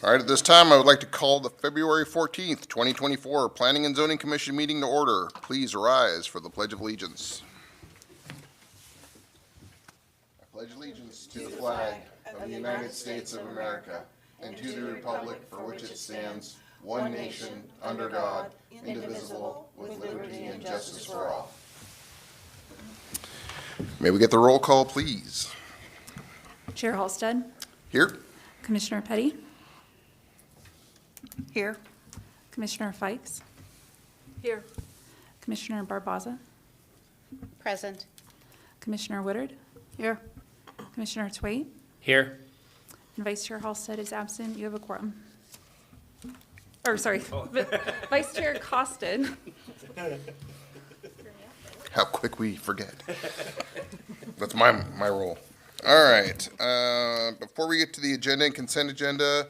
All right, at this time, I would like to call the February 14th, 2024 Planning and Zoning Commission meeting to order. Please rise for the Pledge of Allegiance. I pledge allegiance to the flag of the United States of America and to the republic for which it stands, one nation, under God, indivisible, with liberty and justice for all. May we get the roll call, please? Chair Halstead. Here. Commissioner Petty. Here. Commissioner Fikes. Here. Commissioner Barboza. Present. Commissioner Woodard. Here. Commissioner Twait. Here. And Vice Chair Halstead is absent. You have a quorum. Or, sorry, Vice Chair Costed. How quick we forget. That's my role. All right. Before we get to the agenda and consent agenda,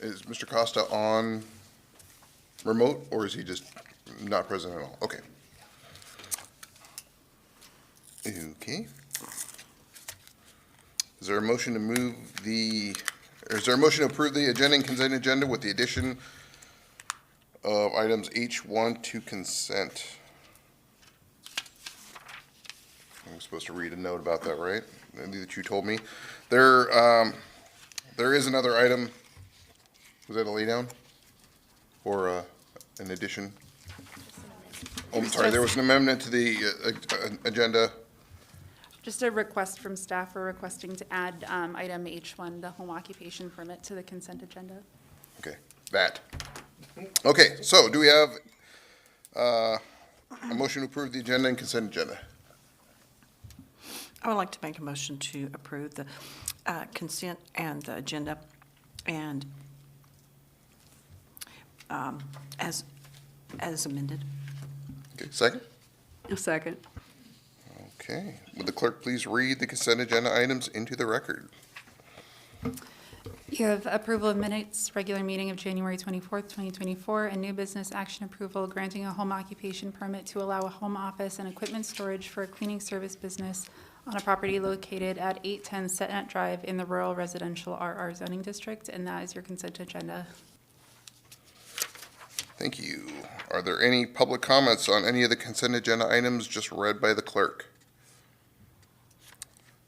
is Mr. Costa on remote, or is he just not present at all? Okay. Okay. Is there a motion to approve the agenda and consent agenda with the addition of items H1 to consent? I'm supposed to read a note about that, right? That you told me. There is another item. Was that a lay down? Or an addition? Oh, I'm sorry, there was an amendment to the agenda. Just a request from staff for requesting to add item H1, the home occupation permit, to the consent agenda. Okay, that. Okay, so do we have a motion to approve the agenda and consent agenda? I would like to make a motion to approve the consent and the agenda and as amended. Okay, second? A second. Okay, would the clerk please read the consent agenda items into the record? You have approval of minutes, regular meeting of January 24th, 2024, and new business action approval granting a home occupation permit to allow a home office and equipment storage for a cleaning service business on a property located at 810 Setnut Drive in the Rural Residential RR zoning district, and that is your consent agenda. Thank you. Are there any public comments on any of the consent agenda items just read by the clerk?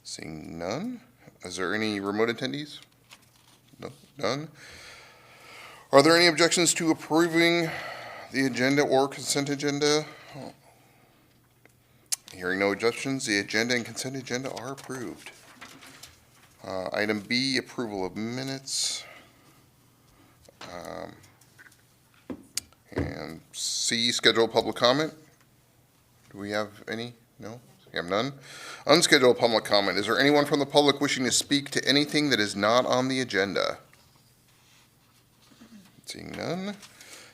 Seeing none. Is there any remote attendees? No, none. Are there any objections to approving the agenda or consent agenda? Oh. Hearing no objections, the agenda and consent agenda are approved. Item B, approval of minutes. And C, schedule public comment. Do we have any? No? We have none. Unscheduled public comment. Is there anyone from the public wishing to speak to anything that is not on the agenda? Seeing none.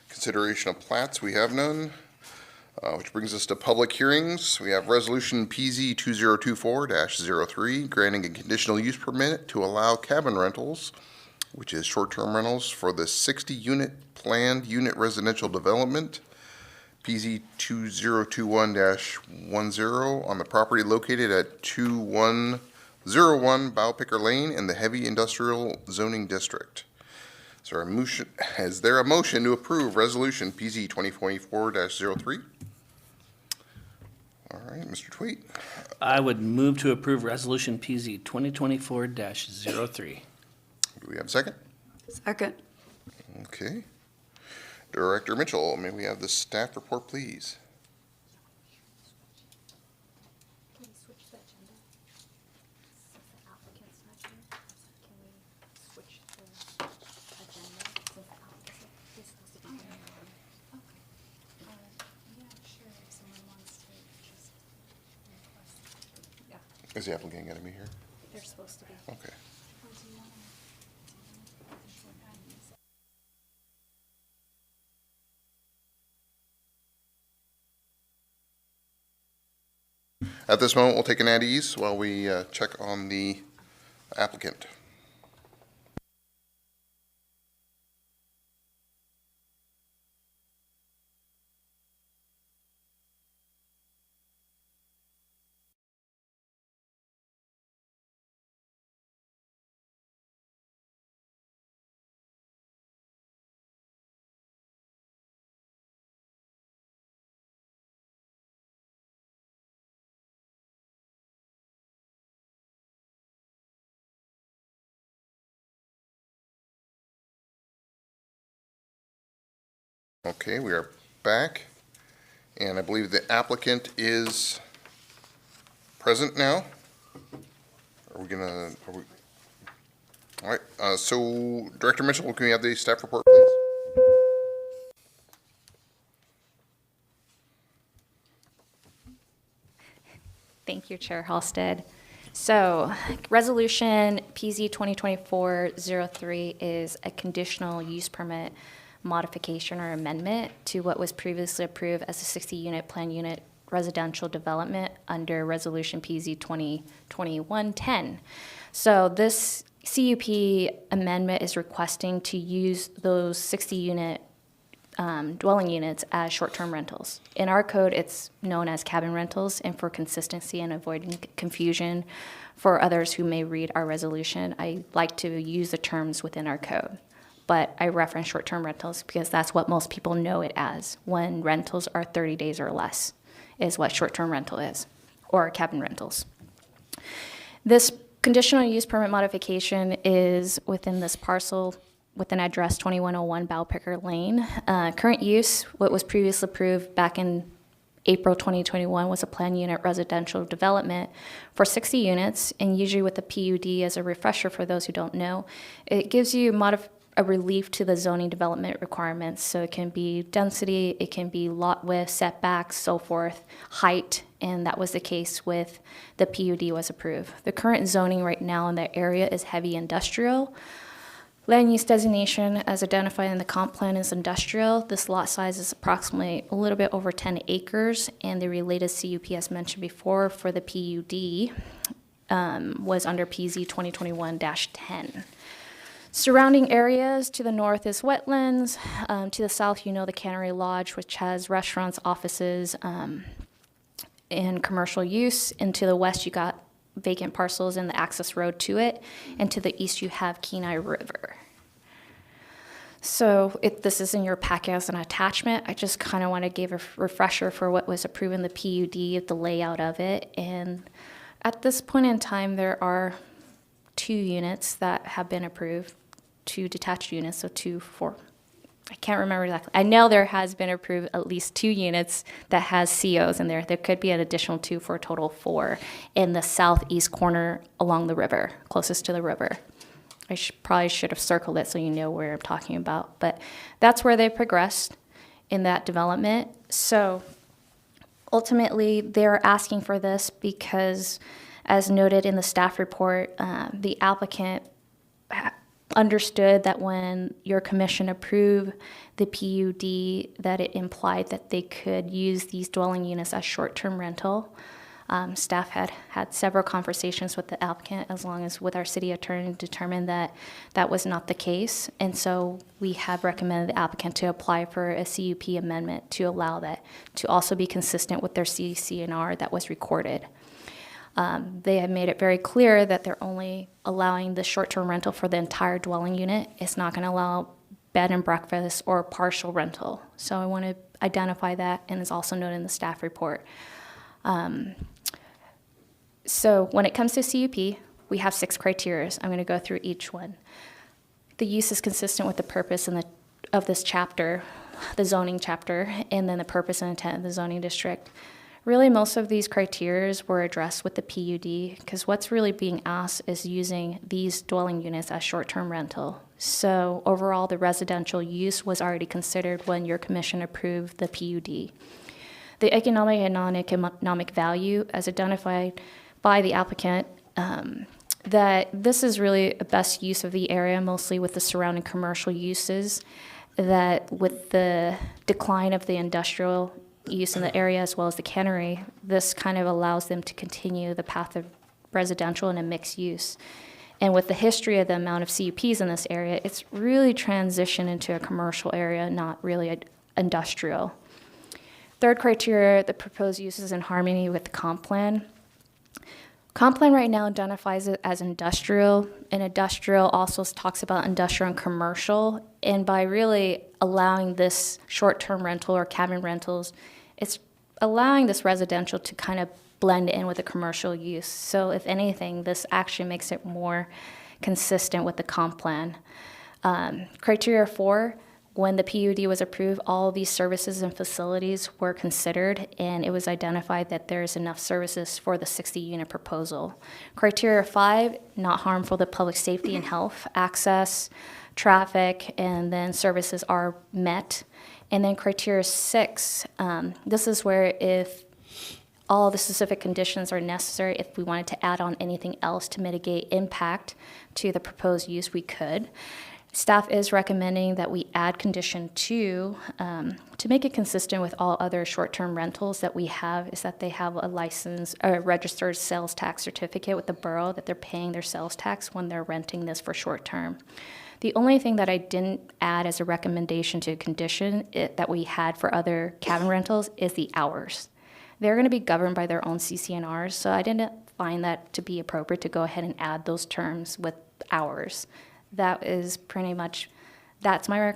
Consideration of plats. We have none. Which brings us to public hearings. We have Resolution PZ 2024-03, granting a conditional use permit to allow cabin rentals, which is short-term rentals for the 60-unit planned unit residential development, PZ 2021-10, on the property located at 2101 Bowpicker Lane in the heavy industrial zoning district. Is there a motion to approve Resolution PZ 2024-03? All right, Mr. Tweet. I would move to approve Resolution PZ 2024-03. Do we have a second? Second. Okay. Director Mitchell, may we have the staff report, please? Can we switch the agenda? Since the applicant's not here, can we switch the agenda since the applicant is supposed to be here? Okay. Yeah, sure, if someone wants to just request. Yeah, Is the applicant going to be here? they're supposed to be. Okay. Or do you want to? At this moment, we'll take an at ease while we check on the applicant. Okay, we are back, and I believe the applicant is present now. Are we gonna, all right, so Director Mitchell, can we have the staff report, please? Thank you, Chair Halstead. So, Resolution PZ 2024-03 is a conditional use permit modification or amendment to what was previously approved as a 60-unit plan unit residential development under Resolution PZ 2021-10. So this CUP amendment is requesting to use those 60-unit dwelling units as short-term rentals. In our code, it's known as cabin rentals, and for consistency and avoiding confusion for others who may read our resolution, I like to use the terms within our code. But I reference short-term rentals because that's what most people know it as, when rentals are 30 days or less, is what short-term rental is, or cabin rentals. This conditional use permit modification is within this parcel with an address 2101 Bowpicker Lane. Current use, what was previously approved back in April 2021 was a planned unit residential development for 60 units, and usually with the PUD, as a refresher for those who don't know, it gives you a relief to the zoning development requirements. So it can be density, it can be lot width, setbacks, so forth, height, and that was the case with the PUD was approved. The current zoning right now in that area is heavy industrial. Land use designation as identified in the comp plan is industrial. This lot size is approximately a little bit over 10 acres, and the related CUP, as mentioned before, for the PUD was under PZ 2021-10. Surrounding areas to the north is wetlands. To the south, you know the Cannery Lodge, which has restaurants, offices, and commercial use. And to the west, you got vacant parcels and the access road to it. And to the east, you have Kenai River. So this is in your packet as an attachment. I just kind of want to give a refresher for what was approved in the PUD, the layout of it. And at this point in time, there are 2 units that have been approved, 2 detached units, so 2, 4. I can't remember exactly. I know there has been approved at least 2 units that has COs in there. There could be an additional 2 for a total of 4 in the southeast corner along the river, closest to the river. I probably should have circled it so you know where I'm talking about. But that's where they progressed in that development. So ultimately, they're asking for this because, as noted in the staff report, the applicant understood that when your commission approved the PUD, that it implied that they could use these dwelling units as short-term rental. Staff had several conversations with the applicant, as long as with our city attorney, determined that that was not the case. And so we have recommended the applicant to apply for a CUP amendment to allow that to also be consistent with their CCNR that was recorded. They have made it very clear that they're only allowing the short-term rental for the entire dwelling unit. It's not going to allow bed and breakfast or partial rental. So I want to identify that, and it's also noted in the staff report. So when it comes to CUP, we have 6 criteria. I'm going to go through each one. The use is consistent with the purpose of this chapter, the zoning chapter, and then the purpose and intent of the zoning district. Really, most of these criteria were addressed with the PUD, because what's really being asked is using these dwelling units as short-term rental. So overall, the residential use was already considered when your commission approved the PUD. The economic and non-economic value, as identified by the applicant, that this is really the best use of the area, mostly with the surrounding commercial uses, that with the decline of the industrial use in the area as well as the cannery, this kind of allows them to continue the path of residential and a mixed use. And with the history of the amount of CUPs in this area, it's really transitioned into a commercial area, not really industrial. Third criteria, the proposed use is in harmony with the comp plan. Comp plan right now identifies it as industrial, and industrial also talks about industrial and commercial. And by really allowing this short-term rental or cabin rentals, it's allowing this residential to kind of blend in with the commercial use. So if anything, this actually makes it more consistent with the comp plan. Criteria 4, when the PUD was approved, all these services and facilities were considered, and it was identified that there's enough services for the 60-unit proposal. Criteria 5, not harmful to public safety and health, access, traffic, and then services are met. And then criteria 6, this is where if all the specific conditions are necessary, if we wanted to add on anything else to mitigate impact to the proposed use, we could. Staff is recommending that we add condition 2 to make it consistent with all other short-term rentals that we have, is that they have a license, a registered sales tax certificate with the borough that they're paying their sales tax when they're renting this for short-term. The only thing that I didn't add as a recommendation to a condition that we had for other cabin rentals is the hours. They're going to be governed by their own CCNRs, so I didn't find that to be appropriate to go ahead and add those terms with hours. That is pretty much, that's my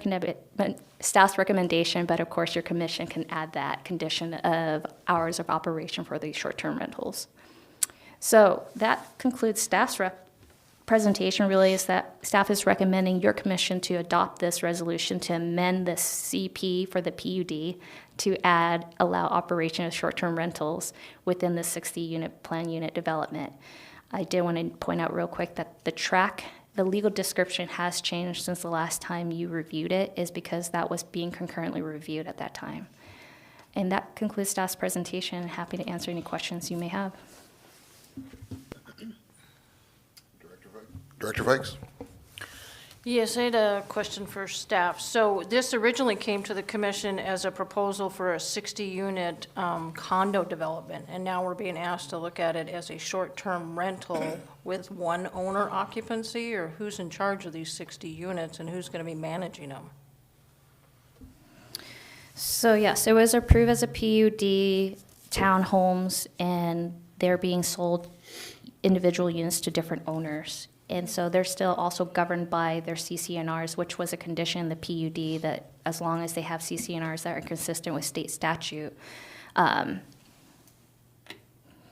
staff's recommendation, but of course your commission can add that condition of hours of operation for these short-term rentals. So that concludes staff's presentation. Really is that staff is recommending your commission to adopt this resolution to amend the CP for the PUD to allow operation of short-term rentals within the 60-unit plan unit development. I did want to point out real quick that the legal description has changed since the last time you reviewed it, is because that was being concurrently reviewed at that time. And that concludes staff's presentation. Happy to answer any questions you may have. Director Fikes? Yes, I had a question for staff. So this originally came to the commission as a proposal for a 60-unit condo development, and now we're being asked to look at it as a short-term rental with one owner occupancy, or who's in charge of these 60 units and who's going to be managing them? So yes, it was approved as a PUD, townhomes, and they're being sold individual units to different owners. And so they're still also governed by their CCNRs, which was a condition in the PUD that as long as they have CCNRs that are consistent with state statute.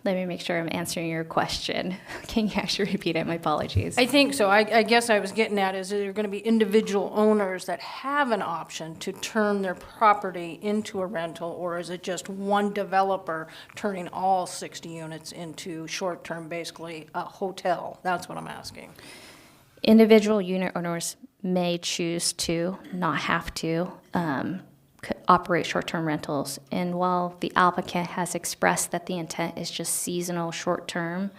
Let me make sure I'm answering your question. Can you actually repeat it? My apologies. I think so. I guess I was getting at is there going to be individual owners that have an option to turn their property into a rental, or is it just one developer turning all 60 units into short-term, basically a hotel? That's what I'm asking. Individual unit owners may choose to, not have to, operate short-term rentals. And while the applicant has expressed that the intent is just seasonal short-term,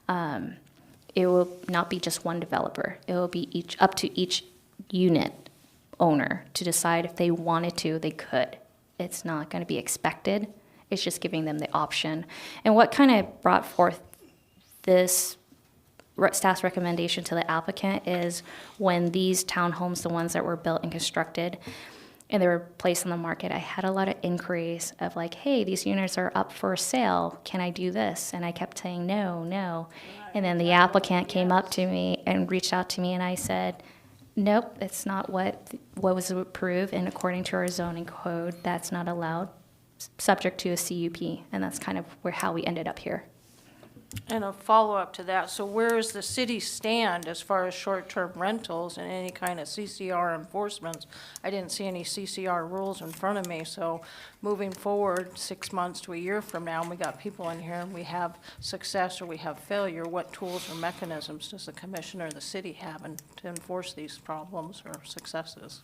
it will not be just one developer. It will be up to each unit owner to decide if they wanted to, they could. It's not going to be expected. It's just giving them the option. And what kind of brought forth this staff's recommendation to the applicant is when these townhomes, the ones that were built and constructed, and they were placed on the market, I had a lot of inquiries of like, hey, these units are up for sale. Can I do this? And I kept saying, no, no. And then the applicant came up to me and reached out to me, and I said, nope, it's not what was approved. And according to our zoning code, that's not allowed, subject to a CUP. And that's kind of how we ended up here. And a follow-up to that, so where does the city stand as far as short-term rentals and any kind of CCR enforcement? I didn't see any CCR rules in front of me, so moving forward 6 months to a year from now, and we got people in here and we have success or we have failure, what tools or mechanisms does the commission or the city have to enforce these problems or successes?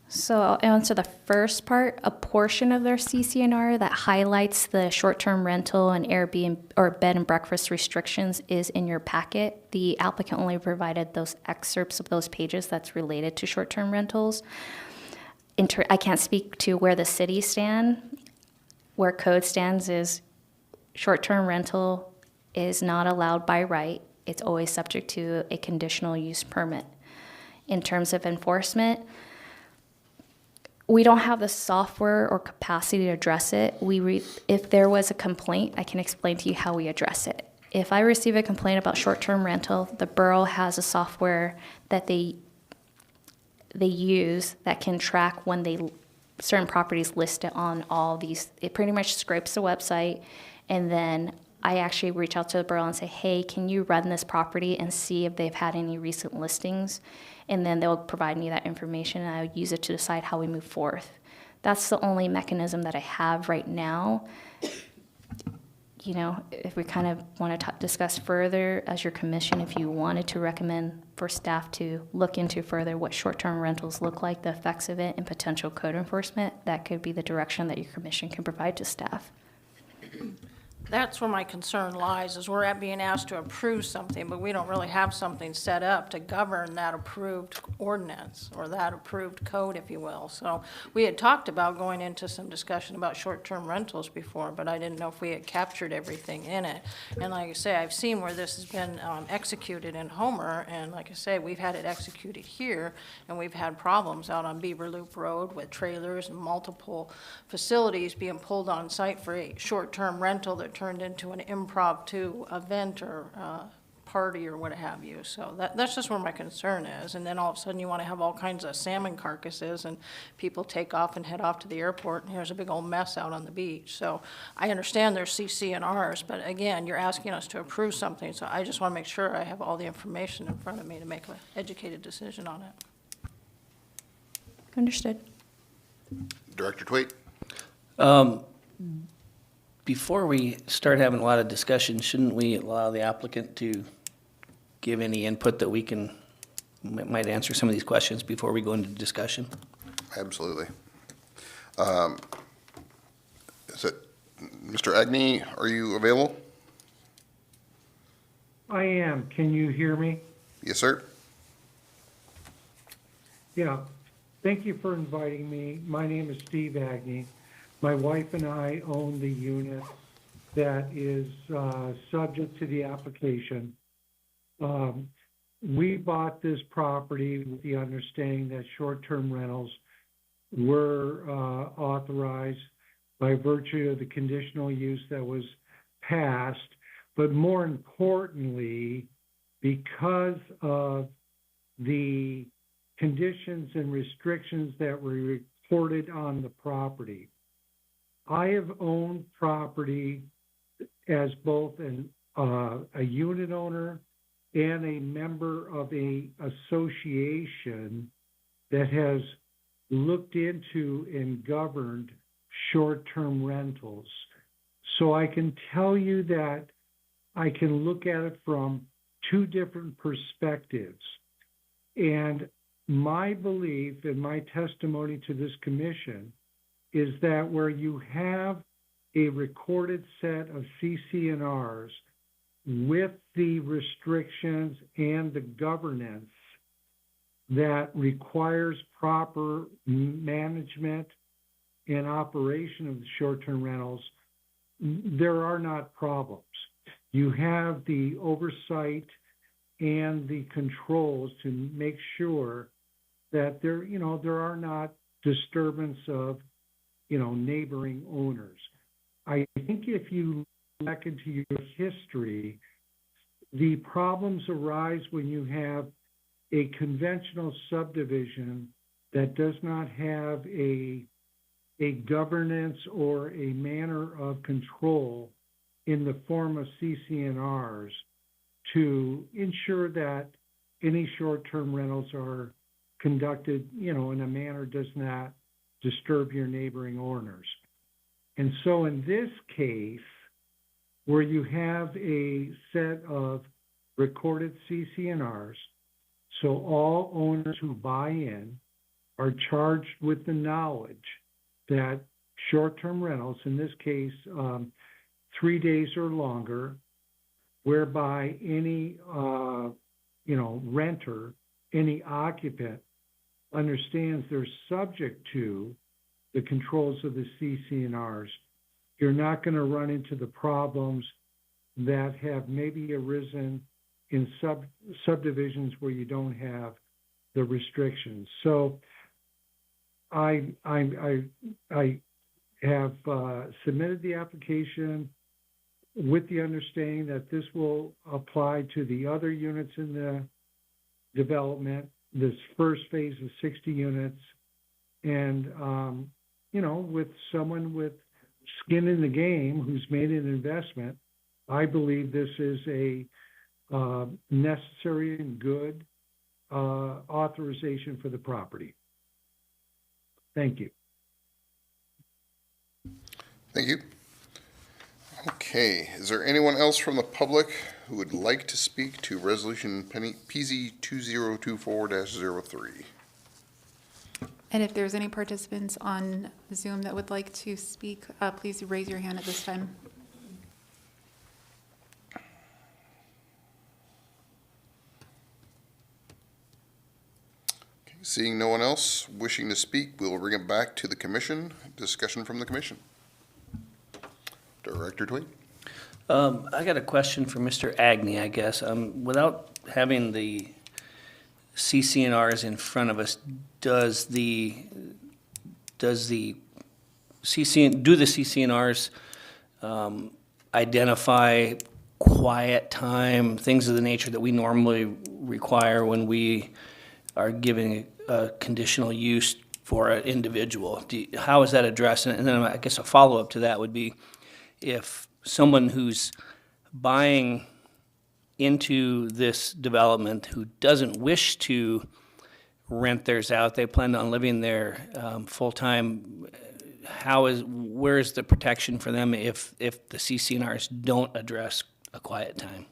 So I'll answer the first part. A portion of their CCNR that highlights the short-term rental and Airbnb or bed and breakfast restrictions is in your packet. The applicant only provided those excerpts of those pages that's related to short-term rentals. I can't speak to where the city stand. Where code stands is short-term rental is not allowed by right. It's always subject to a conditional use permit. In terms of enforcement, we don't have the software or capacity to address it. If there was a complaint, I can explain to you how we address it. If I receive a complaint about short-term rental, the borough has a software that they use that can track when certain properties listed on all these. It pretty much scrapes the website, and then I actually reach out to the borough and say, hey, can you run this property and see if they've had any recent listings? And then they'll provide me that information, and I use it to decide how we move forth. That's the only mechanism that I have right now. You know, if we kind of want to discuss further as your commission, if you wanted to recommend for staff to look into further what short-term rentals look like, the effects of it, and potential code enforcement, that could be the direction that your commission can provide to staff. That's where my concern lies, is we're being asked to approve something, but we don't really have something set up to govern that approved ordinance, or that approved code, if you will. So we had talked about going into some discussion about short-term rentals before, but I didn't know if we had captured everything in it. And like I say, I've seen where this has been executed in Homer, and like I say, we've had it executed here, and we've had problems out on Beaver Loop Road with trailers and multiple facilities being pulled on site for a short-term rental that turned into an impromptu event or party or what have you. So that's just where my concern is. And then all of a sudden you want to have all kinds of salmon carcasses and people take off and head off to the airport, and here's a big old mess out on the beach. So I understand there's CC&Rs, but again, you're asking us to approve something, so I just want to make sure I have all the information in front of me to make an educated decision on it. Understood. Director Twait? Before we start having a lot of discussion, shouldn't we allow the applicant to give any input that we might answer some of these questions before we go into discussion? Absolutely. Is it, Mr. Agnew, are you available? I am. Can you hear me? Yes, sir. Yeah. Thank you for inviting me. My name is Steve Agnew. My wife and I own the unit that is subject to the application. We bought this property with the understanding that short-term rentals were authorized by virtue of the conditional use that was passed, but more importantly, because of the conditions and restrictions that were reported on the property. I have owned property as both a unit owner and a member of a association that has looked into and governed short-term rentals. So I can tell you that I can look at it from two different perspectives. And my belief and my testimony to this commission is that where you have a recorded set of CC&Rs with the restrictions and the governance that requires proper management and operation of the short-term rentals, there are not problems. You have the oversight and the controls to make sure that there are not disturbance of neighboring owners. I think if you look back into your history, the problems arise when you have a conventional subdivision that does not have a governance or a manner of control in the form of CC&Rs to ensure that any short-term rentals are conducted, in a manner does not disturb your neighboring owners. And so in this case, where you have a set of recorded CC&Rs, so all owners who buy in are charged with the knowledge that short-term rentals, in this case, 3 days or longer, whereby any, renter, any occupant understands they're subject to the controls of the CC&Rs. You're not going to run into the problems that have maybe arisen in subdivisions where you don't have the restrictions. So I have submitted the application with the understanding that this will apply to the other units in the development, this first phase of 60 units, and, with someone with skin in the game who's made an investment, I believe this is a necessary and good authorization for the property. Thank you. Thank you. Okay, is there anyone else from the public who would like to speak to Resolution PZ 2024-03? And if there's any participants on Zoom that would like to speak, please raise your hand at this time. Okay, seeing no one else wishing to speak, we'll bring it back to the commission. Discussion from the commission. Director Tweed. I got a question for Mr. Agnew, I guess. Without having the CCNRs in front of us, do the CCNRs identify quiet time, things of the nature that we normally require when we are giving a conditional use for an individual? How is that addressed? And then I guess a follow-up to that would be, if someone who's buying into this development who doesn't wish to rent theirs out, they plan on living there full-time, where's the protection for them if the CCNRs don't address a quiet time?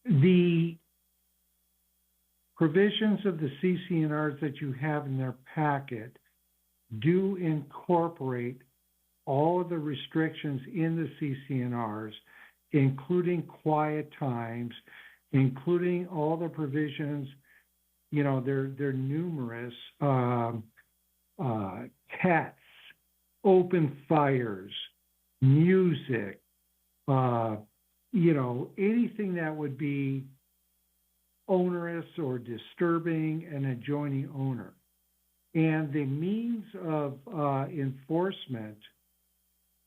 The provisions of the CCNRs that you have in their packet do incorporate all of the restrictions in the CCNRs, including quiet times, including all the provisions. You know, they're numerous. Pets, open fires, music, anything that would be onerous or disturbing an adjoining owner. And the means of enforcement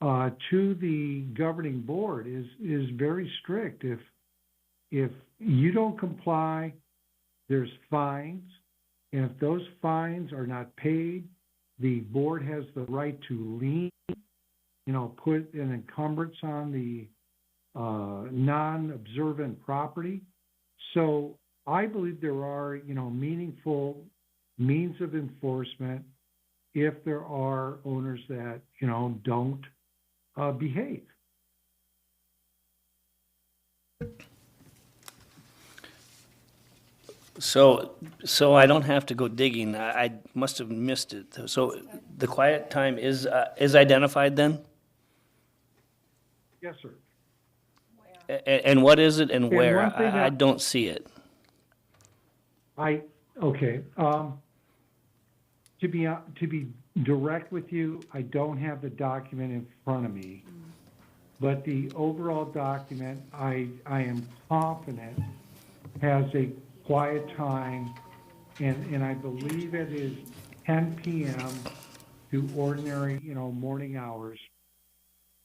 to the governing board is very strict. If you don't comply, there's fines, and if those fines are not paid, the board has the right to lien, put an encumbrance on the non-observant property. So I believe there are, meaningful means of enforcement if there are owners that, don't behave. So I don't have to go digging. I must have missed it. So the quiet time is identified then? Yes, sir. And what is it and And where? one thing I that- don't see it. Okay. To be direct with you, I don't have the document in front of me, but the overall document, I am confident has a quiet time, and I believe it is 10 p.m. to ordinary, morning hours.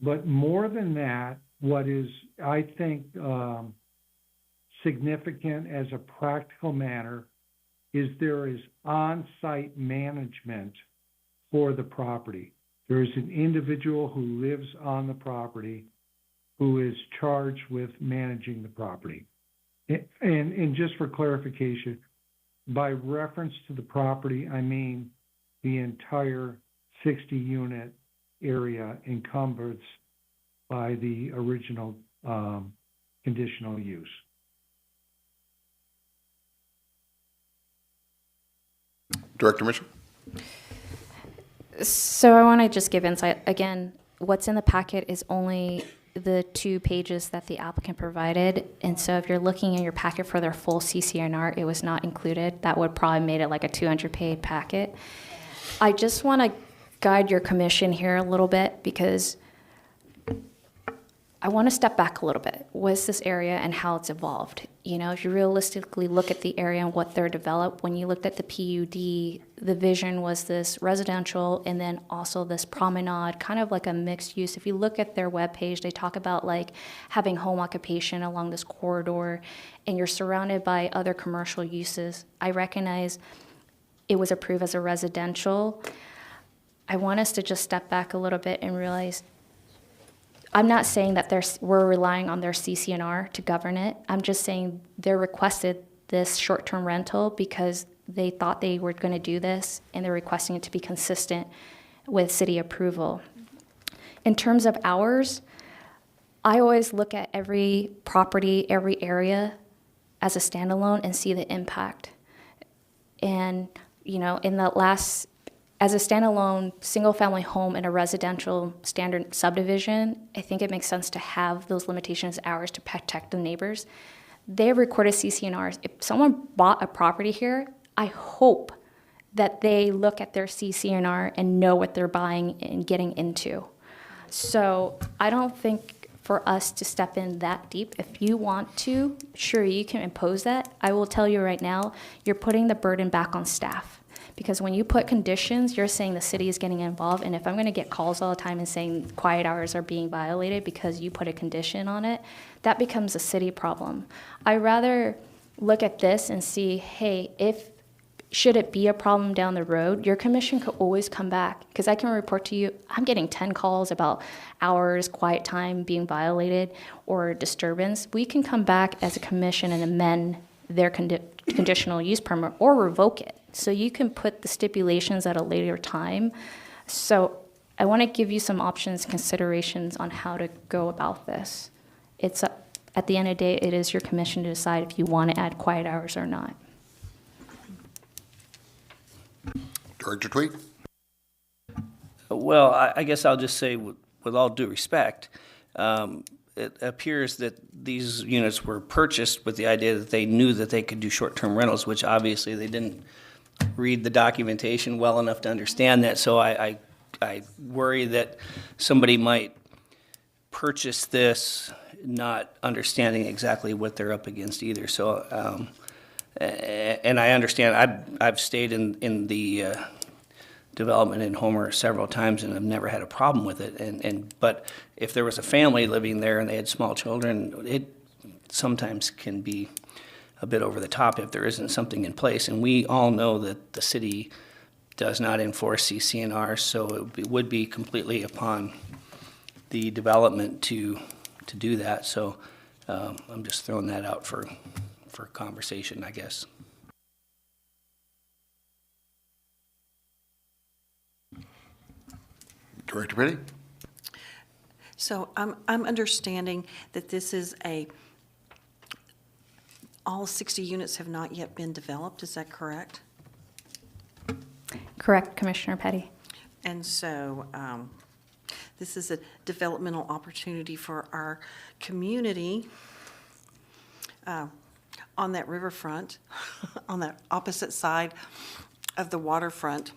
But more than that, what is, I think, significant as a practical matter is there is on-site management for the property. There is an individual who lives on the property who is charged with managing the property. And just for clarification, by reference to the property, I mean the entire 60-unit area encompassed by the original conditional use. Director Mitchell? So I want to just give insight. Again, what's in the packet is only the 2 pages that the applicant provided. And so if you're looking in your packet for their full CCNR, it was not included. That would probably made it like a 200-page packet. I just want to guide your commission here a little bit because I want to step back a little bit. What's this area and how it's evolved? If you realistically look at the area and what they're developed, when you looked at the PUD, the vision was this residential and then also this promenade, kind of like a mixed use. If you look at their webpage, they talk about like having home occupation along this corridor, and you're surrounded by other commercial uses. I recognize it was approved as a residential. I want us to just step back a little bit and realize, I'm not saying that we're relying on their CCNR to govern it. I'm just saying they requested this short-term rental because they thought they were going to do this, and they're requesting it to be consistent with city approval. In terms of hours, I always look at every property, every area as a standalone and see the impact. And, you know, as a standalone single-family home in a residential standard subdivision, I think it makes sense to have those limitations hours to protect the neighbors. They have recorded CCNRs. If someone bought a property here, I hope that they look at their CCNR and know what they're buying and getting into. So I don't think for us to step in that deep. If you want to, sure, you can impose that. I will tell you right now, you're putting the burden back on staff. Because when you put conditions, you're saying the city is getting involved. And if I'm going to get calls all the time and saying quiet hours are being violated because you put a condition on it, that becomes a city problem. I rather look at this and see, hey, should it be a problem down the road, your commission could always come back. Because I can report to you, I'm getting 10 calls about hours, quiet time being violated, or disturbance. We can come back as a commission and amend their conditional use permit or revoke it. So you can put the stipulations at a later time. So I want to give you some options, considerations on how to go about this. It's at the end of the day, it is your commission to decide if you want to add quiet hours or not. Director Tweed? Well, I guess I'll just say, with all due respect, it appears that these units were purchased with the idea that they knew that they could do short-term rentals, which obviously they didn't read the documentation well enough to understand that. So I worry that somebody might purchase this not understanding exactly what they're up against either. So, and I understand, I've stayed in the development in Homer several times and I've never had a problem with it. But if there was a family living there and they had small children, it sometimes can be a bit over the top if there isn't something in place. And we all know that the city does not enforce CCNR, so it would be completely upon the development to do that. So I'm just throwing that out for conversation, I guess. Director Petty? So I'm understanding that this is all 60 units have not yet been developed, is that correct? Correct, Commissioner Petty. And so this is a developmental opportunity for our community on that riverfront, on that opposite side of the waterfront.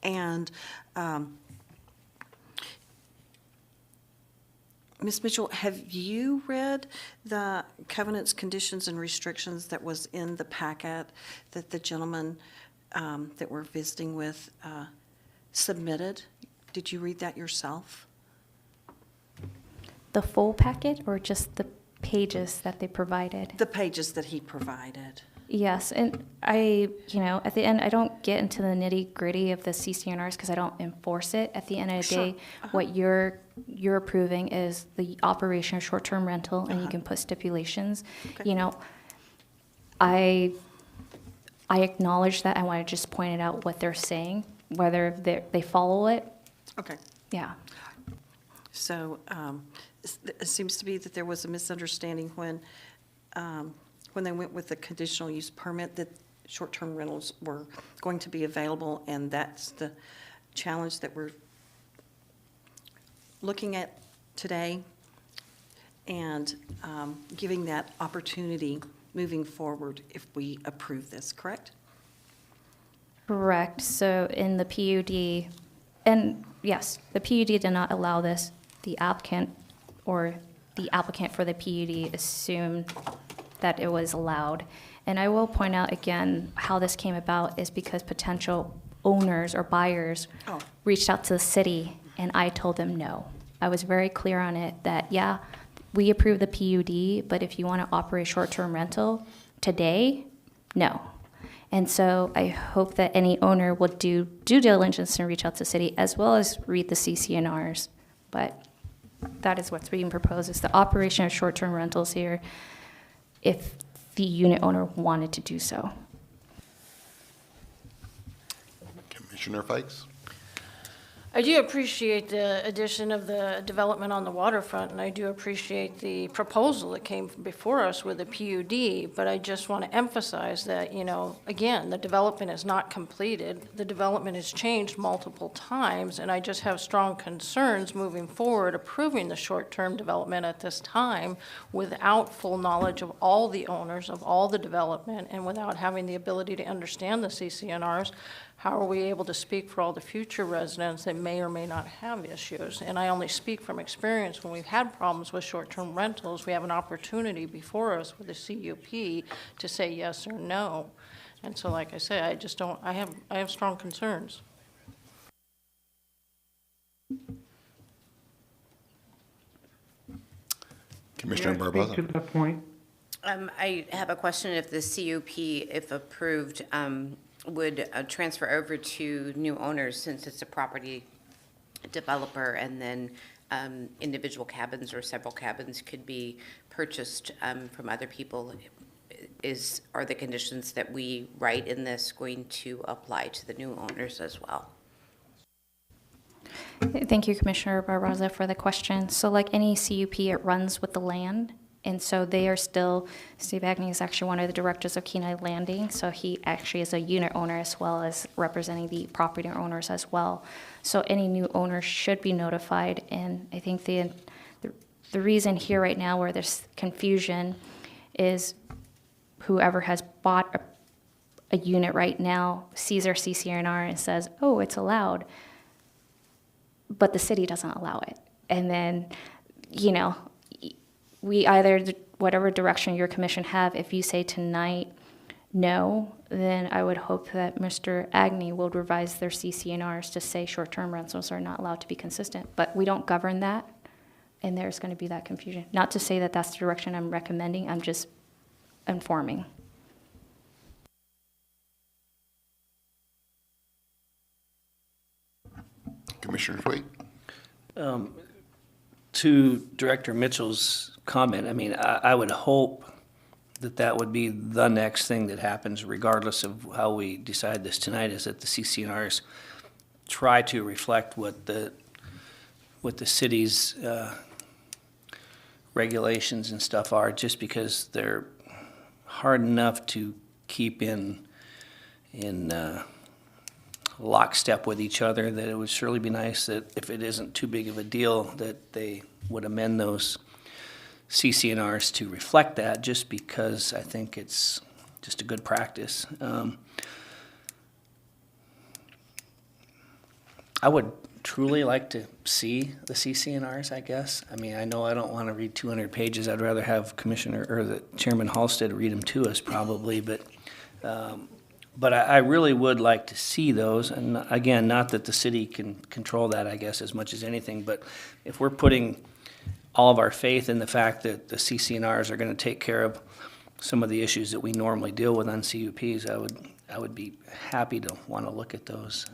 And Ms. Mitchell, have you read the covenants, conditions, and restrictions that was in the packet that the gentleman that we're visiting with submitted? Did you read that yourself? The full packet or just the pages that they provided? The pages that he provided. Yes, and at the end, I don't get into the nitty-gritty of the CCNRs because I don't enforce it. At the end of the Sure. day, what you're approving is the operation of short-term rental, and you can put stipulations. Okay. I acknowledge that. I want to just point it out what they're saying, whether they follow it. Okay. Yeah. So it seems to be that there was a misunderstanding when they went with the conditional use permit, that short-term rentals were going to be available, and that's the challenge that we're looking at today, and giving that opportunity moving forward if we approve this, correct? Correct. So in the PUD, and yes, the PUD did not allow this. The applicant or the applicant for the PUD assumed that it was allowed. And I will point out again, how this came about is because potential owners or buyers reached out to the city, and I told them no. I was very clear on it that, yeah, we approve the PUD, but if you want to operate short-term rental today, no. And so I hope that any owner will do due diligence and reach out to the city as well as read the CCNRs. But that is what's being proposed, is the operation of short-term rentals here if the unit owner wanted to do so. Commissioner Fikes? I do appreciate the addition of the development on the waterfront, and I do appreciate the proposal that came before us with the PUD, but I just want to emphasize that, you know, again, the development is not completed. The development has changed multiple times, and I just have strong concerns moving forward approving the short-term development at this time without full knowledge of all the owners of all the development and without having the ability to understand the CCNRs. How are we able to speak for all the future residents that may or may not have issues? And I only speak from experience. When we've had problems with short-term rentals, we have an opportunity before us with the CUP to say yes or no. And so, like I say, I just don't, I have strong concerns. Commissioner May I speak Barbosa? to that point? I have a question. If the CUP, if approved, would transfer over to new owners since it's a property developer, and then individual cabins or several cabins could be purchased from other people, are the conditions that we write in this going to apply to the new owners as well? Thank you, Commissioner Barbosa, for the question. So like any CUP, it runs with the land. And so they are still, Steve Agnew is actually one of the directors of Kenai Landing. So he actually is a unit owner as well as representing the property owners as well. So any new owner should be notified. And I think the reason here right now where there's confusion is whoever has bought a unit right now sees our CCNR and says, oh, it's allowed. But the city doesn't allow it. And then, you know, we either, whatever direction your commission have, if you say tonight no, then I would hope that Mr. Agnew will revise their CCNRs to say short-term rentals are not allowed to be consistent. But we don't govern that, and there's going to be that confusion. Not to say that that's the direction I'm recommending, I'm just informing. Commissioner Twait? To Director Mitchell's comment, I mean, I would hope that that would be the next thing that happens, regardless of how we decide this tonight, is that the CCNRs try to reflect what the city's regulations and stuff are, just because they're hard enough to keep in lockstep with each other, that it would surely be nice that if it isn't too big of a deal, that they would amend those CCNRs to reflect that, just because I think it's just a good practice. I would truly like to see the CCNRs, I guess. I mean, I know I don't want to read 200 pages. I'd rather have the Chairman Halstead read them to us probably, but I really would like to see those, and again, not that the city can control that, I guess, as much as anything, but if we're putting all of our faith in the fact that the CCNRs are going to take care of some of the issues that we normally deal with on CUPs, I would be happy to want to look at those.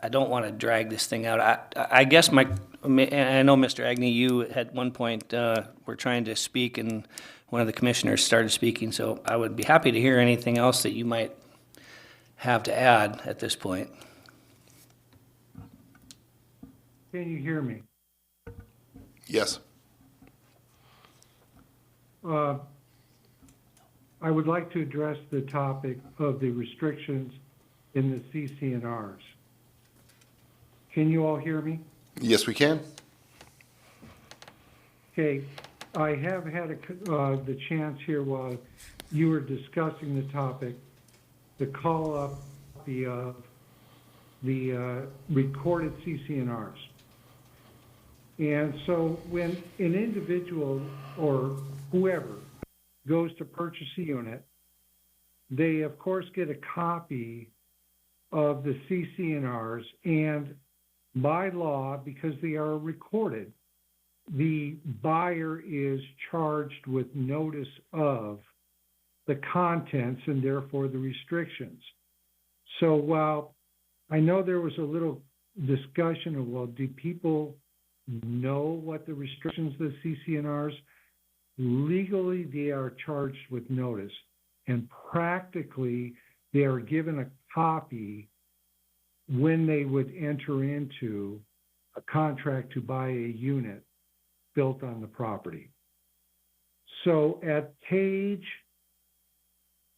I don't want to drag this thing out. I guess and I know, Mr. Agnew, you at one point were trying to speak, and one of the commissioners started speaking, so I would be happy to hear anything else that you might have to add at this point. Can you hear me? Yes. I would like to address the topic of the restrictions in the CCNRs. Can you all hear me? Yes, we can. Okay, I have had the chance here while you were discussing the topic to call up the recorded CCNRs. And so when an individual or whoever goes to purchase a unit, they of course get a copy of the CCNRs, and by law, because they are recorded, the buyer is charged with notice of the contents and therefore the restrictions. So while I know there was a little discussion of, well, do people know what the restrictions of the CCNRs? Legally, they are charged with notice, and practically, they are given a copy when they would enter into a contract to buy a unit built on the property. So at page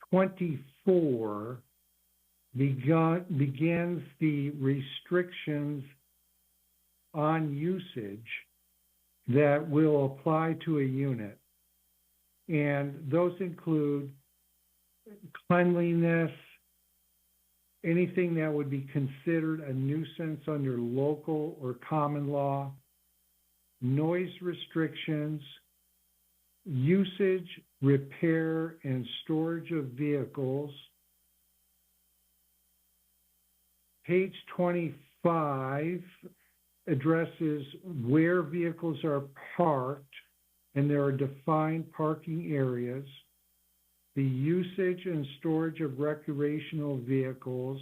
24 begins the restrictions on usage that will apply to a unit. And those include cleanliness, anything that would be considered a nuisance under local or common law, noise restrictions, usage, repair, and storage of vehicles. Page 25 addresses where vehicles are parked, and there are defined parking areas, the usage and storage of recreational vehicles,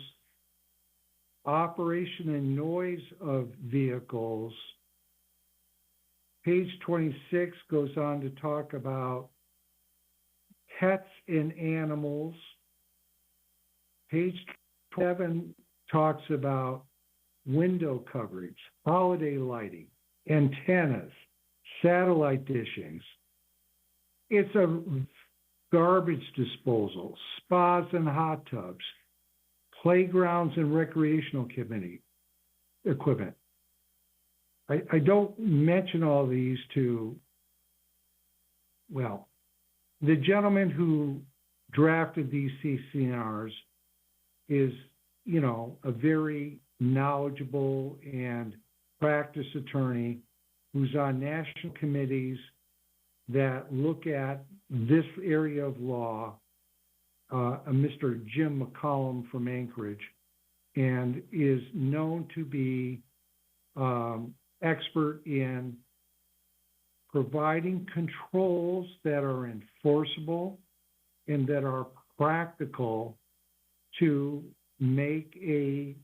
operation and noise of vehicles. Page 26 goes on to talk about pets and animals. Page 7 talks about window coverage, holiday lighting, antennas, satellite dishings. It's a garbage disposal, spas and hot tubs, playgrounds and recreational equipment. I don't mention all these to, well, the gentleman who drafted these CCNRs is, you know, a very knowledgeable and practiced attorney who's on national committees that look at this area of law, Mr. Jim McCollum from Anchorage, and is known to be expert in providing controls that are enforceable and that are practical to make a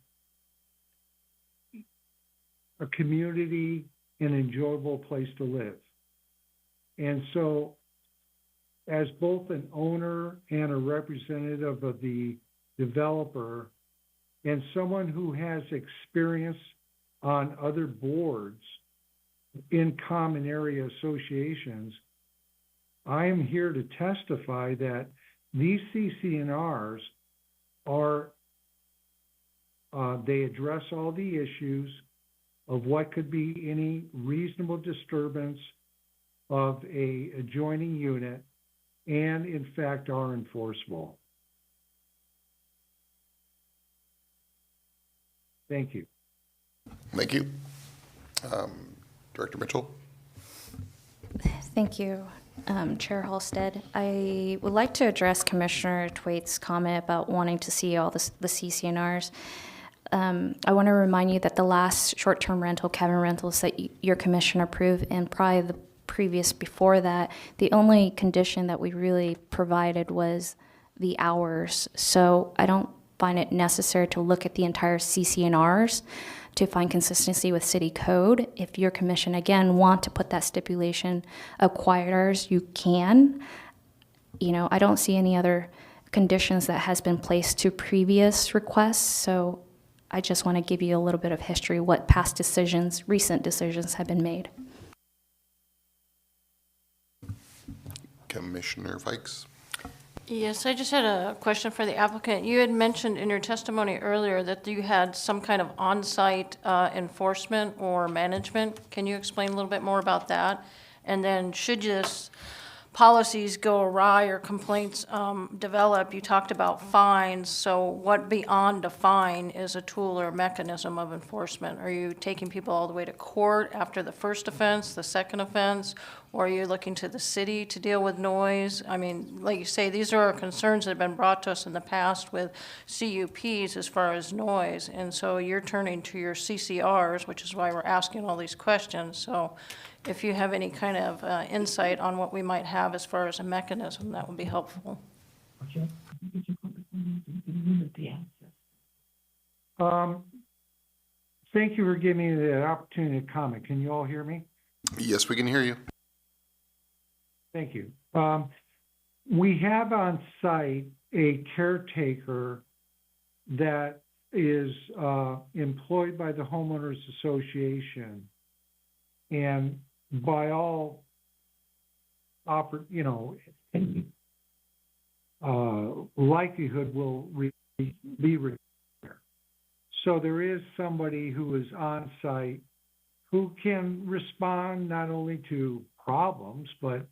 community an enjoyable place to live. And so, as both an owner and a representative of the developer, and someone who has experience on other boards in common area associations, I am here to testify that these CCNRs are, they address all the issues of what could be any reasonable disturbance of a adjoining unit, and in fact are enforceable. Thank you. Thank you. Director Mitchell? Thank you, Chair Halstead. I would like to address Commissioner Twait's comment about wanting to see all the CCNRs. I want to remind you that the last short-term rental, cabin rentals, that your commission approved, and probably the previous before that, the only condition that we really provided was the hours. So I don't find it necessary to look at the entire CCNRs to find consistency with city code. If your commission, again, want to put that stipulation of quiet hours, you can. You know, I don't see any other conditions that has been placed to previous requests, so I just want to give you a little bit of history, what past decisions, recent decisions have been made. Commissioner Fikes? Yes, I just had a question for the applicant. You had mentioned in your testimony earlier that you had some kind of on-site enforcement or management. Can you explain a little bit more about that? And then should this policies go awry or complaints develop, you talked about fines, so what beyond a fine is a tool or mechanism of enforcement? Are you taking people all the way to court after the first offense, the second offense? Or are you looking to the city to deal with noise? I mean, like you say, these are concerns that have been brought to us in the past with CUPs as far as noise. And so you're turning to your CCRs, which is why we're asking all these questions. So if you have any kind of insight on what we might have as far as a mechanism, that would be helpful. Thank you for giving me the opportunity to comment. Can you all hear me? Yes, we can hear you. Thank you. We have on site a caretaker that is employed by the homeowners association, and by all likelihood will be retired. So there is somebody who is on site who can respond not only to problems, but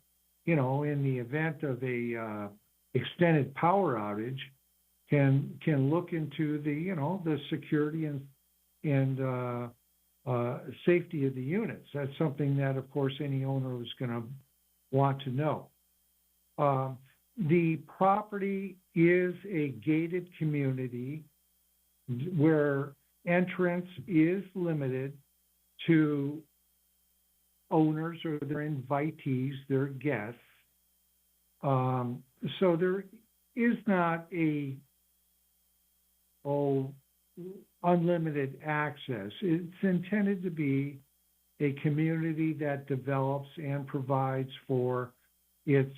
in the event of a extended power outage, can look into the security and safety of the units. That's something that, of course, any owner is going to want to know. The property is a gated community where entrance is limited to owners or their invitees, their guests. So there is not a unlimited access. It's intended to be a community that develops and provides for its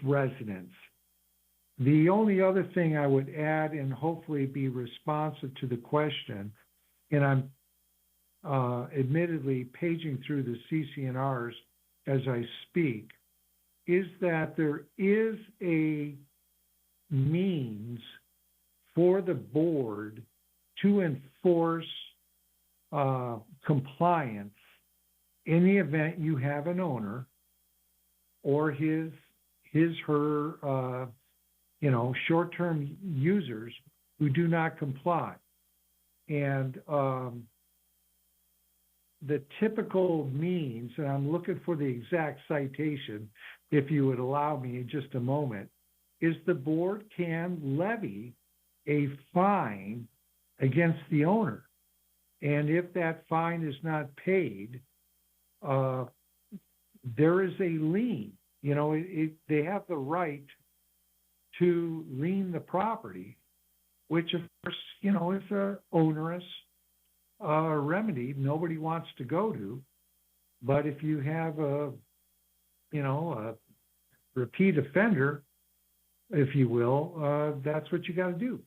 residents. The only other thing I would add, and hopefully be responsive to the question, and I'm admittedly paging through the CC&Rs as I speak, is that there is a means for the board to enforce compliance in the event you have an owner or her short-term users who do not comply. And the typical means, and I'm looking for the exact citation, if you would allow me in just a moment, is the board can levy a fine against the owner. And if that fine is not paid, there is a lien. They have the right to lien the property, which of course, is a onerous remedy nobody wants to go to. But if you have a repeat offender, if you will, that's what you got to do.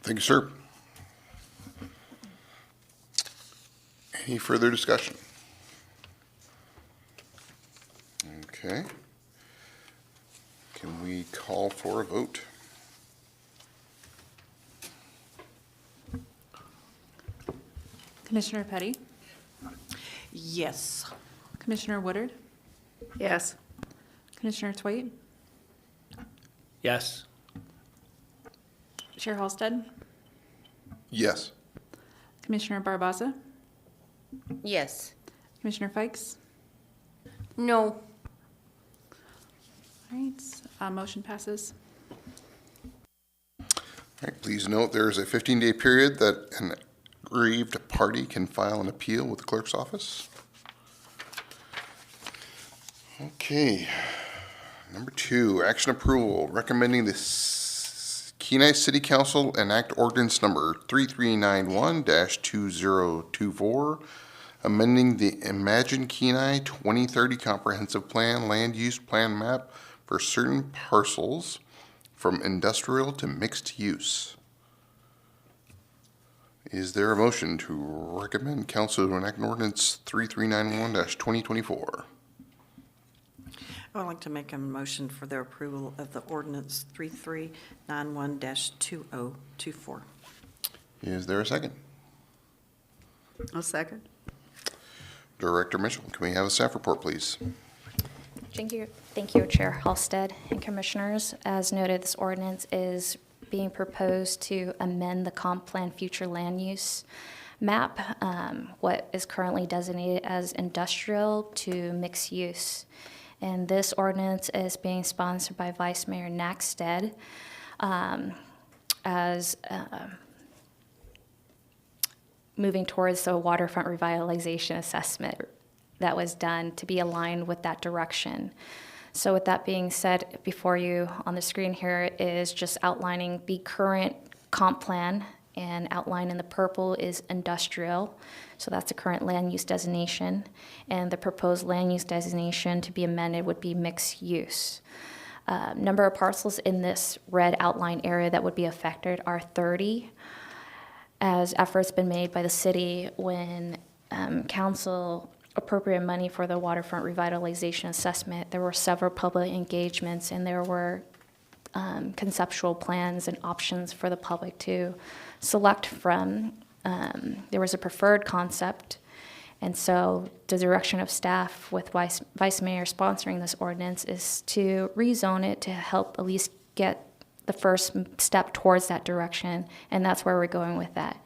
Thank you, sir. Any further discussion? Okay. Can we call for a vote? Commissioner Petty, Yes. Commissioner Woodard, Yes. Commissioner Twait, Yes. Chair Halstead, Yes. Commissioner Barbosa, Yes. Commissioner Fikes. No. All right, motion passes. All right, please note there is a 15-day period that an aggrieved party can file an appeal with the clerk's office. Okay. Number 2, action approval, recommending the Kenai City Council enact ordinance number 3391-2024, amending the Imagine Kenai 2030 Comprehensive Plan Land Use Plan Map for certain parcels from industrial to mixed use. Is there a motion to recommend council to enact ordinance 3391-2024? I would like to make a motion for their approval of the ordinance 3391-2024. Is there a second? A second. Director Mitchell, can we have a staff report, please? Thank you, Chair Halstead and Commissioners. As noted, this ordinance is being proposed to amend the comp plan future land use map, what is currently designated as industrial to mixed use. And this ordinance is being sponsored by Vice Mayor Nackstead as moving towards the waterfront revitalization assessment that was done to be aligned with that direction. So with that being said, before you on the screen here is just outlining the current comp plan, and outlined in the purple is industrial. So that's the current land use designation. And the proposed land use designation to be amended would be mixed use. Number of parcels in this red outline area that would be affected are 30. As efforts been made by the city when council appropriated money for the waterfront revitalization assessment, there were several public engagements and there were conceptual plans and options for the public to select from. There was a preferred concept, and so the direction of staff with Vice Mayor sponsoring this ordinance is to rezone it to help at least get the first step towards that direction, and that's where we're going with that.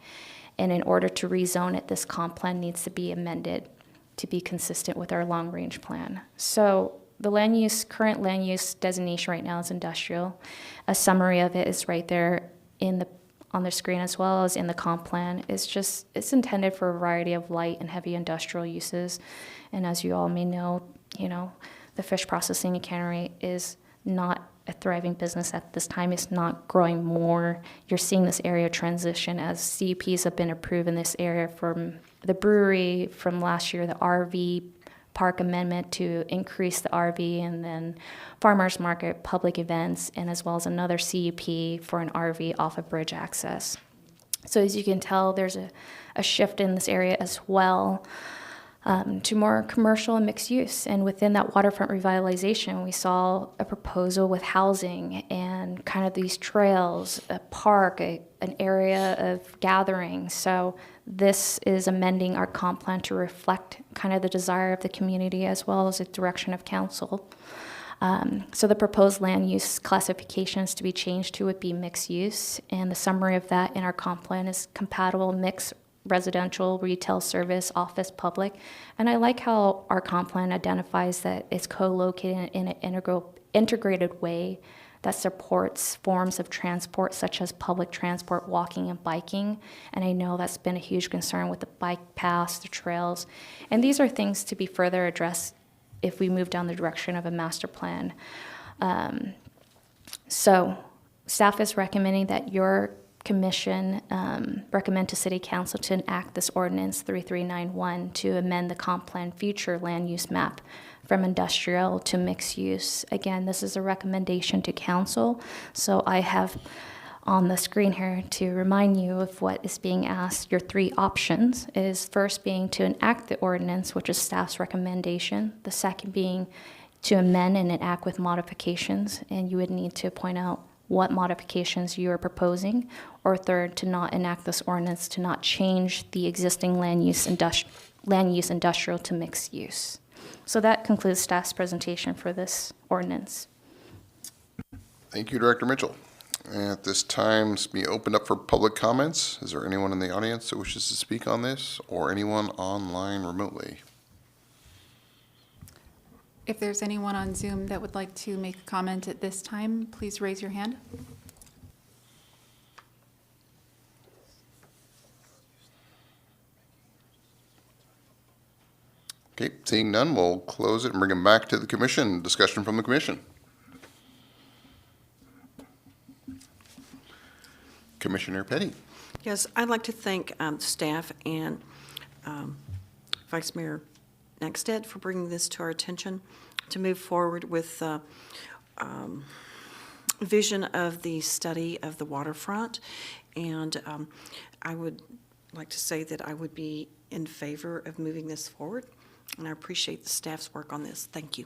And in order to rezone it, this comp plan needs to be amended to be consistent with our long-range plan. So the current land use designation right now is industrial. A summary of it is right there on the screen as well as in the comp plan. It's intended for a variety of light and heavy industrial uses. And as you all may know, the fish processing and cannery is not a thriving business at this time. It's not growing more. You're seeing this area transition as CUPs have been approved in this area from the brewery from last year, the RV park amendment to increase the RV, and then farmers market, public events, and as well as another CUP for an RV off of bridge access. So as you can tell, there's a shift in this area as well to more commercial and mixed use. And within that waterfront revitalization, we saw a proposal with housing and kind of these trails, a park, an area of gathering. So this is amending our comp plan to reflect kind of the desire of the community as well as the direction of council. So the proposed land use classifications to be changed to would be mixed use, and the summary of that in our comp plan is compatible mixed residential, retail service, office, public. And I like how our comp plan identifies that it's co-located in an integrated way that supports forms of transport such as public transport, walking, and biking. And I know that's been a huge concern with the bike paths, the trails. And these are things to be further addressed if we move down the direction of a master plan. So staff is recommending that your commission recommend to City Council to enact this ordinance 3391 to amend the comp plan future land use map from industrial to mixed use. Again, this is a recommendation to council, so I have on the screen here to remind you of what is being asked. Your three options is first being to enact the ordinance, which is staff's recommendation. The second being to amend and enact with modifications, and you would need to point out what modifications you are proposing, or third, to not enact this ordinance, to not change the existing land use industrial to mixed use. So that concludes staff's presentation for this ordinance. Thank you, Director Mitchell. At this time, it's being opened up for public comments. Is there anyone in the audience that wishes to speak on this, or anyone online remotely? If there's anyone on Zoom that would like to make a comment at this time, please raise your hand. Okay, seeing none, we'll close it and bring them back to the commission. Discussion from the commission. Commissioner Petty. Yes, I'd like to thank staff and Vice Mayor Nackstead for bringing this to our attention to move forward with vision of the study of the waterfront. And I would like to say that I would be in favor of moving this forward, and I appreciate the staff's work on this. Thank you.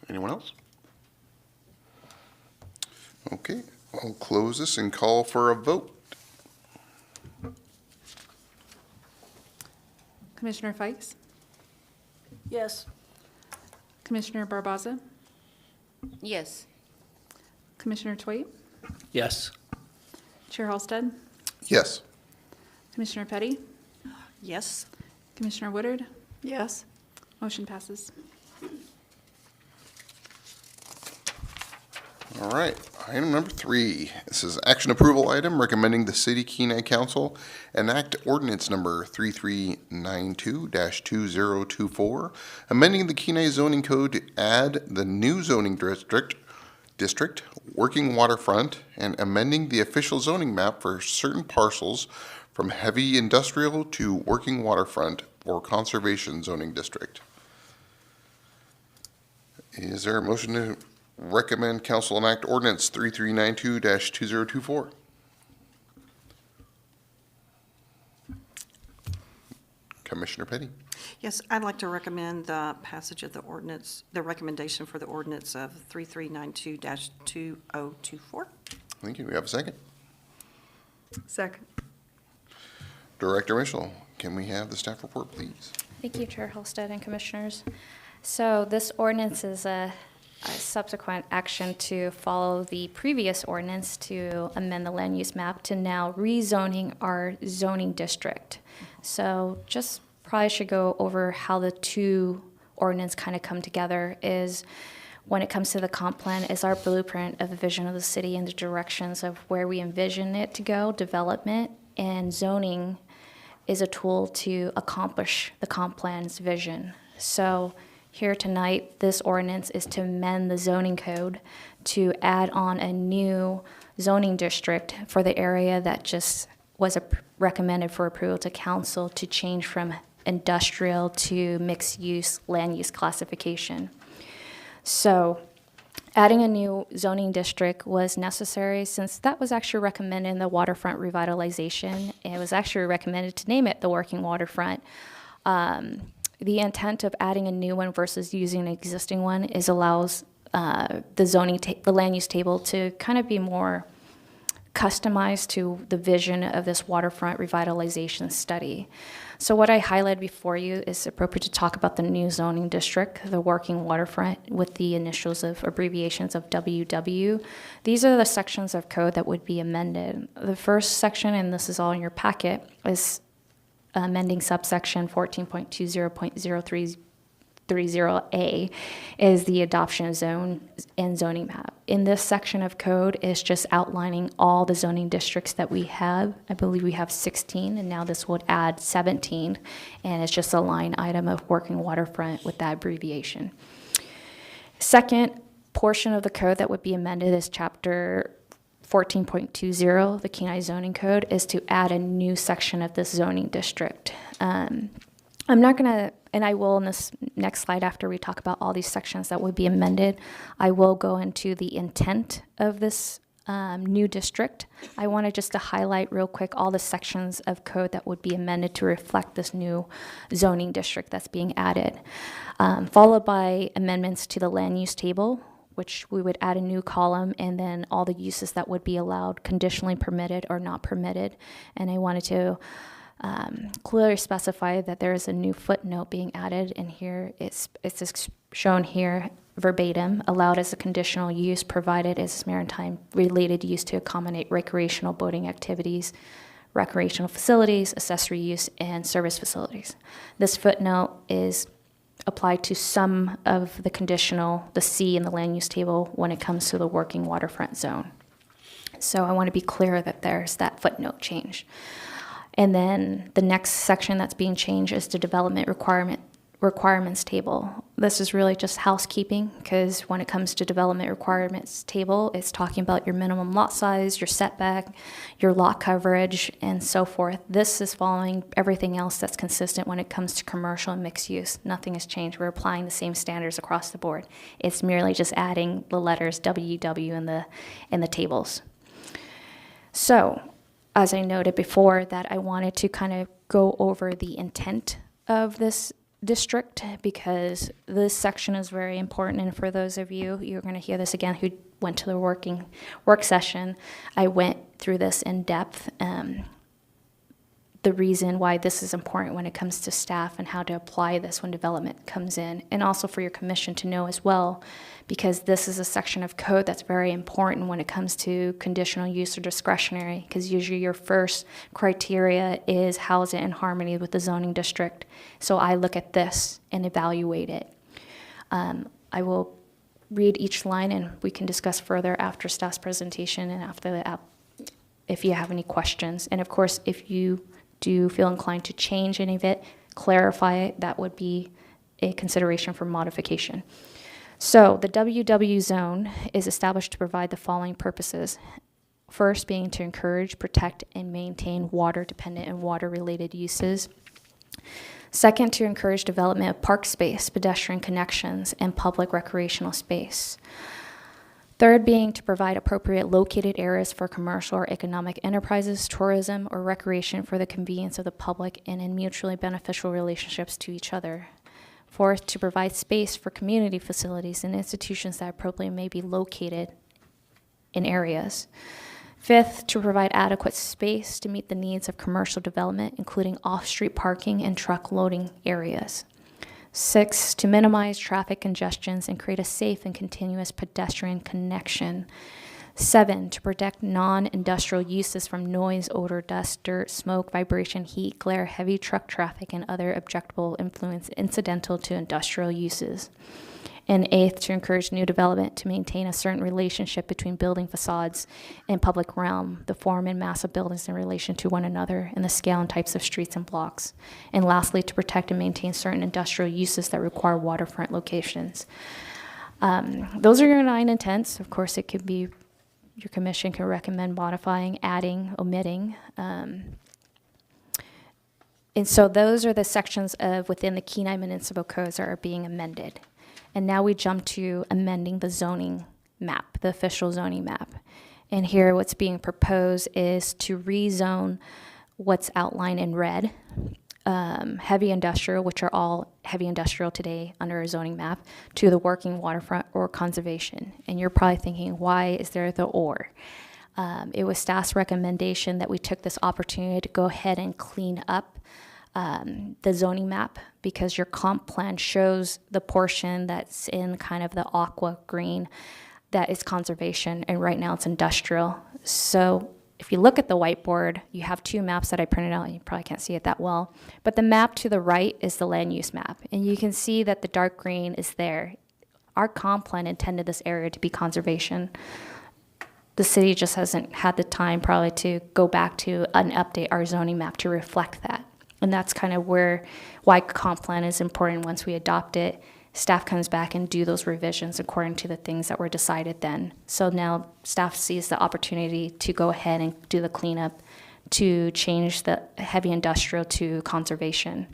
Anyone else? Okay, I'll close this and call for a vote. Commissioner Fikes? Yes. Commissioner Barbaza? Yes. Commissioner Toit, Yes. Chair Halstead, Yes. Commissioner Petty, Yes. Commissioner Woodard, Yes. motion passes. All right, item number 3. This is action approval item recommending the City Kenai Council enact ordinance number 3392-2024, amending the Kenai zoning code to add the new zoning district, working waterfront, and amending the official zoning map for certain parcels from heavy industrial to working waterfront for conservation zoning district. Is there a motion to recommend council enact ordinance 3392-2024? Commissioner Petty. Yes, I'd like to recommend the passage of the ordinance, the recommendation for the ordinance of 3392-2024. Thank you. We have a second. Second. Director Mitchell, can we have the staff report, please? Thank you, Chair Holstead and Commissioners. So this ordinance is a subsequent action to follow the previous ordinance to amend the land use map to now rezoning our zoning district. So just probably should go over how the two ordinance kind of come together is when it comes to the comp plan is our blueprint of the vision of the city and the directions of where we envision it to go, development, and zoning is a tool to accomplish the comp plan's vision. So here tonight, this ordinance is to amend the zoning code to add on a new zoning district for the area that just was recommended for approval to council to change from industrial to mixed-use land use classification. So adding a new zoning district was necessary since that was actually recommended in the waterfront revitalization. It was actually recommended to name it the working waterfront. The intent of adding a new one versus using an existing one is allows the land use table to kind of be more customized to the vision of this waterfront revitalization study. So what I highlighted before you is appropriate to talk about the new zoning district, the working waterfront, with the initials of abbreviations of WW. These are the sections of code that would be amended. The first section, and this is all in your packet, is amending subsection 14.20.0330A is the adoption of zone and zoning map. In this section of code is just outlining all the zoning districts that we have. I believe we have 16, and now this would add 17, and it's just a line item of working waterfront with that abbreviation. Second portion of the code that would be amended is chapter 14.20, the Kenai zoning code, is to add a new section of this zoning district. I'm not going to, and I will in this next slide after we talk about all these sections that would be amended, I will go into the intent of this new district. I wanted just to highlight real quick all the sections of code that would be amended to reflect this new zoning district that's being added, followed by amendments to the land use table, which we would add a new column, and then all the uses that would be allowed, conditionally permitted or not permitted. And I wanted to clearly specify that there is a new footnote being added, and here it's shown here verbatim, allowed as a conditional use provided as maritime related use to accommodate recreational boating activities, recreational facilities, accessory use, and service facilities. This footnote is applied to some of the conditional, the C in the land use table when it comes to the working waterfront zone. So I want to be clear that there's that footnote change. And then the next section that's being changed is the development requirements table. This is really just housekeeping because when it comes to development requirements table, it's talking about your minimum lot size, your setback, your lot coverage, and so forth. This is following everything else that's consistent when it comes to commercial and mixed use. Nothing has changed. We're applying the same standards across the board. It's merely just adding the letters WW in the tables. So, as I noted before, that I wanted to kind of go over the intent of this district because this section is very important. And for those of you, you're going to hear this again, who went to the work session, I went through this in depth. the reason why this is important when it comes to staff and how to apply this when development comes in, and also for your commission to know as well, because this is a section of code that's very important when it comes to conditional use or discretionary, because usually your first criteria is how is it in harmony with the zoning district. So I look at this and evaluate it. I will read each line and we can discuss further after staff's presentation and after the app, if you have any questions. And of course, if you do feel inclined to change any of it, clarify it, that would be a consideration for modification. So the WW zone is established to provide the following purposes. First being to encourage, protect, and maintain water-dependent and water-related uses. Second, to encourage development of park space, pedestrian connections, and public recreational space. Third being to provide appropriate located areas for commercial or economic enterprises, tourism, or recreation for the convenience of the public and in mutually beneficial relationships to each other. Fourth, to provide space for community facilities and institutions that appropriately may be located in areas. Fifth, to provide adequate space to meet the needs of commercial development, including off-street parking and truck loading areas. Six, to minimize traffic congestions and create a safe and continuous pedestrian connection. Seven, to protect non-industrial uses from noise, odor, dust, dirt, smoke, vibration, heat, glare, heavy truck traffic, and other objectable influence incidental to industrial uses. And eighth, to encourage new development to maintain a certain relationship between building facades and public realm, the form and mass of buildings in relation to one another, and the scale and types of streets and blocks. And lastly, to protect and maintain certain industrial uses that require waterfront locations. Those are your 9 intents. Of course, it could be, your commission can recommend modifying, adding, omitting. And so those are the sections of within the Kenai Municipal Codes that are being amended. And now we jump to amending the zoning map, the official zoning map. And here what's being proposed is to rezone what's outlined in red, heavy industrial, which are all heavy industrial today under a zoning map, to the working waterfront or conservation. And you're probably thinking, why is there the or? It was staff's recommendation that we took this opportunity to go ahead and clean up the zoning map, because your comp plan shows the portion that's in kind of the aqua green that is conservation, and right now it's industrial. So if you look at the whiteboard, you have 2 maps that I printed out, and you probably can't see it that well, but the map to the right is the land use map, and you can see that the dark green is there. Our comp plan intended this area to be conservation. The city just hasn't had the time probably to go back to and update our zoning map to reflect that. And that's kind of why comp plan is important. Once we adopt it, staff comes back and do those revisions according to the things that were decided then. So now staff sees the opportunity to go ahead and do the cleanup to change the heavy industrial to conservation.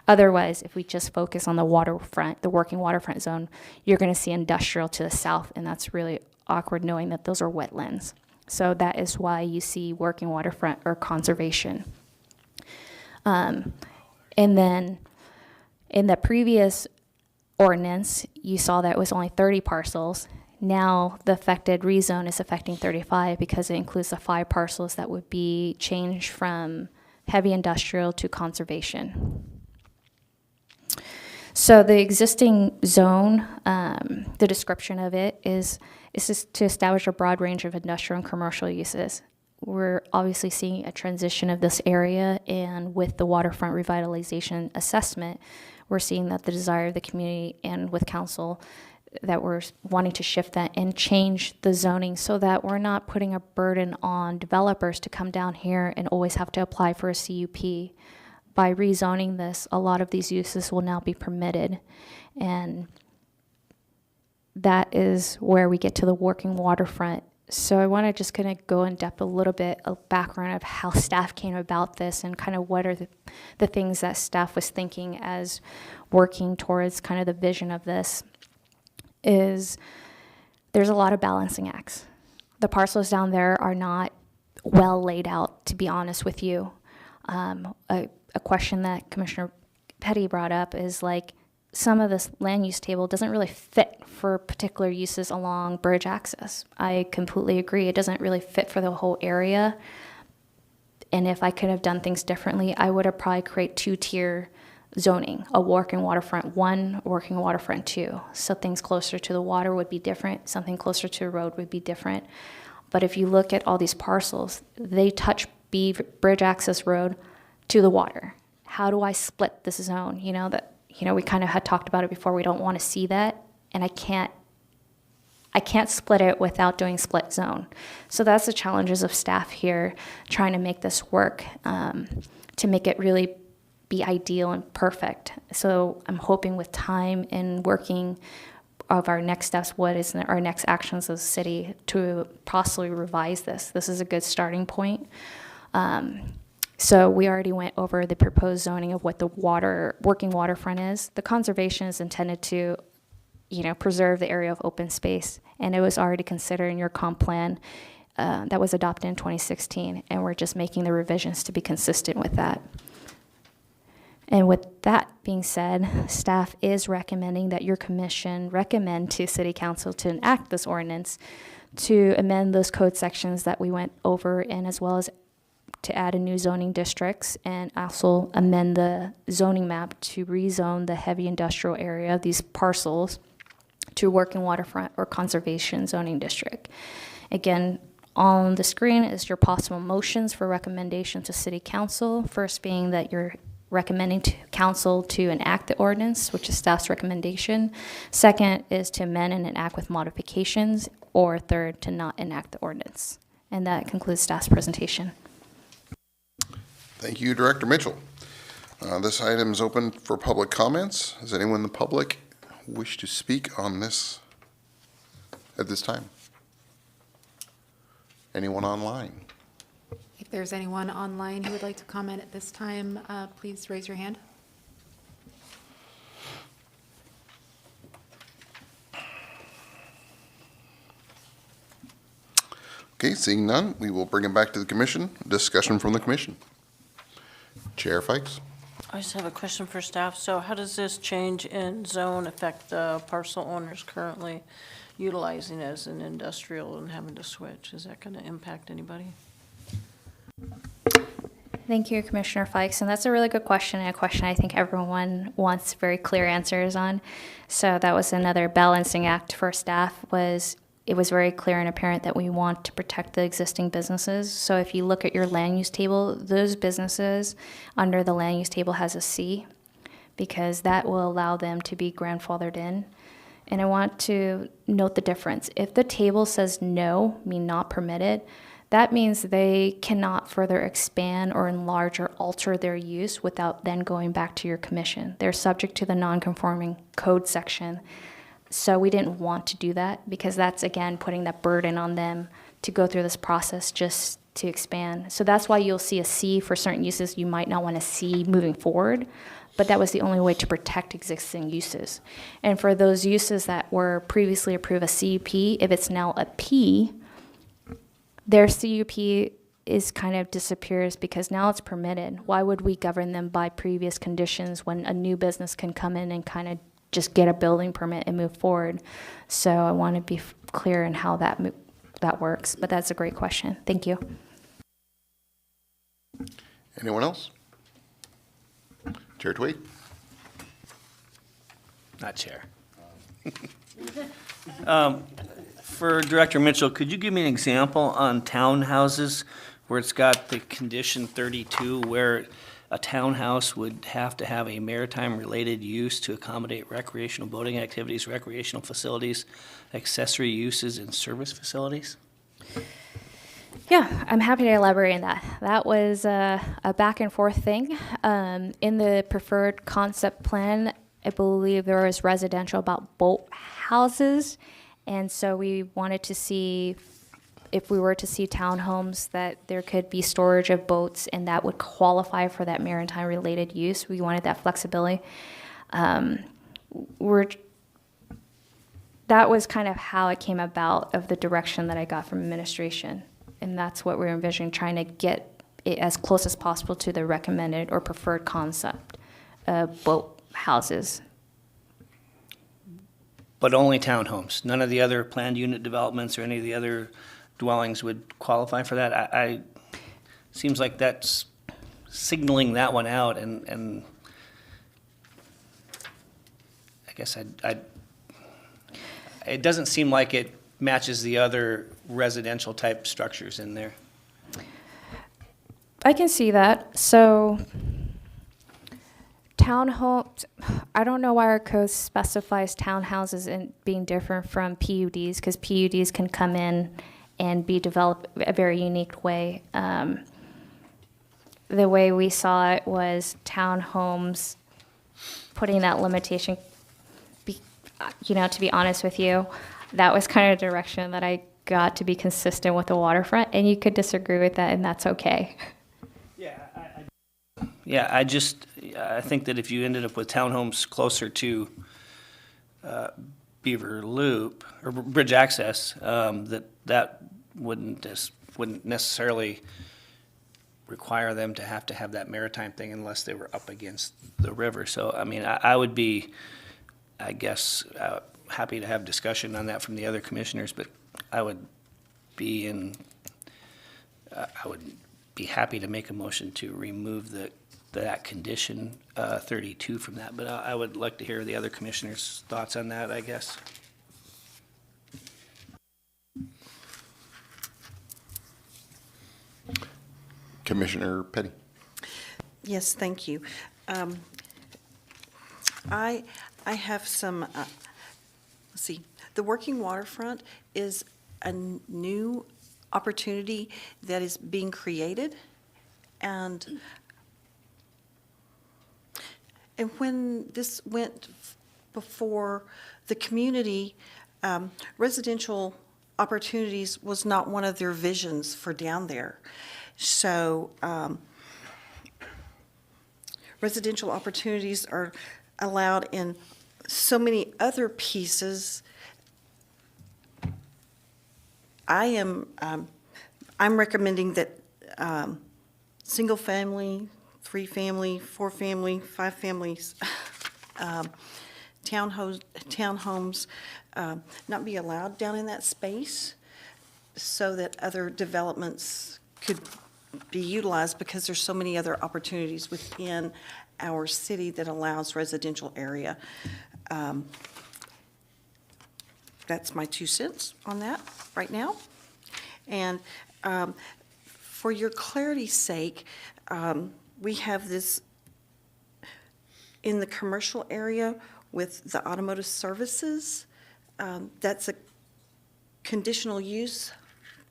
Otherwise, if we just focus on the waterfront, the working waterfront zone, you're going to see industrial to the south, and that's really awkward knowing that those are wetlands. So that is why you see working waterfront or conservation. And then in the previous ordinance, you saw that it was only 30 parcels. Now the affected rezone is affecting 35 because it includes the 5 parcels that would be changed from heavy industrial to conservation. So the existing zone, the description of it is just to establish a broad range of industrial and commercial uses. We're obviously seeing a transition of this area, and with the waterfront revitalization assessment, we're seeing that the desire of the community and with council that we're wanting to shift that and change the zoning so that we're not putting a burden on developers to come down here and always have to apply for a CUP. By rezoning this, a lot of these uses will now be permitted, and that is where we get to the working waterfront. So I want to just kind of go in depth a little bit of background of how staff came about this and kind of what are the things that staff was thinking as working towards kind of the vision of this. Is there's a lot of balancing acts. The parcels down there are not well laid out, to be honest with you. A question that Commissioner Petty brought up is like, some of this land use table doesn't really fit for particular uses along bridge access. I completely agree. It doesn't really fit for the whole area. And if I could have done things differently, I would have probably created two-tier zoning, a working waterfront 1, working waterfront 2. So things closer to the water would be different, something closer to the road would be different. But if you look at all these parcels, they touch Bridge Access Road to the water. How do I split this zone? We kind of had talked about it before. We don't want to see that, and I can't split it without doing split zone. So that's the challenges of staff here, trying to make this work, to make it really be ideal and perfect. So I'm hoping with time and working of our next steps, what is our next actions as a city to possibly revise this. This is a good starting point. So we already went over the proposed zoning of what the working waterfront is. The conservation is intended to, preserve the area of open space, and it was already considered in your comp plan that was adopted in 2016, and we're just making the revisions to be consistent with that. And with that being said, staff is recommending that your commission recommend to City Council to enact this ordinance to amend those code sections that we went over, and as well as to add a new zoning districts, and also amend the zoning map to rezone the heavy industrial area, these parcels, to working waterfront or conservation zoning district. Again, on the screen is your possible motions for recommendation to City Council. First being that you're recommending to council to enact the ordinance, which is staff's recommendation. Second is to amend and enact with modifications, or third, to not enact the ordinance. And that concludes staff's presentation. Thank you, Director Mitchell. This item is open for public comments. Does anyone in the public wish to speak on this at this time? Anyone online? If there's anyone online who would like to comment at this time, please raise your hand. Okay, seeing none, we will bring it back to the commission. Discussion from the commission. Chair Fikes? I just have a question for staff. So how does this change in zone affect the parcel owners currently utilizing as an industrial and having to switch? Is that going to impact anybody? Thank you, Commissioner Fikes, and that's a really good question, and a question I think everyone wants very clear answers on. So that was another balancing act for staff. It was very clear and apparent that we want to protect the existing businesses. So if you look at your land use table, those businesses under the land use table has a C, because that will allow them to be grandfathered in. And I want to note the difference. If the table says no, mean not permitted, that means they cannot further expand or enlarge or alter their use without then going back to your commission. They're subject to the non-conforming code section. So we didn't want to do that, because that's, again, putting that burden on them to go through this process just to expand. So that's why you'll see a C for certain uses you might not want to see moving forward, but that was the only way to protect existing uses. And for those uses that were previously approved a CUP, if it's now a P, their CUP is kind of disappears because now it's permitted. Why would we govern them by previous conditions when a new business can come in and kind of just get a building permit and move forward? So I want to be clear in how that works, but that's a great question. Thank you. Anyone else? Chair Tweed? Not chair. For Director Mitchell, could you give me an example on townhouses where it's got the condition 32, where a townhouse would have to have a maritime-related use to accommodate recreational boating activities, recreational facilities, accessory uses, and service facilities? Yeah, I'm happy to elaborate on that. That was a back and forth thing. In the preferred concept plan, I believe there was residential about boat houses. And so we wanted to see if we were to see townhomes that there could be storage of boats and that would qualify for that maritime related use. We wanted that flexibility. That was kind of how it came about, of the direction that I got from administration. And that's what we're envisioning, trying to get it as close as possible to the recommended or preferred concept of boat houses. But only townhomes? None of the other planned unit developments or any of the other dwellings would qualify for that? seems like that's signaling that one out, and I guess it doesn't seem like it matches the other residential type structures in there. I can see that. So townhomes, I don't know why our code specifies townhouses in being different from PUDs, because PUDs can come in and be developed a very unique way. The way we saw it was townhomes putting that limitation, to be honest with you, that was kind of the direction that I got to be consistent with the waterfront, and you could disagree with that, and that's okay. Yeah, I think that if you ended up with townhomes closer to Beaver Loop or Bridge Access, that wouldn't necessarily require them to have that maritime thing unless they were up against the river. So, I mean, I would be, I guess, happy to have discussion on that from the other commissioners, but I would be happy to make a motion to remove that condition 32 from that, but I would like to hear the other commissioners' thoughts on that, I guess. Commissioner Petty. Yes, thank you. I have some, let's see, the working waterfront is a new opportunity that is being created, and when this went before the community, residential opportunities was not one of their visions for down there. So residential opportunities are allowed in so many other pieces. I'm recommending that single family, 3-family, 4-family, 5 families, townhomes not be allowed down in that space, so that other developments could be utilized, because there's so many other opportunities within our city that allows residential area. That's my 2 cents on that right now. And for your clarity's sake, we have this in the commercial area with the automotive services. That's a conditional use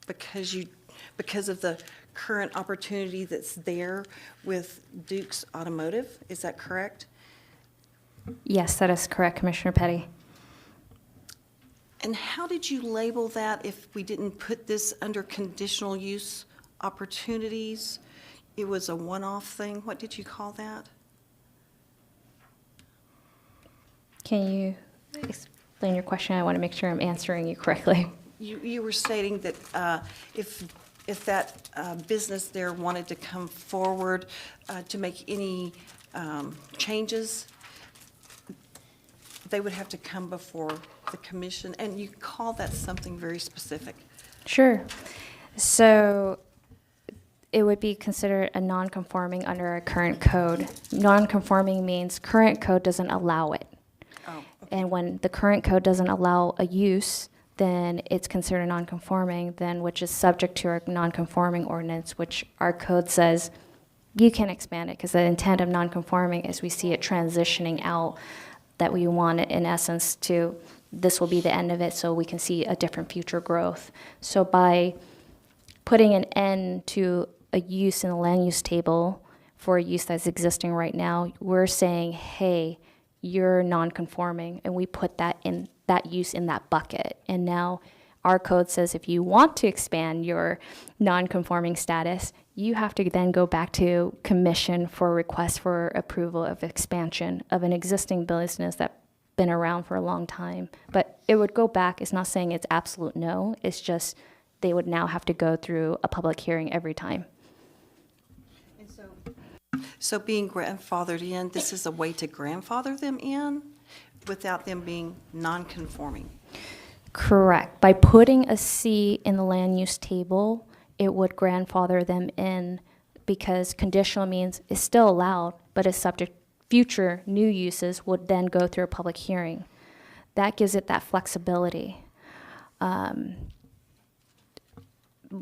because of the current opportunity that's there with Duke's Automotive. Is that correct? Yes, that is correct, Commissioner Petty. And how did you label that if we didn't put this under conditional use opportunities? It was a one-off thing. What did you call that? Can you explain your question? I want to make sure I'm answering you correctly. You were stating that if that business there wanted to come forward to make any changes, they would have to come before the commission, and you call that something very specific. Sure. So it would be considered a non-conforming under our current code. Non-conforming means current code doesn't allow it. Oh, okay. And when the current code doesn't allow a use, then it's considered non-conforming, then which is subject to our non-conforming ordinance, which our code says you can expand it, because the intent of non-conforming is we see it transitioning out, that we want it in essence to, this will be the end of it, so we can see a different future growth. So by putting an end to a use in the land use table for a use that's existing right now, we're saying, hey, you're non-conforming, and we put that use in that bucket. And now our code says if you want to expand your non-conforming status, you have to then go back to commission for a request for approval of expansion of an existing business that's been around for a long time. But it would go back. It's not saying it's absolute no. It's just they would now have to go through a public hearing every time. So being grandfathered in, this is a way to grandfather them in without them being non-conforming. Correct. By putting a C in the land use table, it would grandfather them in because conditional means it's still allowed, but it's subject, future new uses would then go through a public hearing. That gives it that flexibility.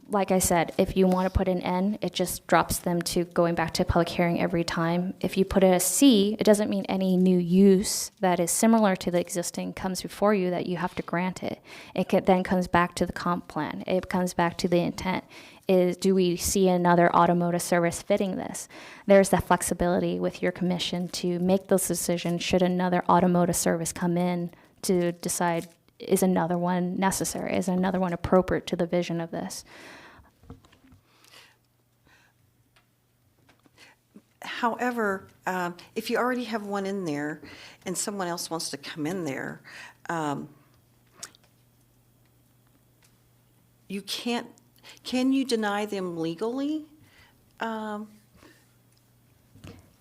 Like I said, if you want to put an N, it just drops them to going back to public hearing every time. If you put a C, it doesn't mean any new use that is similar to the existing comes before you that you have to grant it. Then comes back to the comp plan. It comes back to the intent. Do we see another automotive service fitting this? There's that flexibility with your commission to make those decisions should another automotive service come in to decide, is another one necessary? Is another one appropriate to the vision of this? However, if you already have one in there and someone else wants to come in there, you can't, can you deny them legally?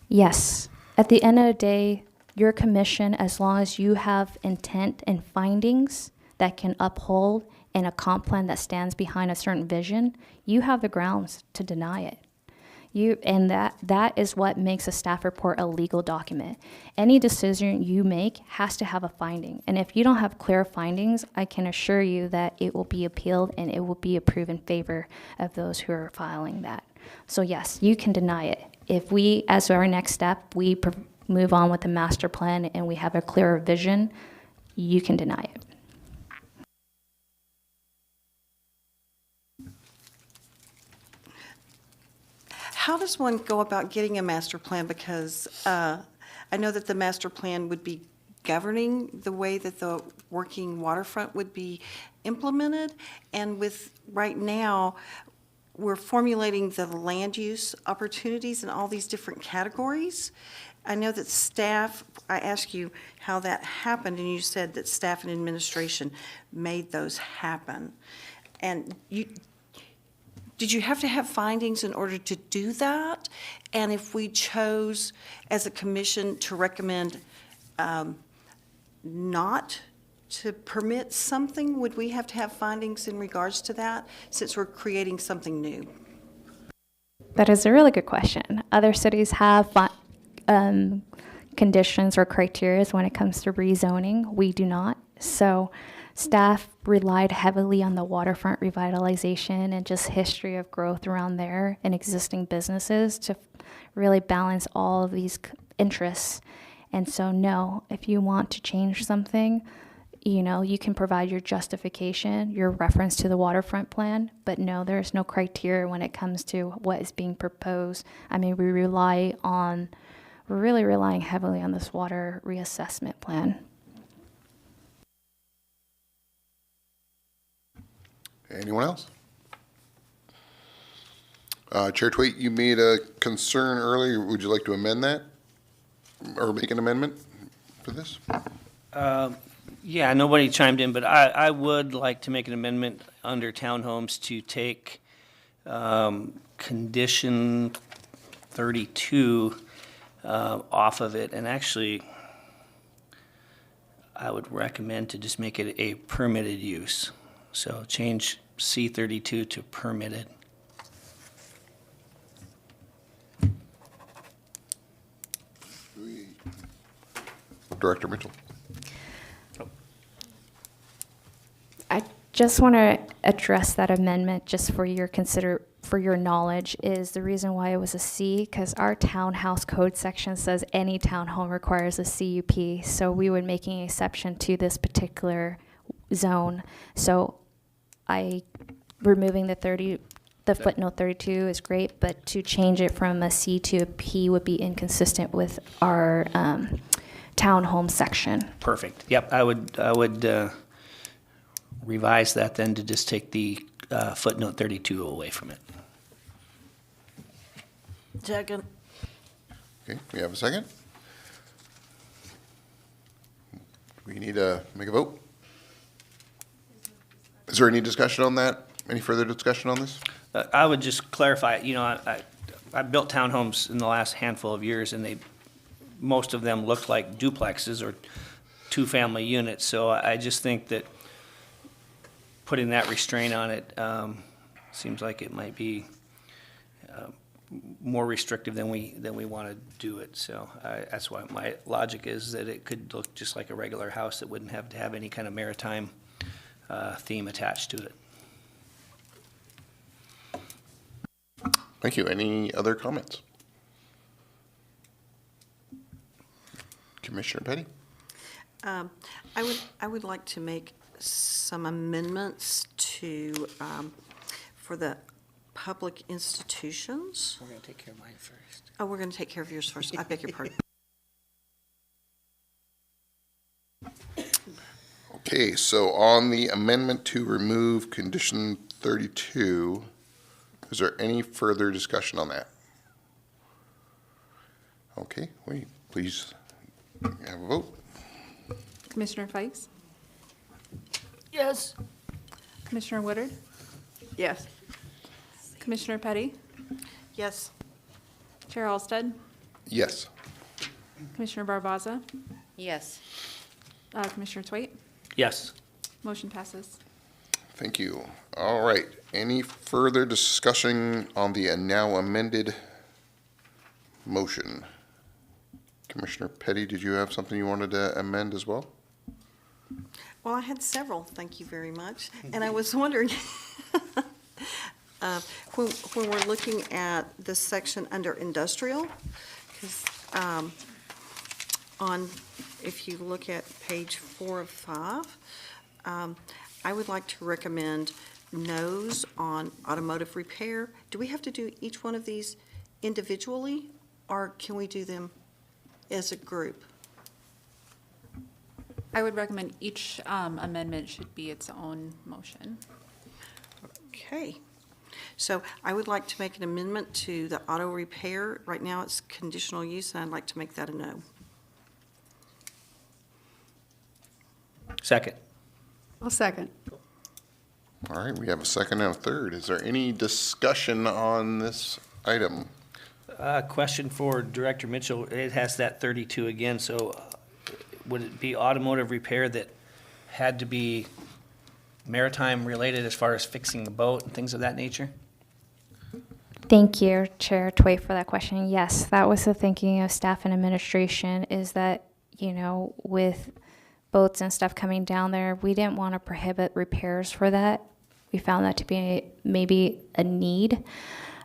Yes. At the end of the day, your commission, as long as you have intent and findings that can uphold and a comp plan that stands behind a certain vision, you have the grounds to deny it. And that is what makes a staff report a legal document. Any decision you make has to have a finding. And if you don't have clear findings, I can assure you that it will be appealed and it will be approved in favor of those who are filing that. So yes, you can deny it. If we, as our next step, move on with the master plan and we have a clearer vision, you can deny it. How does one go about getting a master plan? Because I know that the master plan would be governing the way that the working waterfront would be implemented. And with, right now, we're formulating the land use opportunities in all these different categories. I know that staff, I asked you how that happened, and you said that staff and administration made those happen. And did you have to have findings in order to do that? And if we chose as a commission to recommend not to permit something, would we have to have findings in regards to that since we're creating something new? That is a really good question. Other cities have conditions or criteria when it comes to rezoning. We do not. So staff relied heavily on the waterfront revitalization and just history of growth around there and existing businesses to really balance all of these interests. And so no, if you want to change something, you can provide your justification, your reference to the waterfront plan, but no, there's no criteria when it comes to what is being proposed. I mean, we're really relying heavily on this water reassessment plan. Anyone else? Chair Twait, you made a concern earlier. Would you like to amend that? Or make an amendment for this? Yeah, nobody chimed in, but I would like to make an amendment under townhomes to take condition 32 off of it, and actually, I would recommend to just make it a permitted use. So change C32 to permitted. Director Mitchell. I just want to address that amendment just for your knowledge is the reason why it was a C, because our townhouse code section says any townhome requires a CUP, so we would make an exception to this particular zone. So removing the footnote 32 is great, but to change it from a C to a P would be inconsistent with our townhome section. Perfect. Yep, I would revise that then to just take the footnote 32 away from it. Second. Okay, we have a second. We need to make a vote. Is there any discussion on that? Any further discussion on this? I would just clarify, I built townhomes in the last handful of years, and most of them looked like duplexes or two-family units. So I just think that putting that restraint on it seems like it might be more restrictive than we want to do it. So that's why my logic is that it could look just like a regular house that wouldn't have to have any kind of maritime theme attached to it. Thank you. Any other comments? Commissioner Petty? I would like to make some amendments to, for the public institutions. We're going to take care of mine first. Oh, we're going to take care of yours first. I beg your pardon. Okay, so on the amendment to remove condition 32, is there any further discussion on that? Okay, wait, please have a vote. Commissioner Fikes? Yes. Commissioner Woodard? Yes. Commissioner Petty? Yes. Chair Alsted? Yes. Commissioner Barboza? Yes. Commissioner Twait? Yes. Motion passes. Thank you. All right, any further discussion on the now amended motion? Commissioner Petty, did you have something you wanted to amend as well? Well, I had several, thank you very much. And I was wondering, when we're looking at this section under industrial, 'cause, if you look at page 4 of 5, I would like to recommend no's on automotive repair. Do we have to do each one of these individually, or can we do them as a group? I would recommend each amendment should be its own motion. Okay. So I would like to make an amendment to the auto repair. Right now, it's conditional use, and I'd like to make that a no. Second. I'll second. All right, we have a second and a third. Is there any discussion on this item? Question for Director Mitchell. It has that 32 again, so would it be automotive repair that had to be maritime related as far as fixing the boat and things of that nature? Thank you, Chair Tway, for that question. Yes, that was the thinking of staff and administration, is that, you know, with boats and stuff coming down there, we didn't want to prohibit repairs for that. We found that to be maybe a need,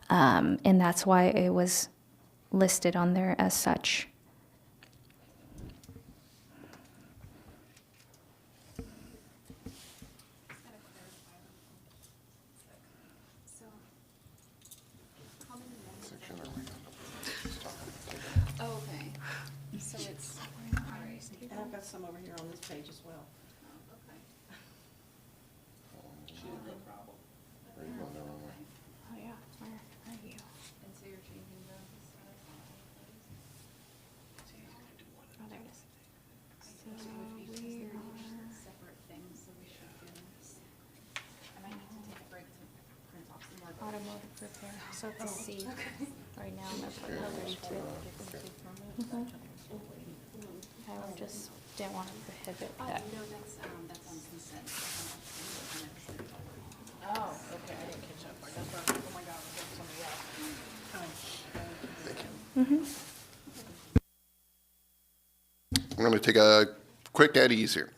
and that's why it was listed on there as such. Okay, so it's, And I've got some over here on this page as well. Oh, yeah, where are you? and so you're changing the status on all of those? Oh, there it is. So we are, Separate things, so we should do this. I might need to take a break to print off some more. automotive repair, so it's C. Right now, I'm gonna put numbers to it. I just didn't want to prohibit that. No, that's on consent. Oh, okay, I didn't catch that part. That's why I was like, oh my God, we're doing somebody else. I'm going to take a quick at ease here.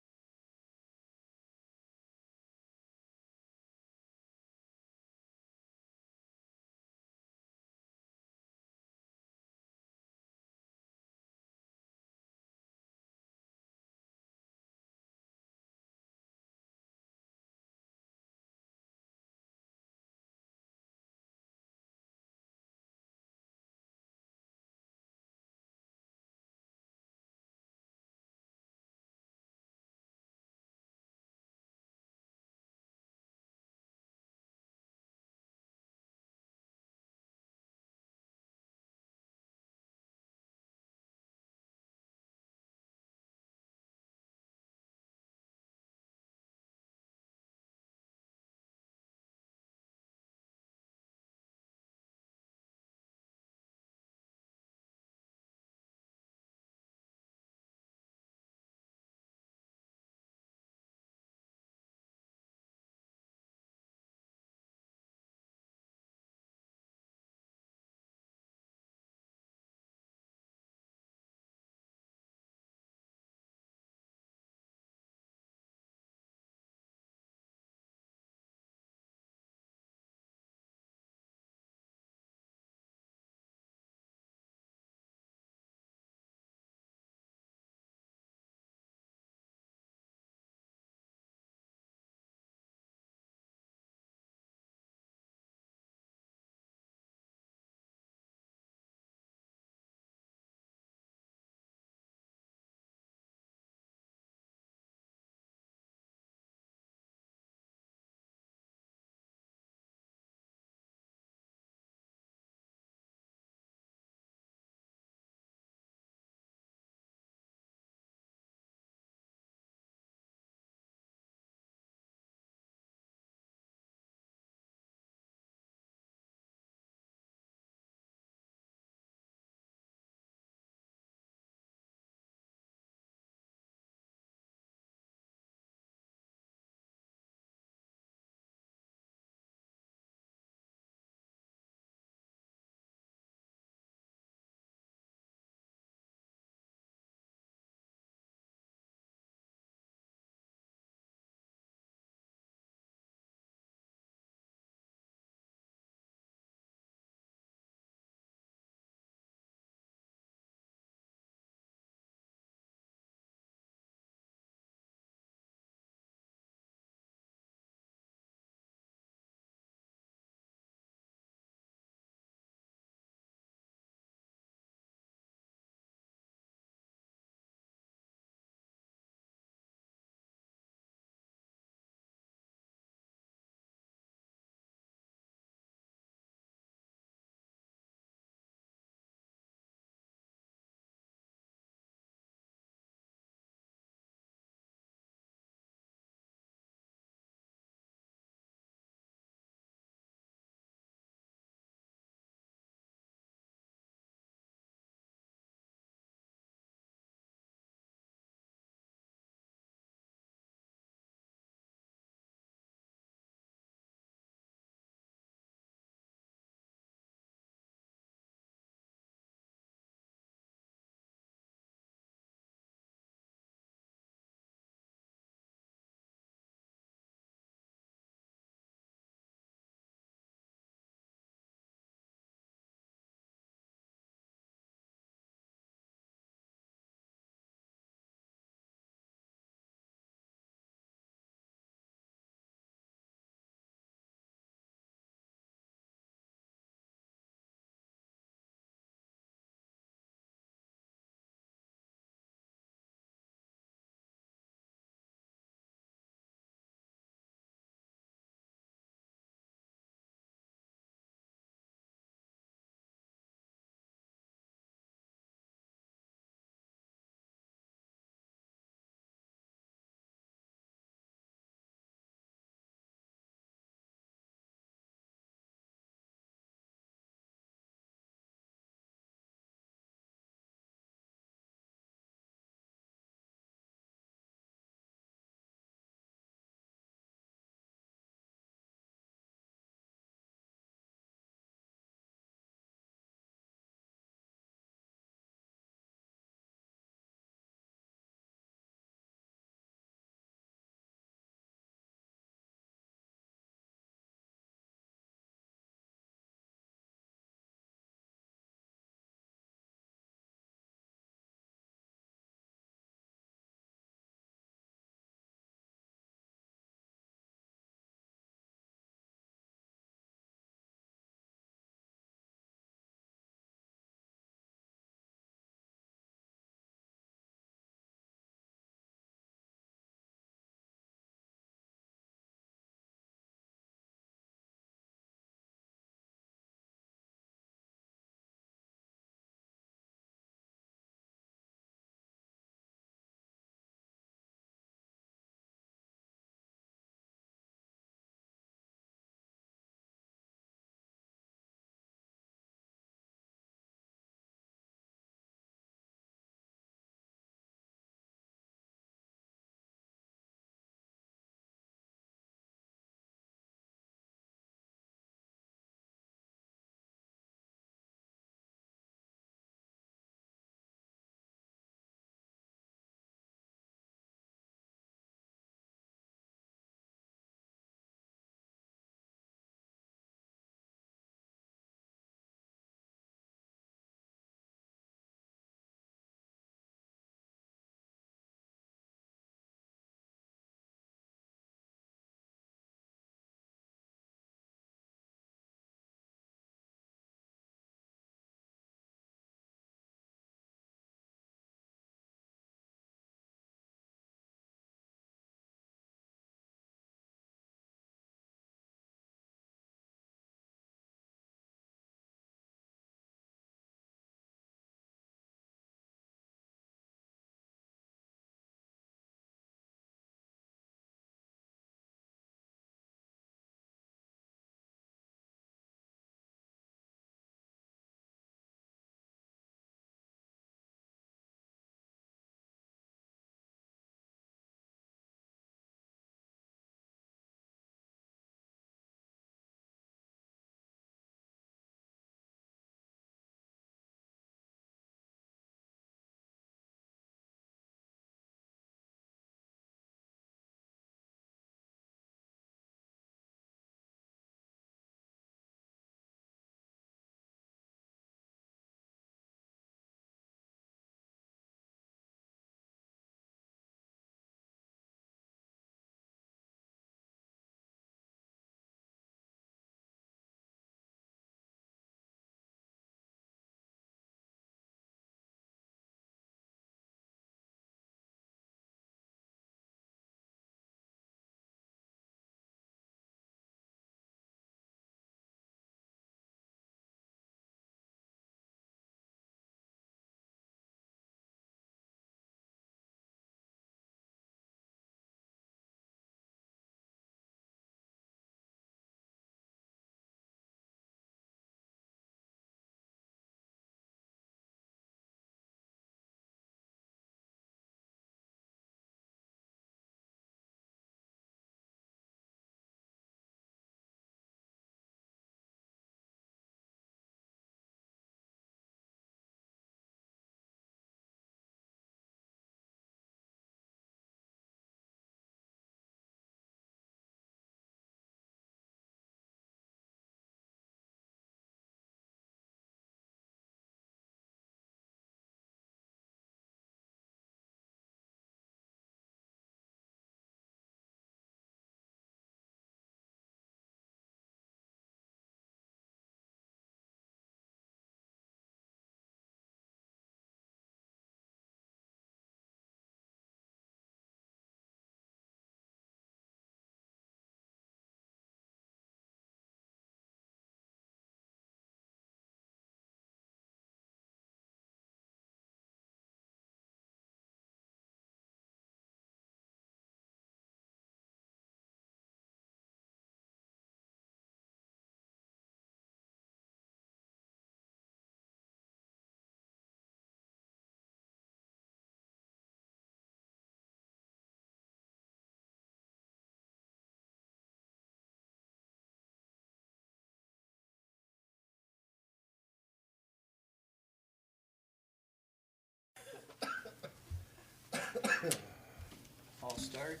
start.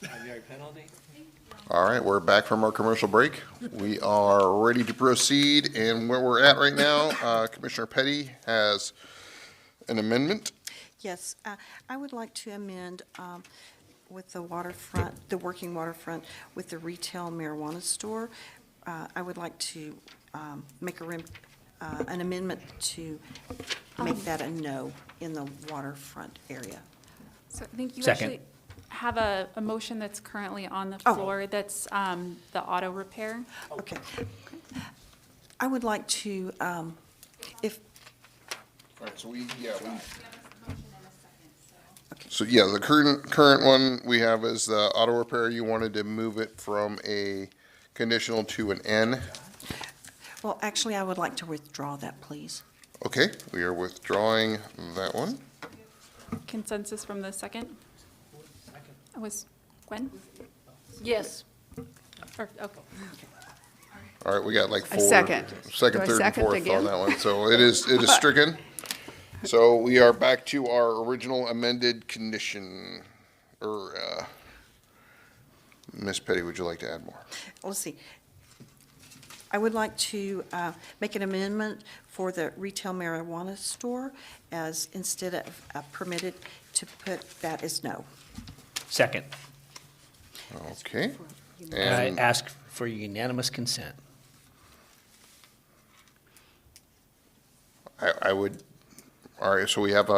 5-yard penalty. All right, we're back from our commercial break. We are ready to proceed, and where we're at right now, Commissioner Petty has an amendment. Yes, I would like to amend with the waterfront, the working waterfront with the retail marijuana store. I would like to make an amendment to make that a no in the waterfront area. So I think you Second. actually have a motion that's currently on the Oh. floor, that's the auto repair. Okay. I would like to, if, All right, so So, yeah, the current one we have is the auto repair. You wanted to move it from a conditional to an N. well, actually, I would like to withdraw that, please. Okay, we are withdrawing that one. Consensus from the second? Was Gwen? Yes. Or, okay. All right, we got like I four. second. Second, Do I third, and second fourth again? on that one. So it is stricken. So we are back to our original amended condition. Or, Ms. Petty, would you like to add more? Let's see. I would like to make an amendment for the retail marijuana store as instead of permitted to put that as no. Second. Okay. And I And ask for unanimous consent. I would, all right, so we have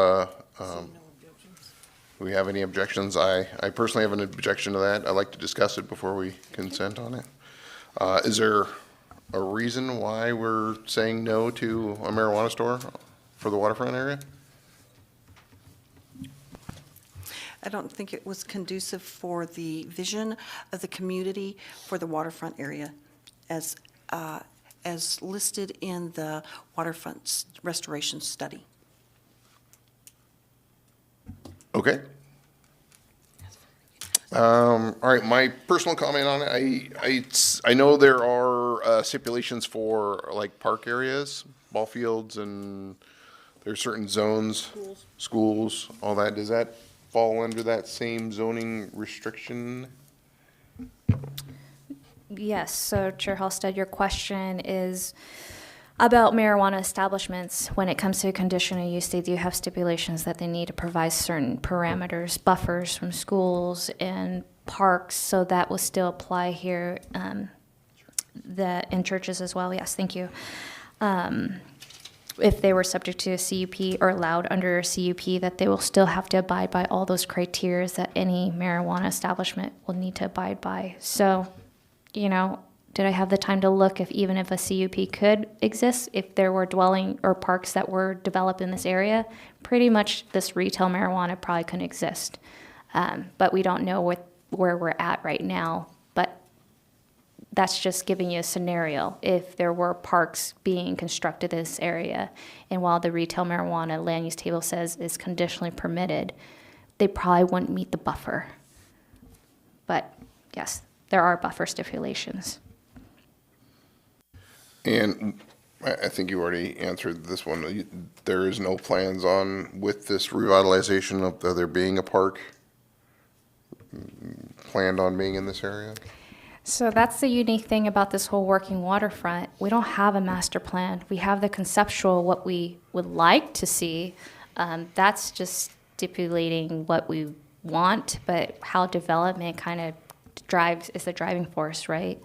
we have any objections? I personally have an objection to that. I'd like to discuss it before we consent on it. Is there a reason why we're saying no to a marijuana store for the waterfront area? I don't think it was conducive for the vision of the community for the waterfront area as listed in the waterfront restoration study. Okay. All right, my personal comment on it, I know there are stipulations for like park areas, ball fields, and there's certain zones. Schools, all that. Does that fall under that same zoning restriction? Yes, so Chair Halstead, your question is about marijuana establishments. When it comes to conditional use, they do have stipulations that they need to provide certain parameters, buffers from schools and parks, so that will still apply here, in churches as well. Yes, thank you. If they were subject to a CUP or allowed under a CUP, that they will still have to abide by all those criteria that any marijuana establishment will need to abide by. So, did I have the time to look even if a CUP could exist, if there were dwelling or parks that were developed in this area? Pretty much this retail marijuana probably couldn't exist. But we don't know where we're at right now. But that's just giving you a scenario. If there were parks being constructed in this area, and while the retail marijuana land use table says is conditionally permitted, they probably wouldn't meet the buffer. But yes, there are buffer stipulations. And I think you already answered this one. There is no plans with this revitalization of there being a park planned on being in this area? So that's the unique thing about this whole working waterfront. We don't have a master plan. We have the conceptual, what we would like to see. That's just stipulating what we want, but how development kind of is the driving force, right?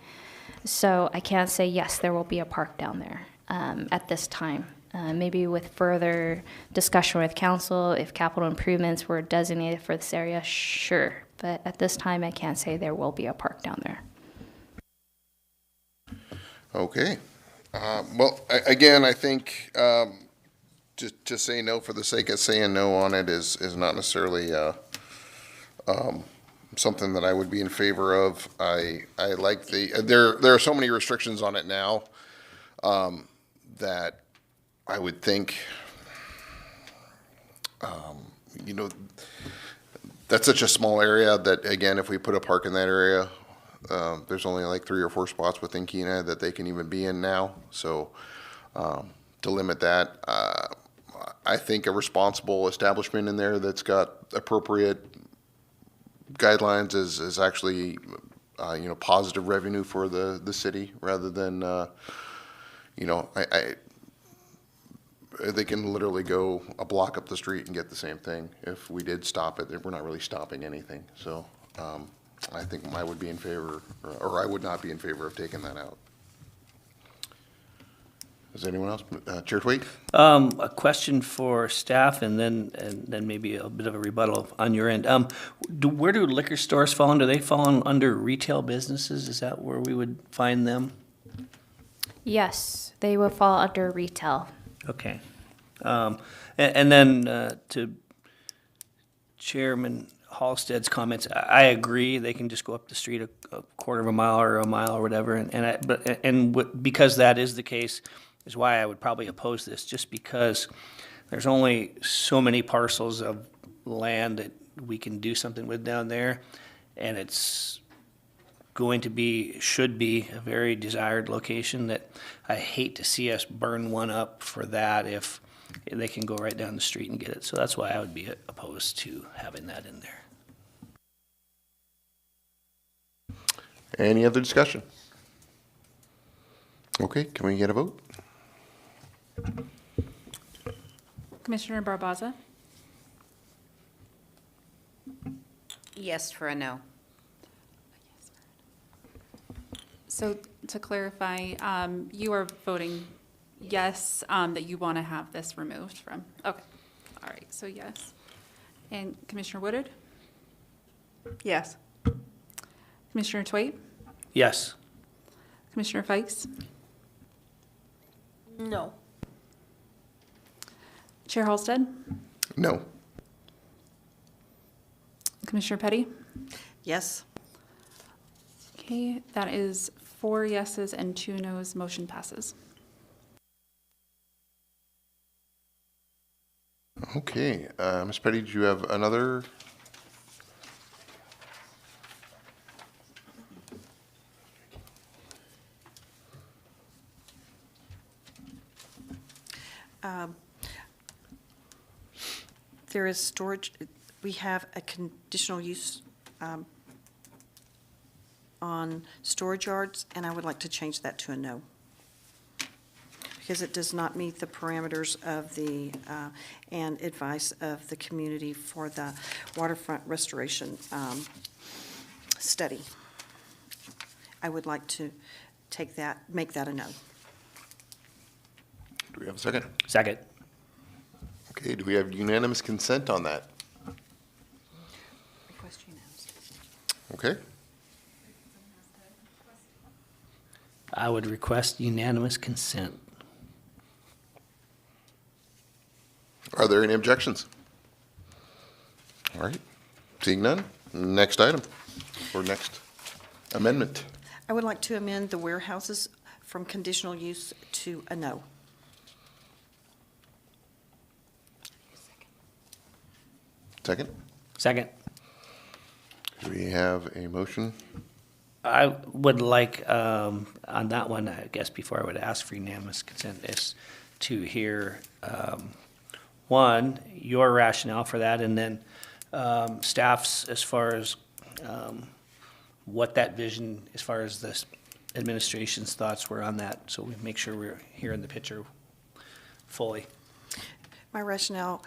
So I can't say, yes, there will be a park down there at this time. Maybe with further discussion with council, if capital improvements were designated for this area, sure. But at this time, I can't say there will be a park down there. Okay. Well, again, I think to say no for the sake of saying no on it is not necessarily something that I would be in favor of. I like there are so many restrictions on it now that I would think, that's such a small area that, again, if we put a park in that area, there's only like 3 or 4 spots within Kena that they can even be in now. So to limit that, I think a responsible establishment in there that's got appropriate guidelines is actually, positive revenue for the city rather than, they can literally go a block up the street and get the same thing. If we did stop it, we're not really stopping anything. So, I think I would be in favor, or I would not be in favor of taking that out. Is anyone else? Chair Twait? A question for staff and then maybe a bit of a rebuttal on your end. Where do liquor stores fall under? Do they fall under retail businesses? Is that where we would find them? Yes, they will fall under retail. Okay. And then to Chairman Halstead's comments, I agree, they can just go up the street a quarter of a mile or a mile or whatever, because that is the case, is why I would probably oppose this, just because there's only so many parcels of land that we can do something with down there, and it's going to be, should be a very desired location that I hate to see us burn one up for that if they can go right down the street and get it. So that's why I would be opposed to having that in there. Any other discussion? Okay, can we get a vote? Commissioner Barboza? Yes for a no. So to clarify, you are voting yes, that you want to have this removed from, okay. All right, so yes. And Commissioner Woodard? Yes. Commissioner Twait? Yes. Commissioner Fikes? No. Chair Halstead? No. Commissioner Petty? Yes. Okay, that is 4 yeses and 2 nos. Motion passes. Okay, Ms. Petty, do you have another? There is storage, we have a conditional use on storage yards, and I would like to change that to a no. Because it does not meet the parameters of the, and advice of the community for the waterfront restoration study. I would like to take that, make that a no. Do we have a second? Second. Okay, do we have unanimous consent on that? Request unanimous. Okay, I would request unanimous consent. are there any objections? All right, seeing none, next item, or next amendment. I would like to amend the warehouses from conditional use to a no. Second, Second. do we have a motion? I would like, on that one, I guess before I would ask for unanimous consent, is to hear, one, your rationale for that, and then staff's as far as what that vision, as far as this administration's thoughts were on that, so we make sure we're hearing the picture fully. My rationale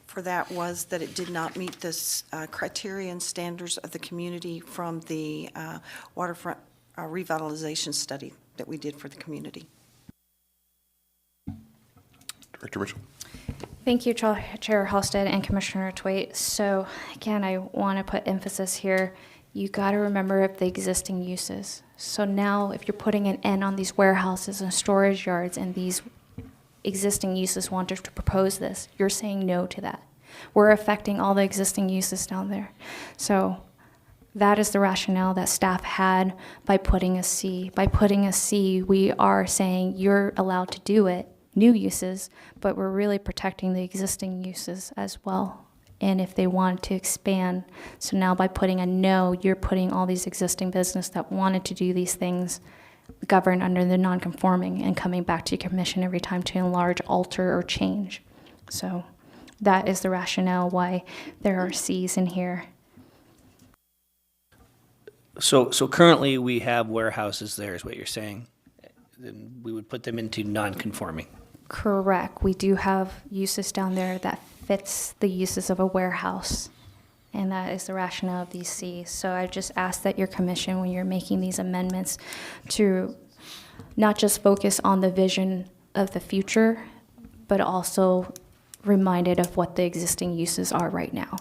for that was that it did not meet the criteria and standards of the community from the waterfront revitalization study that we did for the community. Director Mitchell? Thank you, Chair Halstead and Commissioner Twait. So again, I want to put emphasis here. You got to remember the existing uses. So now if you're putting an N on these warehouses and storage yards and these existing uses wanted to propose this, you're saying no to that. We're affecting all the existing uses down there. So that is the rationale that staff had by putting a C. By putting a C, we are saying you're allowed to do it, new uses, but we're really protecting the existing uses as well. And if they want to expand, so now by putting a no, you're putting all these existing business that wanted to do these things governed under the non-conforming and coming back to your commission every time to enlarge, alter, or change. So that is the rationale why there are Cs in here. So currently, we have warehouses there, is what you're saying? Then we would put them into non-conforming. Correct. We do have uses down there that fits the uses of a warehouse, and that is the rationale of these Cs. So I just ask that your commission, when you're making these amendments, to not just focus on the vision of the future, but also reminded of what the existing uses are right now.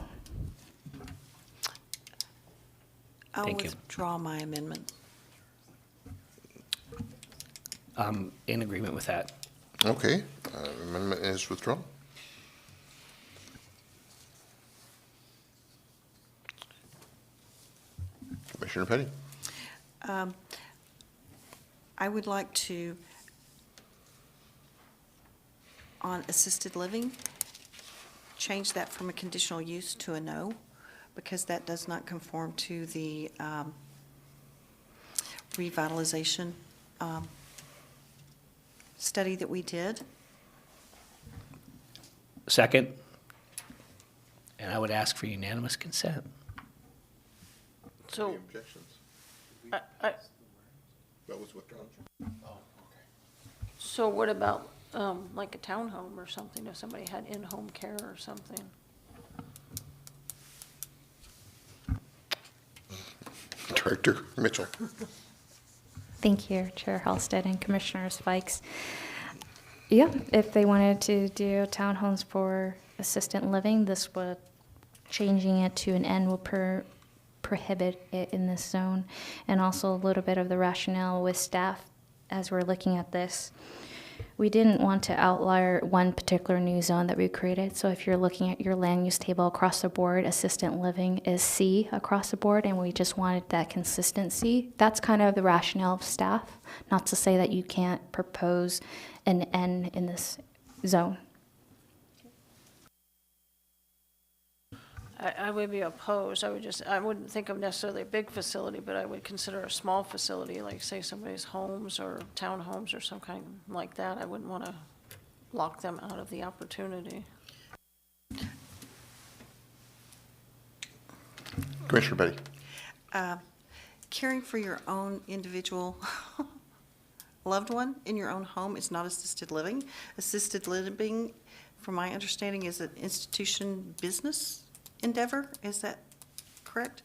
I'll Thank you. withdraw my amendment. I'm in agreement with that. Okay, amendment is withdrawn. Commissioner Petty? I would like to, on assisted living, change that from a conditional use to a no, because that does not conform to the revitalization study that we did. Second, and I would ask for unanimous consent. So, Objections? I- That was withdrawn. so what about, like a townhome or something, if somebody had in-home care or something? Director Mitchell? Thank you, Chair Halsted and Commissioner Spikes. Yeah, if they wanted to do townhomes for assistant living, this would, changing it to an N will prohibit it in this zone. And also a little bit of the rationale with staff as we're looking at this. We didn't want to outlier one particular new zone that we created. So if you're looking at your land use table across the board, assistant living is C across the board, and we just wanted that consistency. That's kind of the rationale of staff, not to say that you can't propose an N in this zone. I would be opposed. I wouldn't think of necessarily a big facility, but I would consider a small facility, like say somebody's homes or townhomes or some kind like that. I wouldn't want to lock them out of the opportunity. Commissioner Petty? Caring for your own individual loved one in your own home is not assisted living. Assisted living, from my understanding, is an institution business endeavor. Is that correct?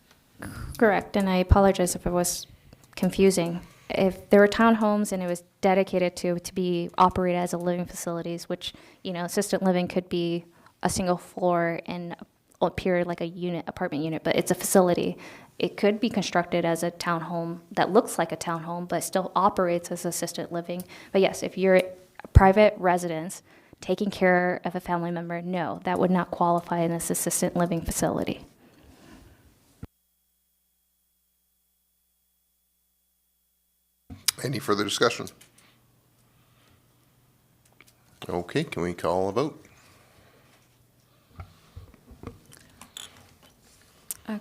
Correct, and I apologize if it was confusing. If there were townhomes and it was dedicated to be operated as a living facilities, which, you know, assistant living could be a single floor and appear like a unit, apartment unit, but it's a facility. It could be constructed as a townhome that looks like a townhome, but still operates as assisted living. But yes, if you're a private residence taking care of a family member, no, that would not qualify in this assisted living facility. Any further discussion? Okay, can we call a vote?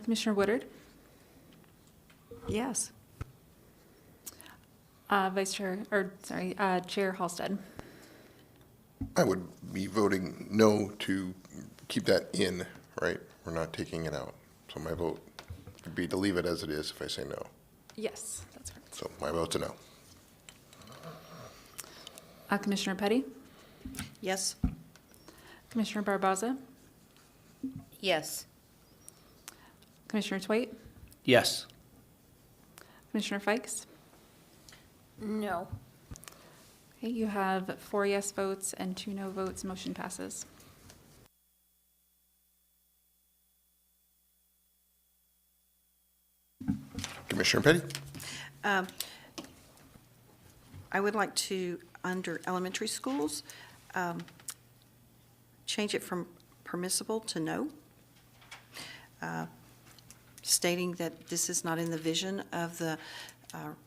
Commissioner Woodard, Yes. Chair Halsted. I would be voting no to keep that in, right? We're not taking it out. So my vote would be to leave it as it is if I say no. Yes, that's correct. So my vote's a no. Commissioner Petty, Yes. Commissioner Barboza, Yes. Commissioner Twait, Yes. Commissioner Fikes. No. Okay, you have 4 yes votes and 2 no votes. Motion passes. Commissioner Petty? I would like to, under elementary schools, change it from permissible to no, stating that this is not in the vision of the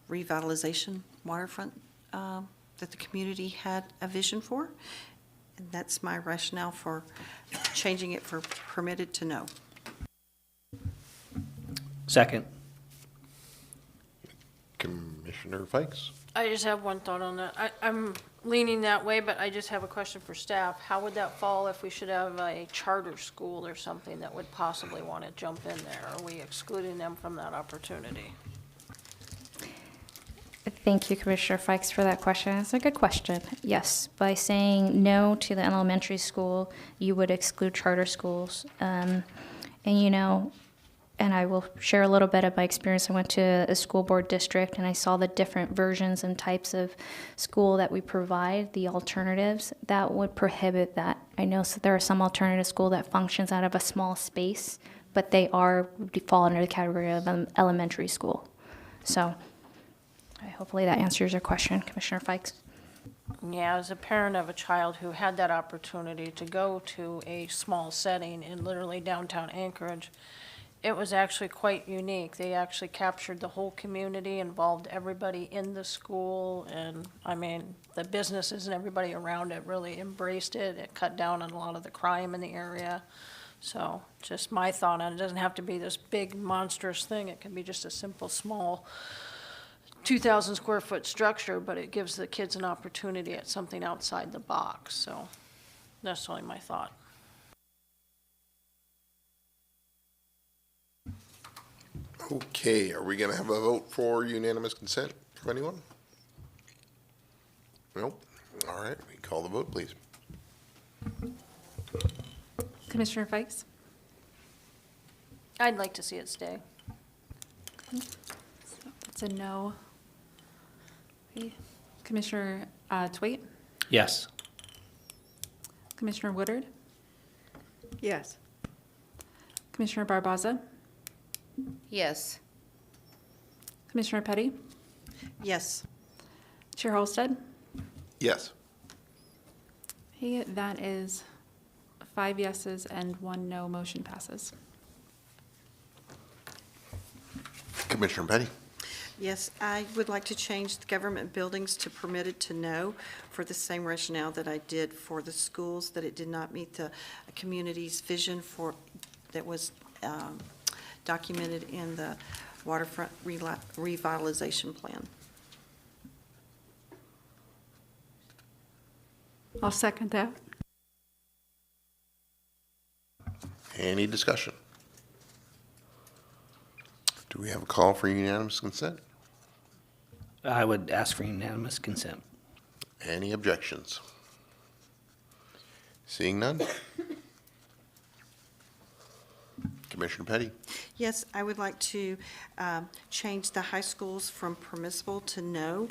revitalization waterfront that the community had a vision for. And that's my rationale for changing it from permitted to no. Second. Commissioner Fikes? I just have one thought on that. I'm leaning that way, but I just have a question for staff. How would that fall if we should have a charter school or something that would possibly want to jump in there? Are we excluding them from that opportunity? Thank you, Commissioner Fikes, for that question. It's a good question. Yes, by saying no to the elementary school, you would exclude charter schools. And and I will share a little bit of my experience. I went to a school board district and I saw the different versions and types of school that we provide, the alternatives that would prohibit that. I know there are some alternative school that functions out of a small space, but they fall under the category of an elementary school. So hopefully that answers your question, Commissioner Fikes. Yeah, as a parent of a child who had that opportunity to go to a small setting in literally downtown Anchorage, it was actually quite unique. They actually captured the whole community, involved everybody in the school, and I mean, the businesses and everybody around it really embraced it. It cut down on a lot of the crime in the area. So just my thought on it, doesn't have to be this big monstrous thing. It can be just a simple, small 2,000 square foot structure, but it gives the kids an opportunity at something outside the box. So that's only my thought. Okay, are we gonna have a vote for unanimous consent from anyone? Nope. All right, we call the vote, please. Commissioner Fikes? I'd like to see it stay. It's a no. Okay. Commissioner Twait? Yes. Commissioner Woodard? Yes. Commissioner Barboza? Yes. Commissioner Petty? Yes. Chair Holstead? Yes. Okay, that is 5 yeses and 1 no. Motion passes. Commissioner Petty? Yes, I would like to change the government buildings to permitted to no for the same rationale that I did for the schools, that it did not meet the community's vision that was documented in the waterfront revitalization plan. I'll second that. Any discussion? Do we have a call for unanimous consent? I would ask for unanimous consent. Any objections? Seeing none? Commissioner Petty? Yes, I would like to change the high schools from permissible to no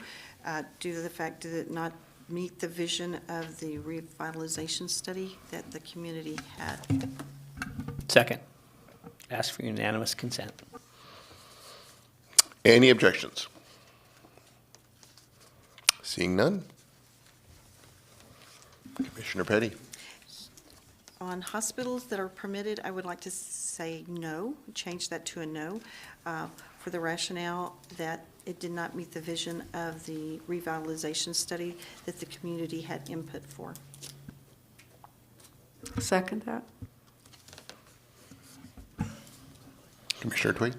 due to the fact that it not meet the vision of the revitalization study that the community had. Second, ask for unanimous consent. Any objections? Seeing none? Commissioner Petty? On hospitals that are permitted, I would like to say no, change that to a no, for the rationale that it did not meet the vision of the revitalization study that the community had input for. Second that. Commissioner Tweed?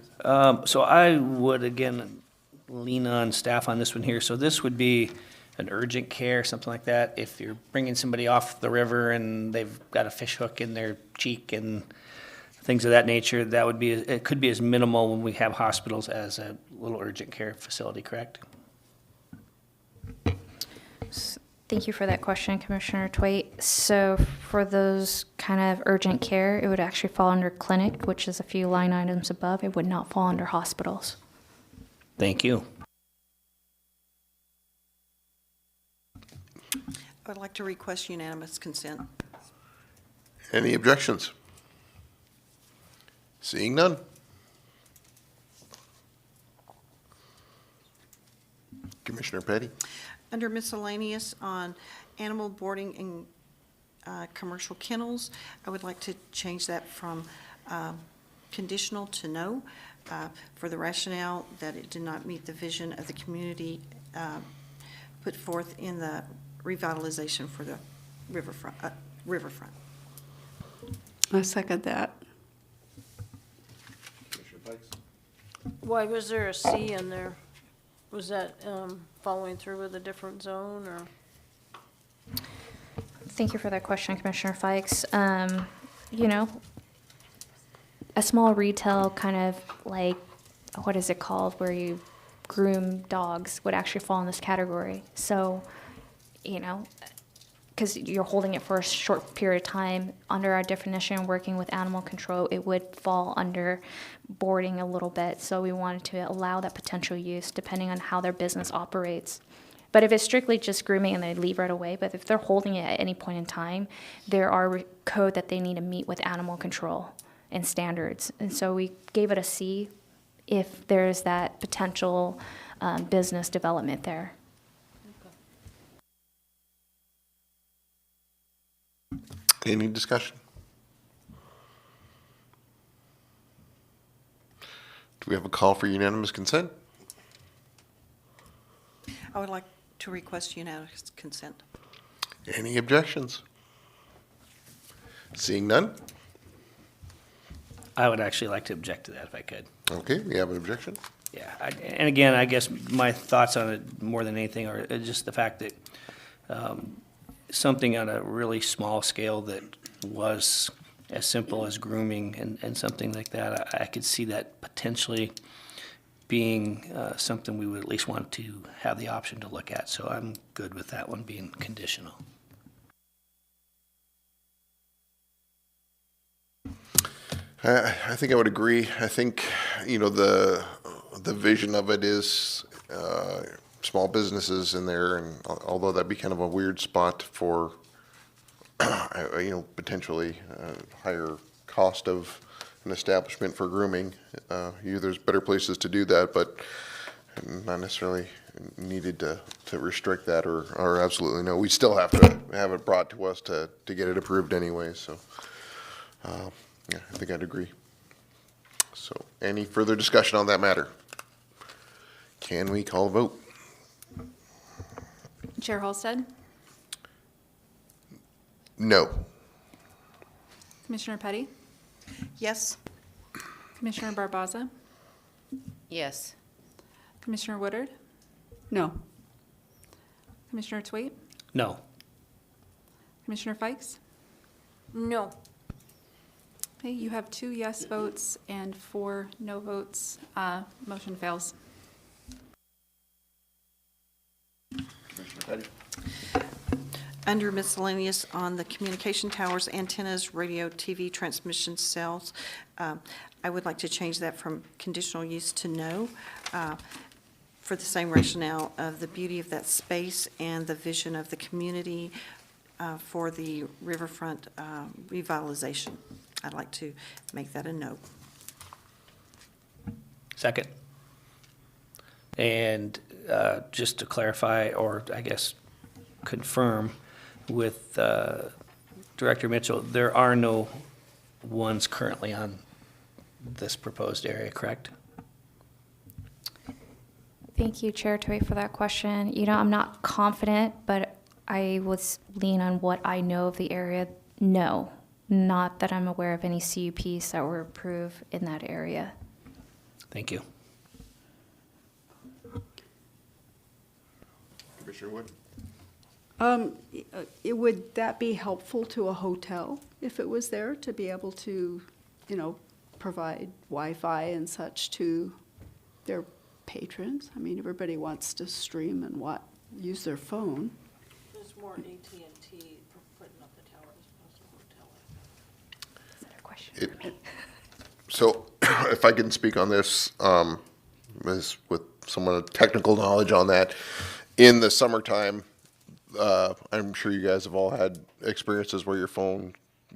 So I would, again, lean on staff on this one here. So this would be an urgent care, something like that. If you're bringing somebody off the river and they've got a fish hook in their cheek and things of that nature, that would be, it could be as minimal when we have hospitals as a little urgent care facility, correct? Thank you for that question, Commissioner Twait. So for those kind of urgent care, it would actually fall under clinic, which is a few line items above. It would not fall under hospitals. Thank you. I would like to request unanimous consent. Any objections? Seeing none? Commissioner Petty? Under miscellaneous on animal boarding and commercial kennels, I would like to change that from conditional to no, for the rationale that it did not meet the vision of the community put forth in the revitalization for the riverfront. I second that. Commissioner Pikes? Why was there a C in there? Was that following through with a different zone, or? Thank you for that question, Commissioner Fikes. You know, a small retail kind of like, what is it called, where you groom dogs would actually fall in this category. So, you know, because you're holding it for a short period of time, under our definition, working with animal control, it would fall under boarding a little bit. So we wanted to allow that potential use depending on how their business operates. But if it's strictly just grooming and they leave right away, but if they're holding it at any point in time, there are code that they need to meet with animal control and standards. And so we gave it a C if there's that potential business development there. Any discussion? Do we have a call for unanimous consent? I would like to request unanimous consent. Any objections? Seeing none? I would actually like to object to that if I could. Okay, we have an objection. Yeah, and again, I guess my thoughts on it more than anything are just the fact that something on a really small scale that was as simple as grooming and something like that, I could see that potentially being something we would at least want to have the option to look at. So I'm good with that one being conditional. I think I would agree. I think, you know, the vision of it is small businesses in there, and although that'd be kind of a weird spot for, you know, potentially higher cost of an establishment for grooming, there's better places to do that, but not necessarily needed to restrict that or absolutely no. We still have to have it brought to us to get it approved anyway, so. Yeah, I think I'd agree. So, any further discussion on that matter? Can we call a vote? Chair Holstead? No. Commissioner Petty? Yes? Commissioner Barboza? Yes. Commissioner Woodard? No. Commissioner Tweet? No. Commissioner Fikes? No. Okay, you have 2 yes votes and 4 no votes. Motion fails. Under miscellaneous, on the communication towers, antennas, radio, TV, transmission cells, I would like to change that from conditional use to no, for the same rationale of the beauty of that space and the vision of the community for the riverfront revitalization. I'd like to make that a no. Second. And just to clarify, or I guess confirm with Director Mitchell, there are no ones currently on this proposed area, correct? Thank you, Chair Toy, for that question. You know, I'm not confident, but I would lean on what I know of the area. No, not that I'm aware of any CUPs that were approved in that area. Thank you. Commissioner Wood? Would that be helpful to a hotel if it was there to be able to, you know, provide Wi-Fi and such to their patrons? I mean, everybody wants to stream and use their phone. There's more AT&T for putting up the tower as opposed to a hotel. Is that a question for me? So, if I can speak on this, as with someone with technical knowledge on that, in the summertime, I'm sure you guys have all had experiences where your phone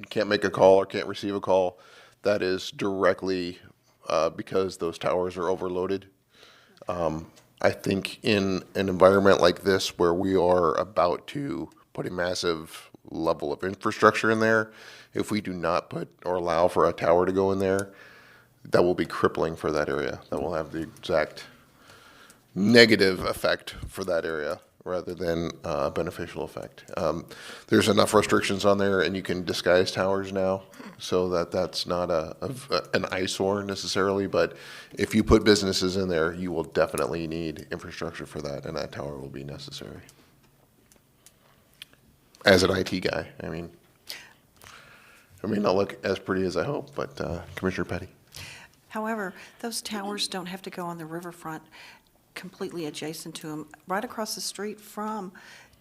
can't make a call or can't receive a call. That is directly because those towers are overloaded. I think in an environment like this where we are about to put a massive level of infrastructure in there, if we do not put or allow for a tower to go in there, that will be crippling for that area. That will have the exact negative effect for that area rather than beneficial effect. There's enough restrictions on there, and you can disguise towers now, so that's not an eyesore necessarily, but if you put businesses in there, you will definitely need infrastructure for that, and that tower will be necessary. As an IT guy, I mean, it may not look as pretty as I hope, but Commissioner Petty. However, those towers don't have to go on the riverfront. completely adjacent to them. Right across the street from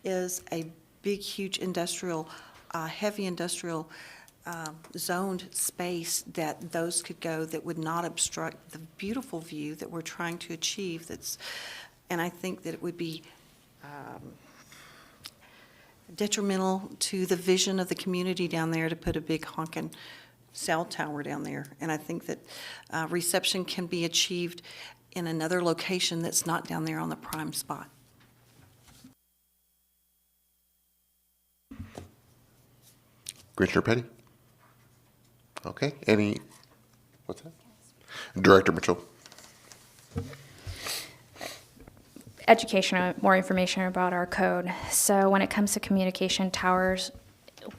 is a big, huge industrial, heavy industrial zoned space that those could go that would not obstruct the beautiful view that we're trying to achieve. And I think that it would be detrimental to the vision of the community down there to put a big honking cell tower down there. And I think that reception can be achieved in another location that's not down there on the prime spot. Commissioner Petty? Okay, what's that? Director Mitchell? Education, more information about our code. So when it comes to communication towers,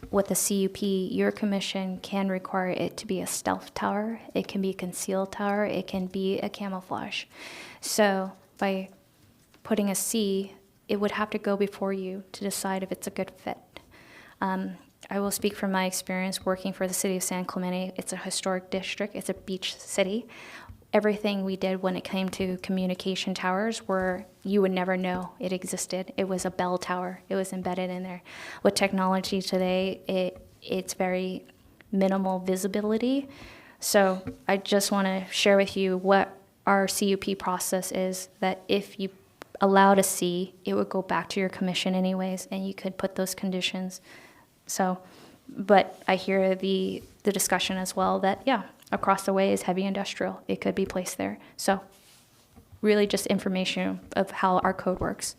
with the CUP, your commission can require it to be a stealth tower. It can be a concealed tower. It can be a camouflage. So by putting a C, it would have to go before you to decide if it's a good fit. I will speak from my experience working for the city of San Clemente. It's a historic district. It's a beach city. Everything we did when it came to communication towers were you would never know it existed. It was a bell tower. It was embedded in there. With technology today, it's very minimal visibility. So I just want to share with you what our CUP process is, that if you allowed a C, it would go back to your commission anyways, and you could put those conditions. So, but I hear the discussion as well that, yeah, across the way is heavy industrial. It could be placed there. So really just information of how our code works.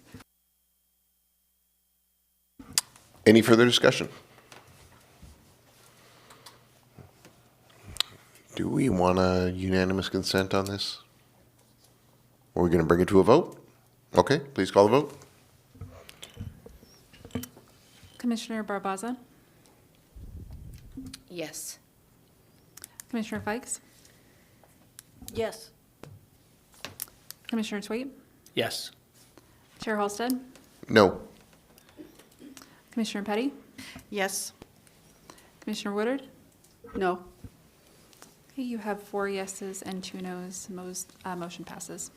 Any further discussion? Do we want a unanimous consent on this? Or are we going to bring it to a vote? Okay, please call the vote. Commissioner Barboza? Yes. Commissioner Fikes? Yes. Commissioner Sweet? Yes. Chair Halstead? No. Commissioner Petty? Yes? Commissioner Woodard? No. Okay, you have 4 yeses and 2 nos. Motion passes.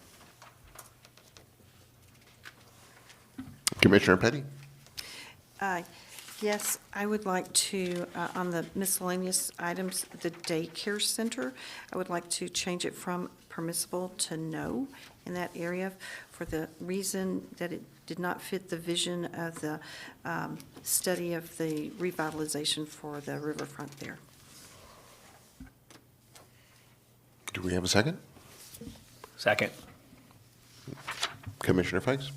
Commissioner Petty? Yes, I would like to, on the miscellaneous items, the daycare center, I would like to change it from permissible to no in that area for the reason that it did not fit the vision of the study of the revitalization for the riverfront there. Do we have a second? Second. Commissioner Fikes?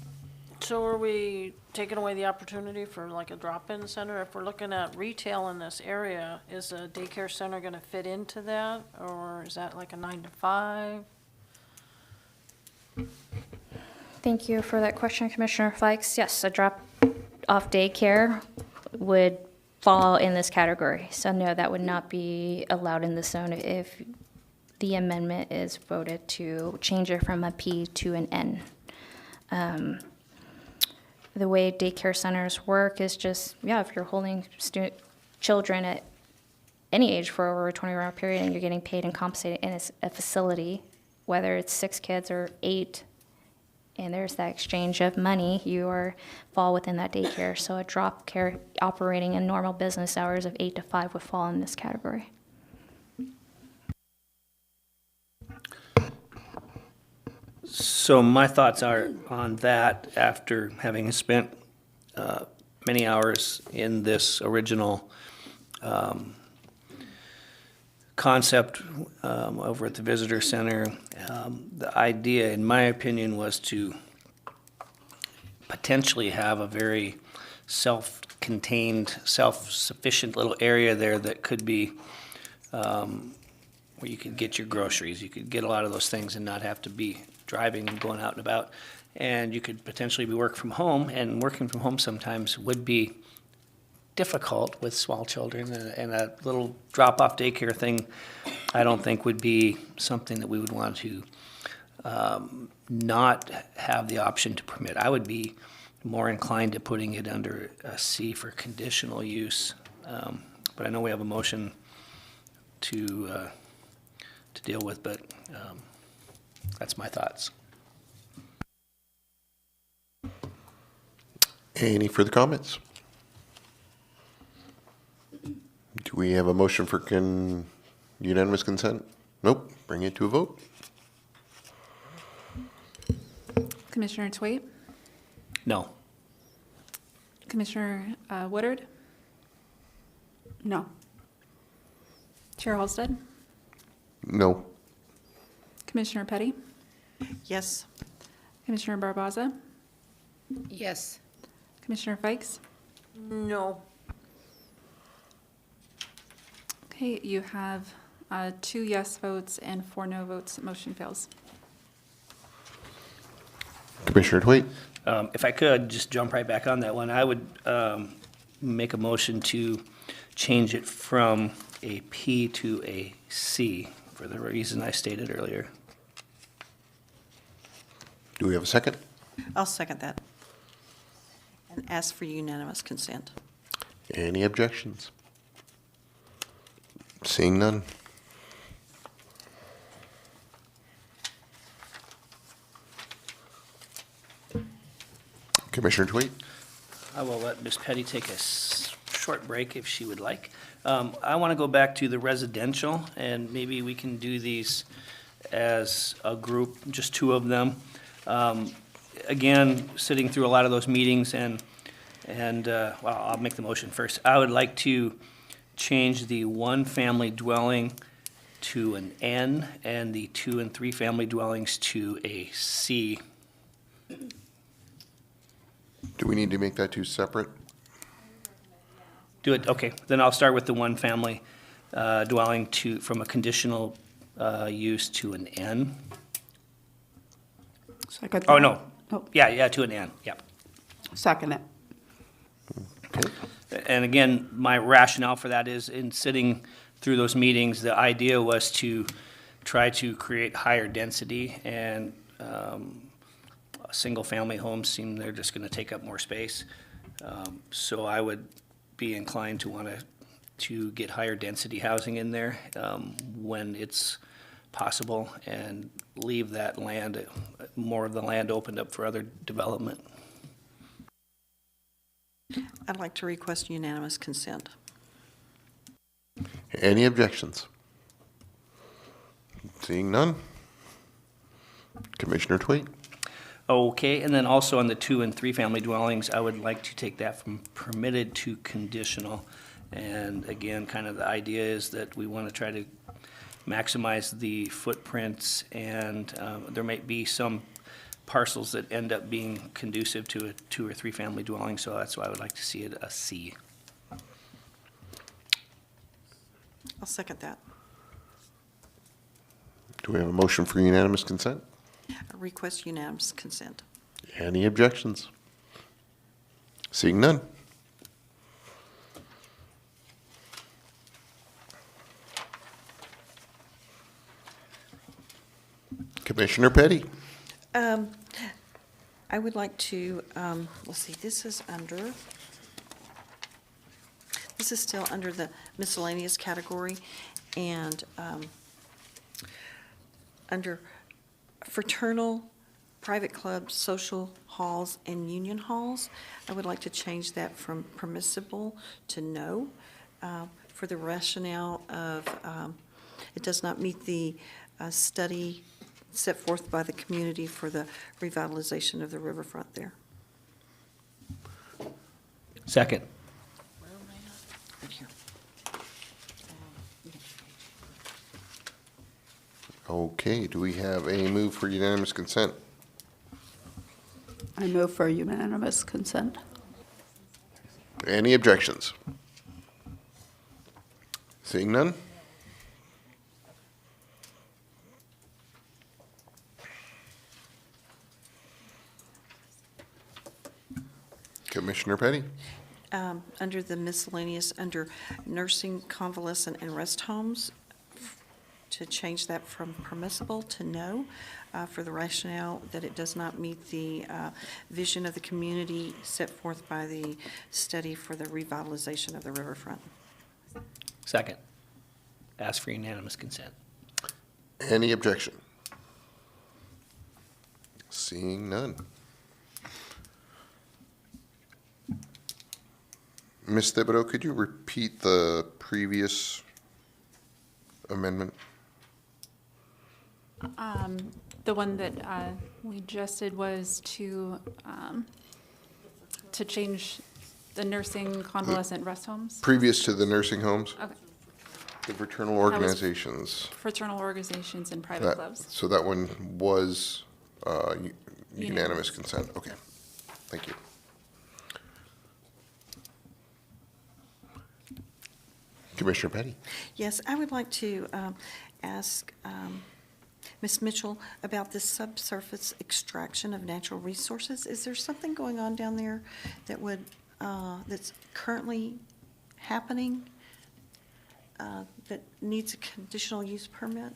So are we taking away the opportunity for like a drop-in center? If we're looking at retail in this area, is a daycare center gonna fit into that? Or is that like a 9 to 5? Thank you for that question, Commissioner Fikes. Yes, a drop-off daycare would fall in this category. So no, that would not be allowed in the zone if the amendment is voted to change it from a P to an N. The way daycare centers work is just, yeah, if you're holding children at any age for over a 24-hour period and you're getting paid and compensated in a facility, whether it's 6 kids or 8, and there's that exchange of money, you fall within that daycare. So a drop care operating in normal business hours of 8 to 5 would fall in this category. So my thoughts are on that after having spent many hours in this original concept over at the visitor center. The idea, in my opinion, was to potentially have a very self-contained, self-sufficient little area there that could be where you could get your groceries. You could get a lot of those things and not have to be driving and going out and about. And you could potentially be working from home, and working from home sometimes would be difficult with small children, and a little drop-off daycare thing I don't think would be something that we would want to not have the option to permit. I would be more inclined to putting it under a C for conditional use. But I know we have a motion to deal with, but that's my thoughts. Any further comments? Do we have a motion for unanimous consent? Nope. Bring it to a vote. Commissioner Twait, No. Commissioner Woodard, No. Chair Holstead, No. Commissioner Petty, Yes. Commissioner Barbaza, Yes. Commissioner Fikes. No. Okay, you have 2 yes votes and 4 no votes. Motion fails. Commissioner Twait? If I could, just jump right back on that one, I would make a motion to change it from a P to a C for the reason I stated earlier. Do we have a second? I'll second that. And ask for unanimous consent. Any objections? Seeing none. Commissioner Twait? I will let Ms. Petty take a short break if she would like. I want to go back to the residential, and maybe we can do these as a group, just 2 of them. Again, sitting through a lot of those meetings, and well, I'll make the motion first. I would like to change the 1-family dwelling to an N and the 2 and 3 family dwellings to a C. Do we need to make that 2 separate? Do it, okay, then I'll start with the 1-family dwelling from a conditional use to an N. Second. Oh, no, Oh, yeah, to an N, yeah. second it. Okay. And again, my rationale for that is in sitting through those meetings, the idea was to try to create higher density, and single-family homes seem they're just gonna take up more space. So I would be inclined to want to get higher density housing in there when it's possible, and leave that land, more of the land opened up for other development. I'd like to request unanimous consent. Any objections? Seeing none. Commissioner Twait? Okay, and then also on the 2 and 3 family dwellings, I would like to take that from permitted to conditional. And again, kind of the idea is that we want to try to maximize the footprints, and there might be some parcels that end up being conducive to a 2 or 3 family dwelling, so that's why I would like to see it a C. I'll second that. Do we have a motion for unanimous consent? I request unanimous consent. Any objections? Seeing none. Commissioner Petty? I would like to, let's see, this is still under the miscellaneous category, and under fraternal, private clubs, social halls, and union halls, I would like to change that from permissible to no, for the rationale of, it does not meet the study set forth by the community for the revitalization of the riverfront there. Second. Right here. Okay, do we have a move for unanimous consent? I move for unanimous consent. Any objections? Seeing none? Commissioner Petty? Under the miscellaneous, under nursing, convalescent, and rest homes, to change that from permissible to no, for the rationale that it does not meet the vision of the community set forth by the study for the revitalization of the riverfront. Second. Ask for unanimous consent. Any objection? Seeing none. Ms. Thibodeau, could you repeat the previous amendment? The one that we just did was to change the nursing convalescent rest homes. Previous to the nursing homes, Okay. the fraternal organizations. Fraternal organizations and private That- clubs. So that one was unanimous Unanimous. consent. Okay, thank you. Commissioner Petty? Yes, I would like to ask Ms. Mitchell about this subsurface extraction of natural resources. Is there something going on down there that would, that's currently happening that needs a conditional use permit?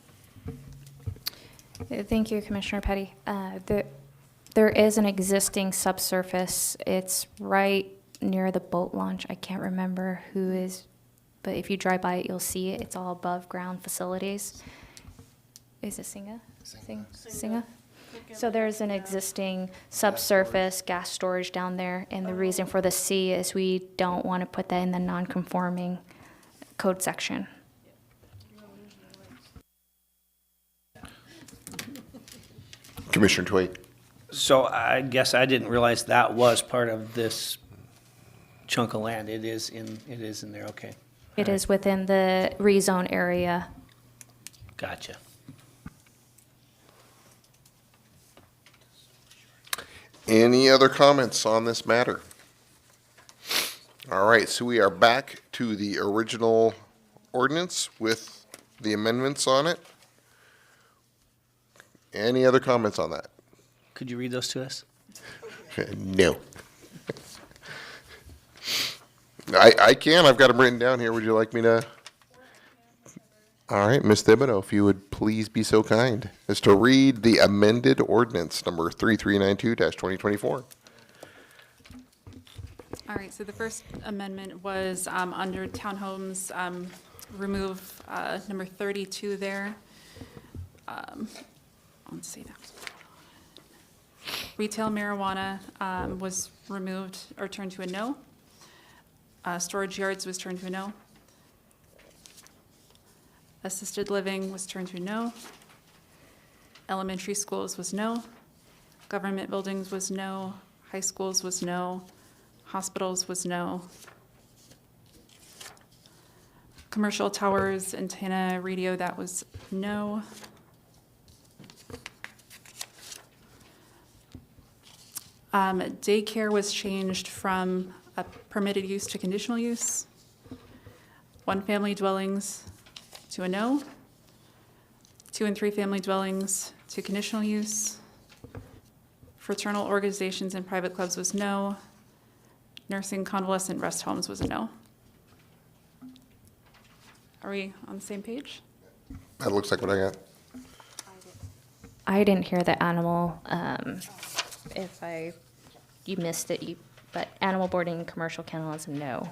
Thank you, Commissioner Petty. There is an existing subsurface. It's right near the boat launch. I can't remember who is, but if you drive by it, you'll see it. It's all above ground facilities. Is it Singa? Singa? So there's an existing subsurface gas storage down there, and the reason for the C is we don't want to put that in the non-conforming code section. Commissioner Twait? So I guess I didn't realize that was part of this chunk of land. It is in there, okay. It is within the rezone area. Gotcha. Any other comments on this matter? All right, so we are back to the original ordinance with the amendments on it. Any other comments on that? Could you read those to us? No. I can, I've got them written down here. Would you like me to? All right, Ms. Thibodeau, if you would please be so kind as to read the amended ordinance number 3392-2024. All right, so the first amendment was under townhomes, remove number 32 there. Let's see that. Retail marijuana was removed or turned to a no. Storage yards was turned to a no. Assisted living was turned to a no. Elementary schools was no. Government buildings was no. High schools was no. Hospitals was no. Commercial towers, antenna, radio, that was no. Daycare was changed from a permitted use to conditional use. One-family dwellings to a no. 2 and 3 family dwellings to conditional use. Fraternal organizations and private clubs was no. Nursing convalescent rest homes was a no. Are we on the same page? That looks like what I got. I didn't hear the animal, you missed it, but animal boarding and commercial kennel is a no.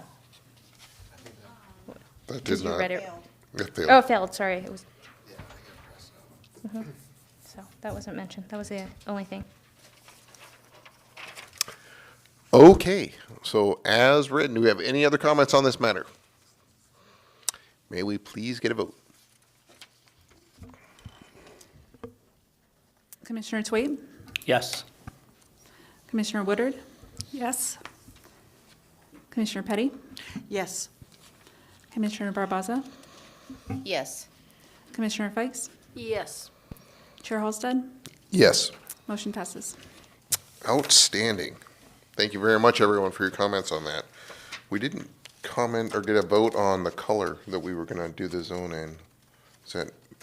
That Because did you not. read it. It failed. Oh, it failed, sorry, it was. So, that wasn't mentioned, that was the only thing. Okay, so as written, do we have any other comments on this matter? May we please get a vote? Commissioner Twait? Yes. Commissioner Woodard? Yes. Commissioner Petty? Yes. Commissioner Barbaza? Yes. Commissioner Fikes? Yes. Chair Holstead? Yes. Motion passes. Outstanding. Thank you very much, everyone, for your comments on that. We didn't comment or get a vote on the color that we were gonna do the zone in.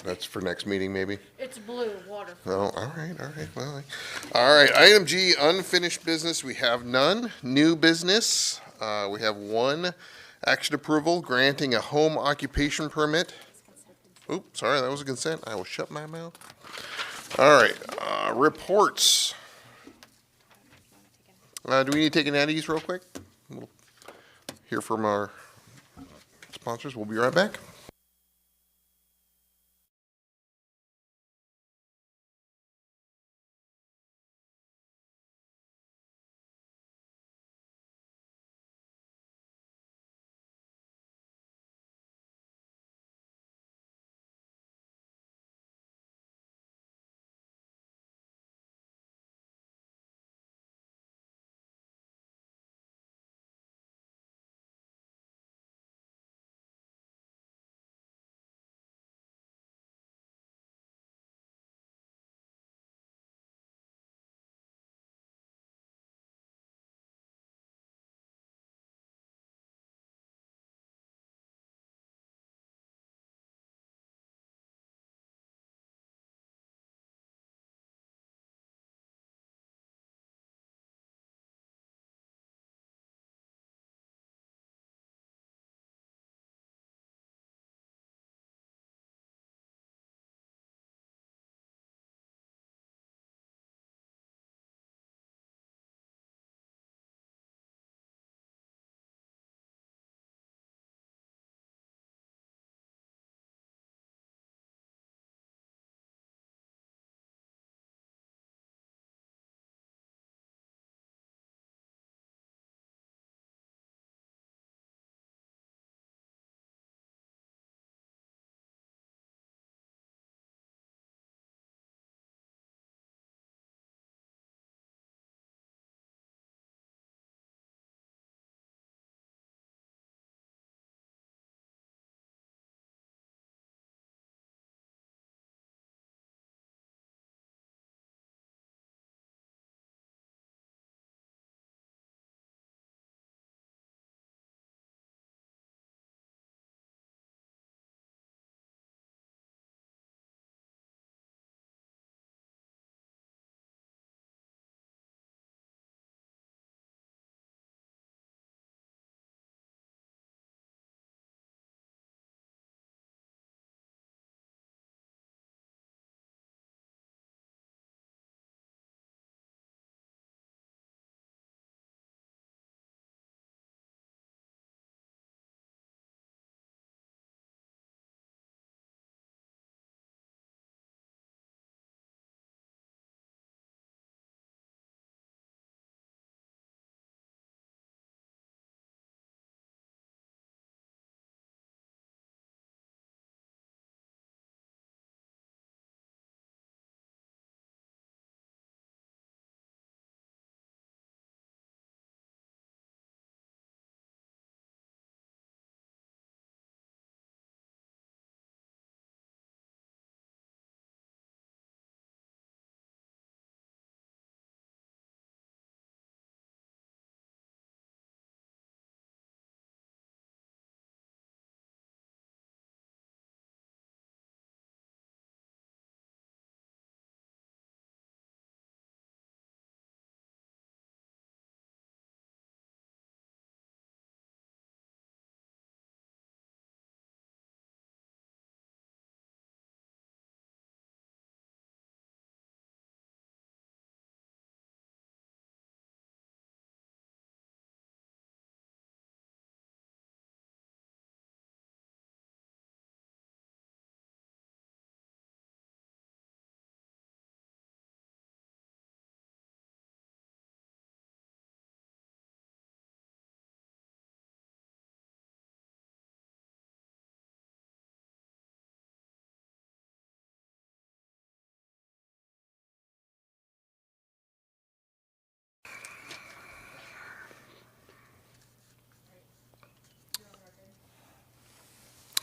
That's for next meeting, maybe? It's blue, water. Oh, all right, well, all right, item G, unfinished business, we have none. New business, we have one, action approval granting a home occupation permit. Oops, sorry, that was a consent, I will shut my mouth. All right, reports. Do we need to take an Andes real quick? We'll hear from our sponsors, we'll be right back.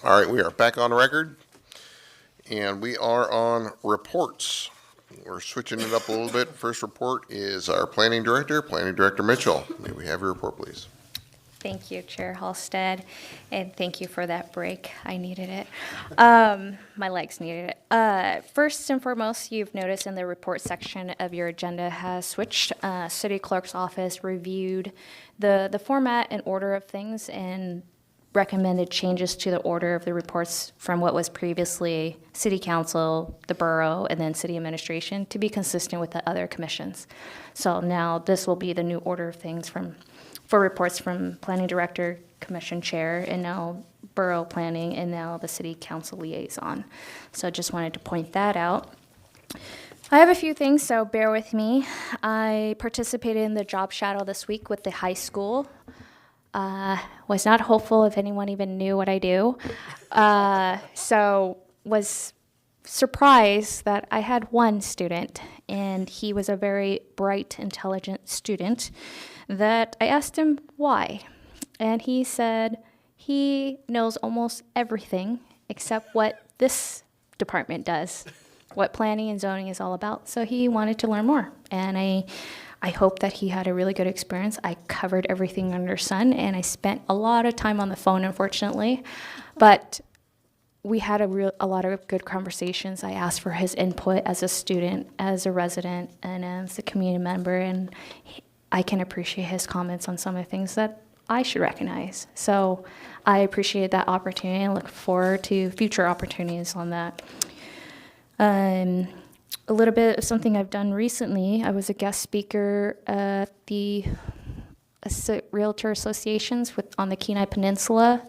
All right, we are back on record, and we are on reports. We're switching it up a little bit. First report is our Planning Director, Planning Director Mitchell. May we have your report, please? Thank you, Chair Halstead, and thank you for that break. I needed it. My legs needed it. First and foremost, you've noticed in the report section of your agenda has switched. City Clerk's Office reviewed the format and order of things and recommended changes to the order of the reports from what was previously City Council, the Borough, and then City Administration to be consistent with the other commissions. So now this will be the new order of things for reports from Planning Director, Commission Chair, and now Borough Planning, and now the City Council Liaison. So I just wanted to point that out. I have a few things, so bear with me. I participated in the job shadow this week with the high school. Was not hopeful if anyone even knew what I do. So was surprised that I had one student, and he was a very bright, intelligent student, that I asked him why. And he said he knows almost everything except what this department does, what planning and zoning is all about. So he wanted to learn more. And I hope that he had a really good experience. I covered everything under sun, and I spent a lot of time on the phone, unfortunately. But we had a lot of good conversations. I asked for his input as a student, as a resident, and as a community member, and I can appreciate his comments on some of the things that I should recognize. So I appreciate that opportunity and look forward to future opportunities on that. A little bit of something I've done recently. I was a guest speaker at the Realtor Associations on the Kenai Peninsula.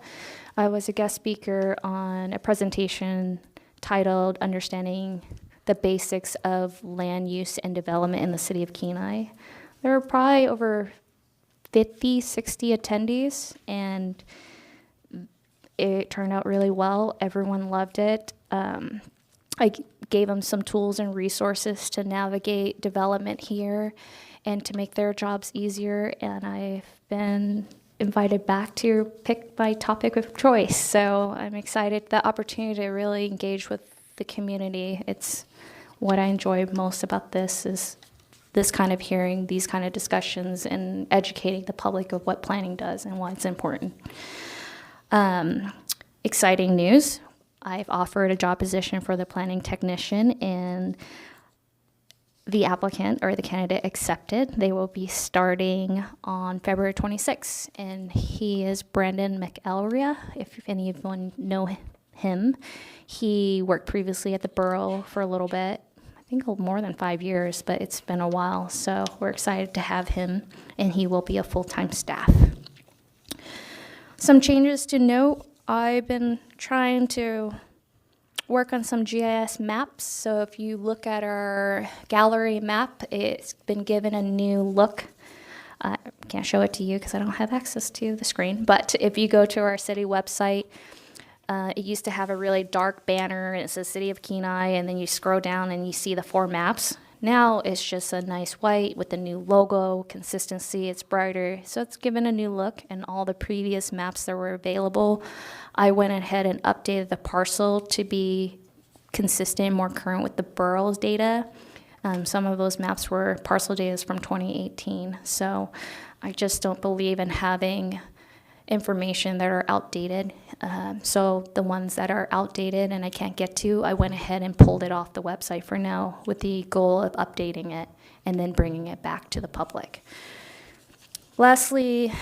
I was a guest speaker on a presentation titled Understanding the Basics of Land Use and Development in the City of Kenai. There were probably over 50, 60 attendees, and it turned out really well. Everyone loved it. I gave them some tools and resources to navigate development here and to make their jobs easier, and I've been invited back to pick my topic of choice. So I'm excited the opportunity to really engage with the community. It's what I enjoy most about this is this kind of hearing, these kind of discussions, and educating the public of what planning does and why it's important. Exciting news. I've offered a job position for the planning technician, and the applicant or the candidate accepted. They will be starting on February 26th, and he is Brandon McElria, if anyone know him. He worked previously at the Borough for a little bit, I think more than 5 years, but it's been a while, so we're excited to have him, and he will be a full-time staff. Some changes to note. I've been trying to work on some GIS maps. So if you look at our gallery map, it's been given a new look. I can't show it to you because I don't have access to the screen. But if you go to our city website, it used to have a really dark banner, and it says City of Kenai, and then you scroll down and you see the 4 maps. Now it's just a nice white with the new logo, consistency, it's brighter. So it's given a new look, and all the previous maps that were available, I went ahead and updated the parcel to be consistent, more current with the borough's data. Some of those maps were parcel data from 2018. So I just don't believe in having information that are outdated. So the ones that are outdated and I can't get to, I went ahead and pulled it off the website for now with the goal of updating it and then bringing it back to the public. Lastly,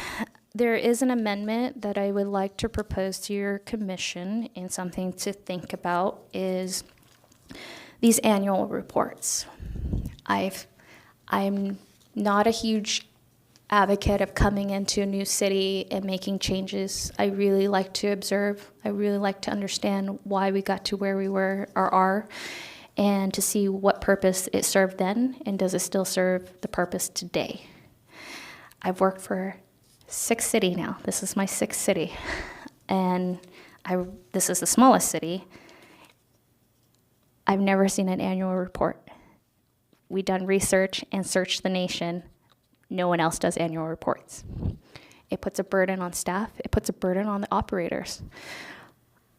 there is an amendment that I would like to propose to your commission, and something to think about is these annual reports. I'm not a huge advocate of coming into a new city and making changes. I really like to observe. I really like to understand why we got to where we were or are, and to see what purpose it served then, and does it still serve the purpose today. I've worked for 6 cities now. This is my 6th city, and this is the smallest city. I've never seen an annual report. We done research and searched the nation. No one else does annual reports. It puts a burden on staff. It puts a burden on the operators.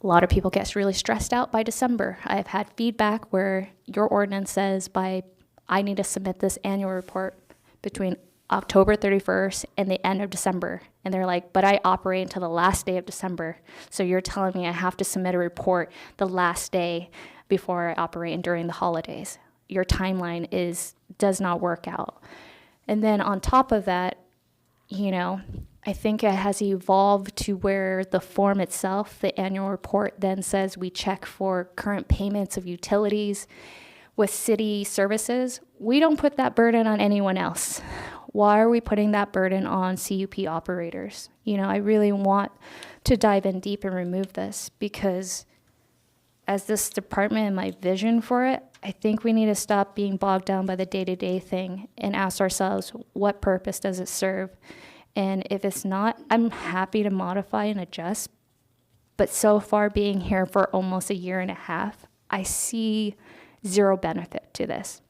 A lot of people get really stressed out by December. I've had feedback where your ordinance says I need to submit this annual report between October 31st and the end of December. And they're like, but I operate until the last day of December. So you're telling me I have to submit a report the last day before I operate and during the holidays. Your timeline does not work out. And then on top of that, I think it has evolved to where the form itself, the annual report, then says we check for current payments of utilities with city services. We don't put that burden on anyone else. Why are we putting that burden on CUP operators? I really want to dive in deep and remove this, because as this department and my vision for it, I think we need to stop being bogged down by the day-to-day thing and ask ourselves, what purpose does it serve? And if it's not, I'm happy to modify and adjust. But so far, being here for almost a year and a half, I see zero benefit to this.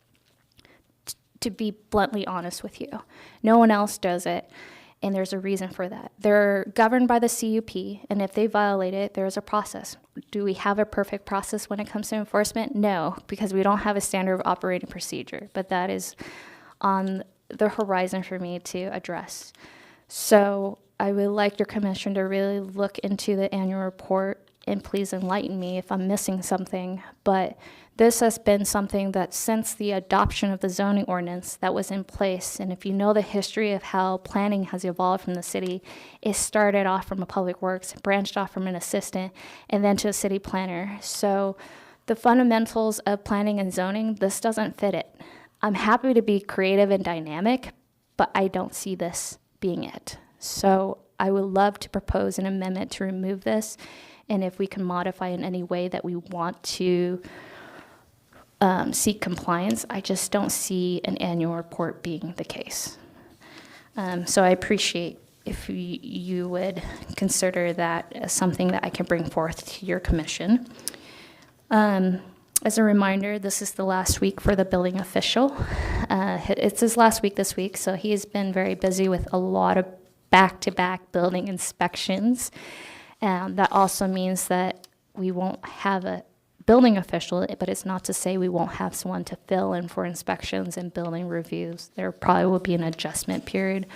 To be bluntly honest with you, no one else does it, and there's a reason for that. They're governed by the CUP, and if they violate it, there's a process. Do we have a perfect process when it comes to enforcement? No, because we don't have a standard of operating procedure, but that is on the horizon for me to address. So I would like your commission to really look into the annual report, and please enlighten me if I'm missing something. But this has been something that since the adoption of the zoning ordinance that was in place, and if you know the history of how planning has evolved from the city, it started off from a public works, branched off from an assistant, and then to a city planner. So the fundamentals of planning and zoning, this doesn't fit it. I'm happy to be creative and dynamic, but I don't see this being it. So I would love to propose an amendment to remove this, and if we can modify in any way that we want to seek compliance, I just don't see an annual report being the case. So I appreciate if you would consider that as something that I can bring forth to your commission. As a reminder, this is the last week for the building official. It's his last week this week, so he has been very busy with a lot of back-to-back building inspections. That also means that we won't have a building official, but it's not to say we won't have someone to fill in for inspections and building reviews. There probably will be an adjustment period.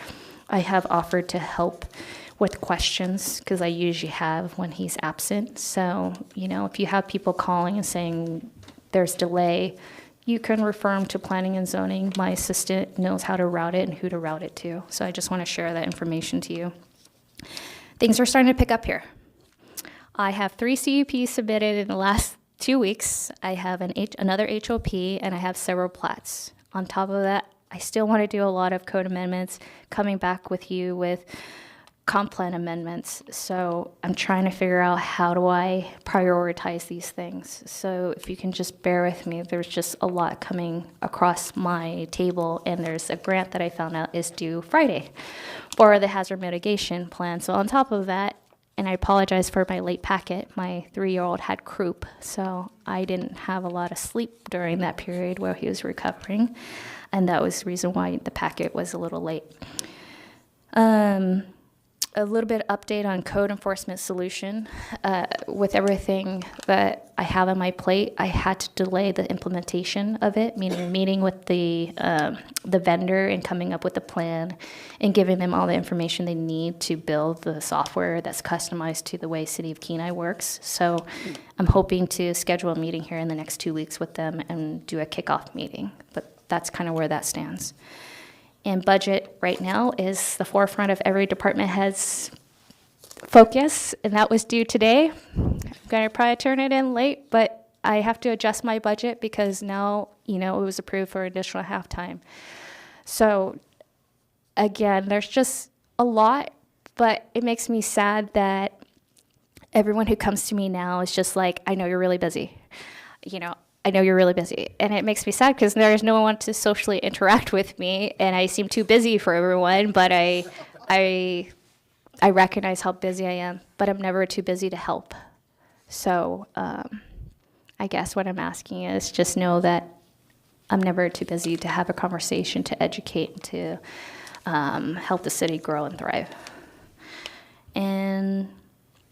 I have offered to help with questions because I usually have when he's absent. So, if you have people calling and saying there's delay, you can refer them to planning and zoning. My assistant knows how to route it and who to route it to. So I just want to share that information to you. Things are starting to pick up here. I have 3 CUPs submitted in the last 2 weeks. I have another HOP, and I have several plats. On top of that, I still want to do a lot of code amendments, coming back with you with comp plan amendments. So I'm trying to figure out how do I prioritize these things. So if you can just bear with me, there's just a lot coming across my table, and there's a grant that I found out is due Friday for the hazard mitigation plan. So on top of that, and I apologize for my late packet, my 3-year-old had croup, so I didn't have a lot of sleep during that period where he was recovering, and that was the reason why the packet was a little late. A little bit of update on code enforcement solution. With everything that I have on my plate, I had to delay the implementation of it, meaning meeting with the vendor and coming up with a plan and giving them all the information they need to build the software that's customized to the way City of Kenai works. So I'm hoping to schedule a meeting here in the next 2 weeks with them and do a kickoff meeting, but that's kind of where that stands. And budget right now is the forefront of every department head's focus, and that was due today. I'm going to probably turn it in late, but I have to adjust my budget because now, it was approved for additional halftime. So again, there's just a lot, but it makes me sad that everyone who comes to me now is just like, I know you're really busy. I know you're really busy. And it makes me sad because there's no one to socially interact with me, and I seem too busy for everyone, but I recognize how busy I am, but I'm never too busy to help. So I guess what I'm asking is just know that I'm never too busy to have a conversation, to educate, to help the city grow and thrive. And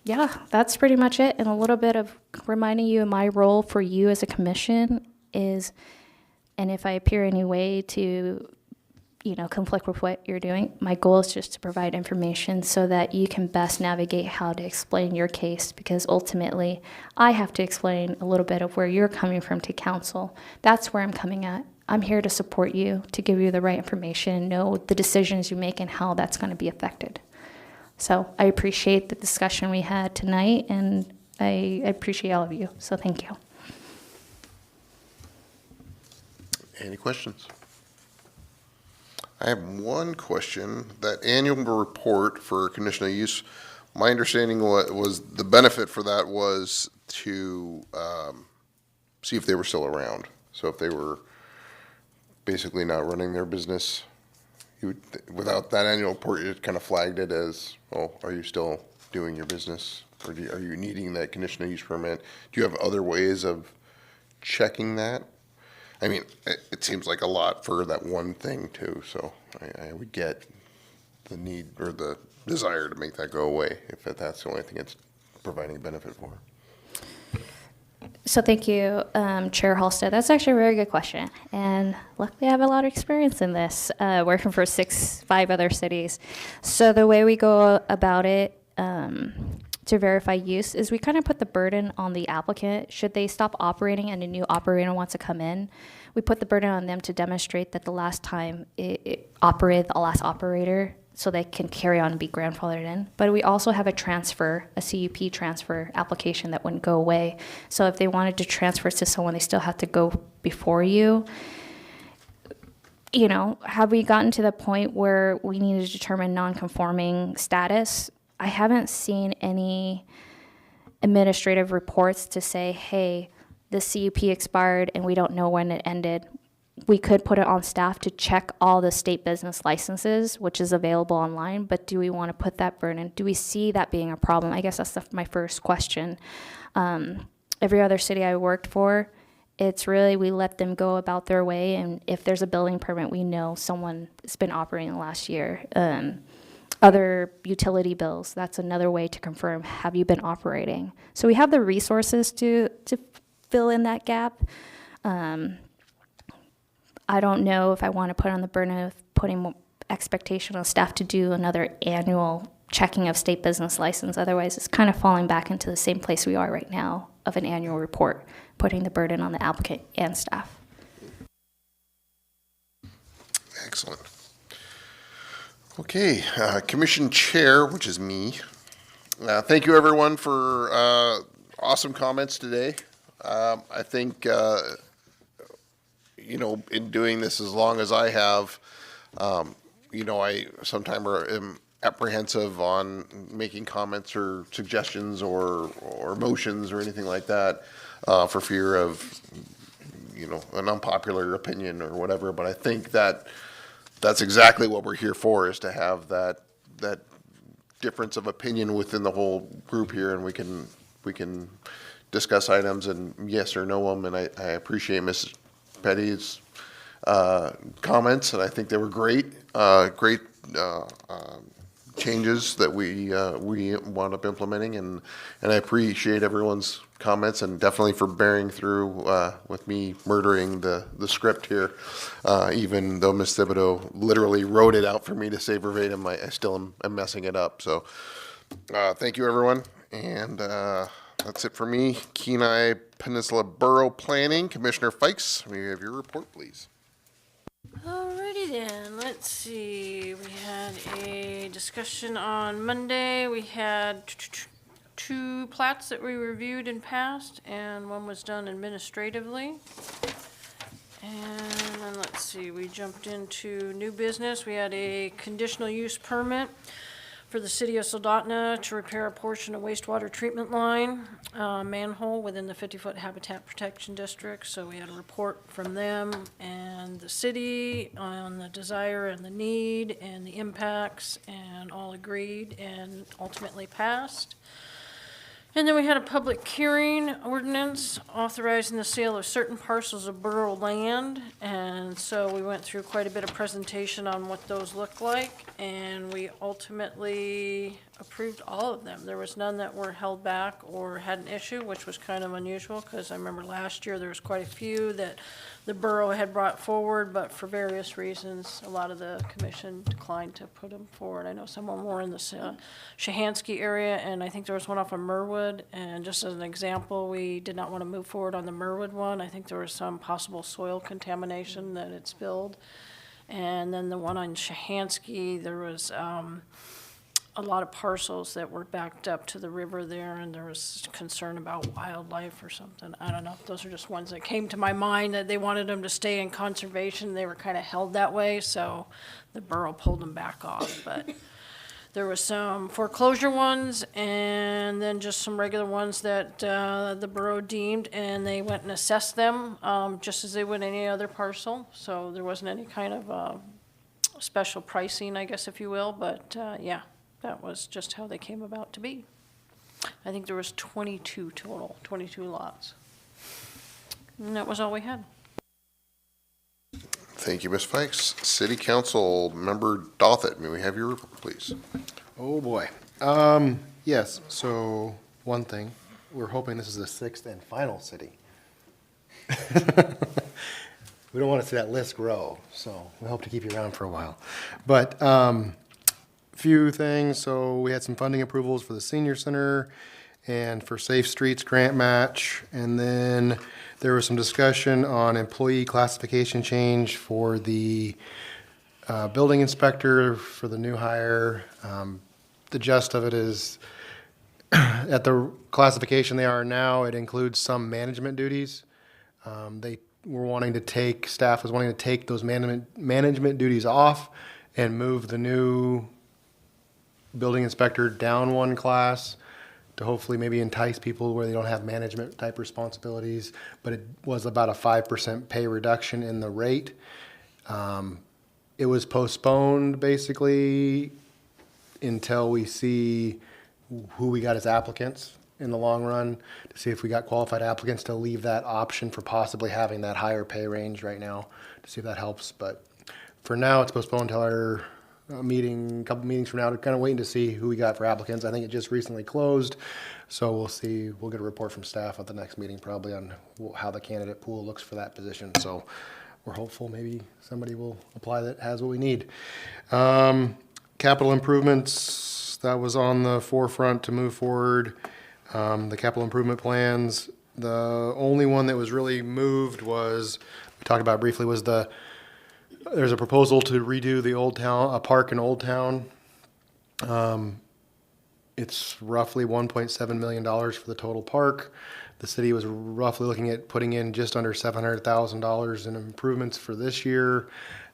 Yeah, that's pretty much it. And a little bit of reminding you of my role for you as a commission is, and if I appear any way to, conflict with what you're doing, my goal is just to provide information so that you can best navigate how to explain your case, because ultimately I have to explain a little bit of where you're coming from to council. That's where I'm coming at. I'm here to support you, to give you the right information, know the decisions you make and how that's going to be affected. So I appreciate the discussion we had tonight, and I appreciate all of you. So thank you. Any questions? I have one question. That annual report for conditional use, my understanding was the benefit for that was to see if they were still around. So if they were basically not running their business, without that annual report, it kind of flagged it as, oh, are you still doing your business? Or are you needing that conditional use permit? Do you have other ways of checking that? I mean, it seems like a lot for that one thing too, so I would get the need or the desire to make that go away if that's the only thing it's providing benefit for. So thank you, Chair Halstead. That's actually a very good question. And luckily I have a lot of experience in this, working for 5 other cities. So the way we go about it to verify use is we kind of put the burden on the applicant. Should they stop operating and a new operator wants to come in, we put the burden on them to demonstrate that the last time it operated, the last operator, so they can carry on and be grandfathered in. But we also have a CUP transfer application that wouldn't go away. So if they wanted to transfer to someone, they still have to go before you. Have we gotten to the point where we need to determine non-conforming status? I haven't seen any administrative reports to say, hey, the CUP expired and we don't know when it ended. We could put it on staff to check all the state business licenses, which is available online, but do we want to put that burden? Do we see that being a problem? I guess that's my first question. Every other city I worked for, it's really, we let them go about their way, and if there's a building permit, we know someone has been operating the last year. Other utility bills, that's another way to confirm, have you been operating? So we have the resources to fill in that gap. I don't know if I want to put on the burden of putting expectation on staff to do another annual checking of state business license. Otherwise, it's kind of falling back into the same place we are right now of an annual report, putting the burden on the applicant and staff. Excellent. Okay, Commission Chair, which is me. Thank you, everyone, for awesome comments today. I think, in doing this as long as I have, I sometimes am apprehensive on making comments or suggestions or motions or anything like that for fear of, an unpopular opinion or whatever. But I think that's exactly what we're here for, is to have that difference of opinion within the whole group here, and we can discuss items and yes or no them. And I appreciate Mrs. Petty's comments, and I think they were great changes that we wound up implementing, and I appreciate everyone's comments, and definitely for bearing through with me murdering the script here, even though Ms. Thibodeau literally wrote it out for me to say verbatim. I still am messing it up. So thank you, everyone, and that's it for me. Kenai Peninsula Borough Planning, Commissioner Fikes, we have your report, please. Alrighty then, let's see, we had a discussion on Monday, we had 2 plats that we reviewed and passed, and one was done administratively. And then let's see, we jumped into new business, we had a conditional use permit for the city of Soldotna to repair a portion of wastewater treatment line, manhole within the 50-foot habitat protection district. So we had a report from them and the city on the desire and the need and the impacts, and all agreed and ultimately passed. And then we had a public hearing ordinance authorizing the sale of certain parcels of borough land. And so we went through quite a bit of presentation on what those look like, and we ultimately approved all of them. There was none that were held back or had an issue, which was kind of unusual, because I remember last year there was quite a few that the borough had brought forward, but for various reasons, a lot of the commission declined to put them forward. I know some of them were in the Shahansky area, and I think there was one off of Merwood. And just as an example, we did not want to move forward on the Merwood one. I think there was some possible soil contamination that it spilled. And then the one on Shahansky, there was a lot of parcels that were backed up to the river there, and there was concern about wildlife or something. I don't know. Those are just ones that came to my mind, that they wanted them to stay in conservation. They were kind of held that way, so the borough pulled them back off. But there was some foreclosure ones, and then just some regular ones that the borough deemed, and they went and assessed them just as they would any other parcel. So there wasn't any kind of special pricing, I guess, if you will. But yeah, that was just how they came about to be. I think there was 22 total, 22 lots. And that was all we had. Thank you, Ms. Fikes. City Council Member Dothett, may we have your report, please? Oh, boy. Yes, so one thing, we're hoping this is the sixth and final city. We don't want to see that list grow, so we hope to keep you around for a while. But few things, so we had some funding approvals for the senior center and for Safe Streets grant match, and then there was some discussion on employee classification change for the building inspector for the new hire. The gist of it is, at the classification they are now, it includes some management duties. They were wanting to take, staff was wanting to take those management duties off and move the new building inspector down one class to hopefully maybe entice people where they don't have management type responsibilities, but it was about a 5% pay reduction in the rate. It was postponed basically until we see who we got as applicants in the long run, to see if we got qualified applicants, to leave that option for possibly having that higher pay range right now, to see if that helps. But for now, it's postponed until our meeting, a couple meetings from now, to kind of waiting to see who we got for applicants. I think it just recently closed, so we'll see. We'll get a report from staff at the next meeting probably on how the candidate pool looks for that position. So we're hopeful maybe somebody will apply that has what we need. Capital improvements, that was on the forefront to move forward. The capital improvement plans, the only one that was really moved was, we talked about briefly, was there's a proposal to redo the Old Town, a park in Old Town. It's roughly $1.7 million for the total park. The city was roughly looking at putting in just under $700,000 in improvements for this year.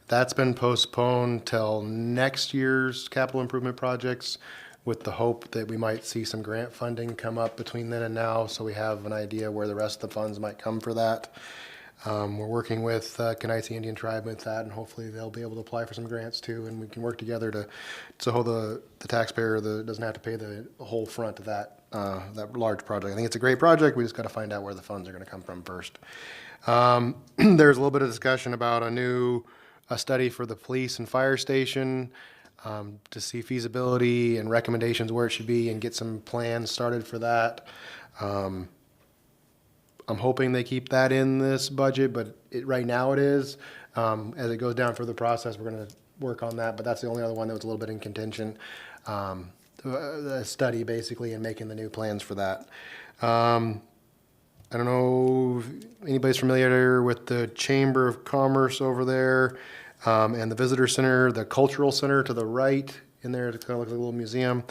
That's been postponed till next year's capital improvement projects, with the hope that we might see some grant funding come up between then and now, so we have an idea where the rest of the funds might come for that. We're working with Kenaisi Indian Tribe with that, and hopefully they'll be able to apply for some grants too, and we can work together to so the taxpayer doesn't have to pay the whole front of that large project. I think it's a great project. We just got to find out where the funds are going to come from first. There's a little bit of discussion about a study for the police and fire station, to see feasibility and recommendations where it should be and get some plans started for that. I'm hoping they keep that in this budget, but right now it is. As it goes down through the process, we're going to work on that, but that's the only other one that was a little bit in contention. A study basically and making the new plans for that. I don't know if anybody's familiar with the Chamber of Commerce over there, and the Visitor Center, the Cultural Center to the right in there. It kind of looks like a little museum.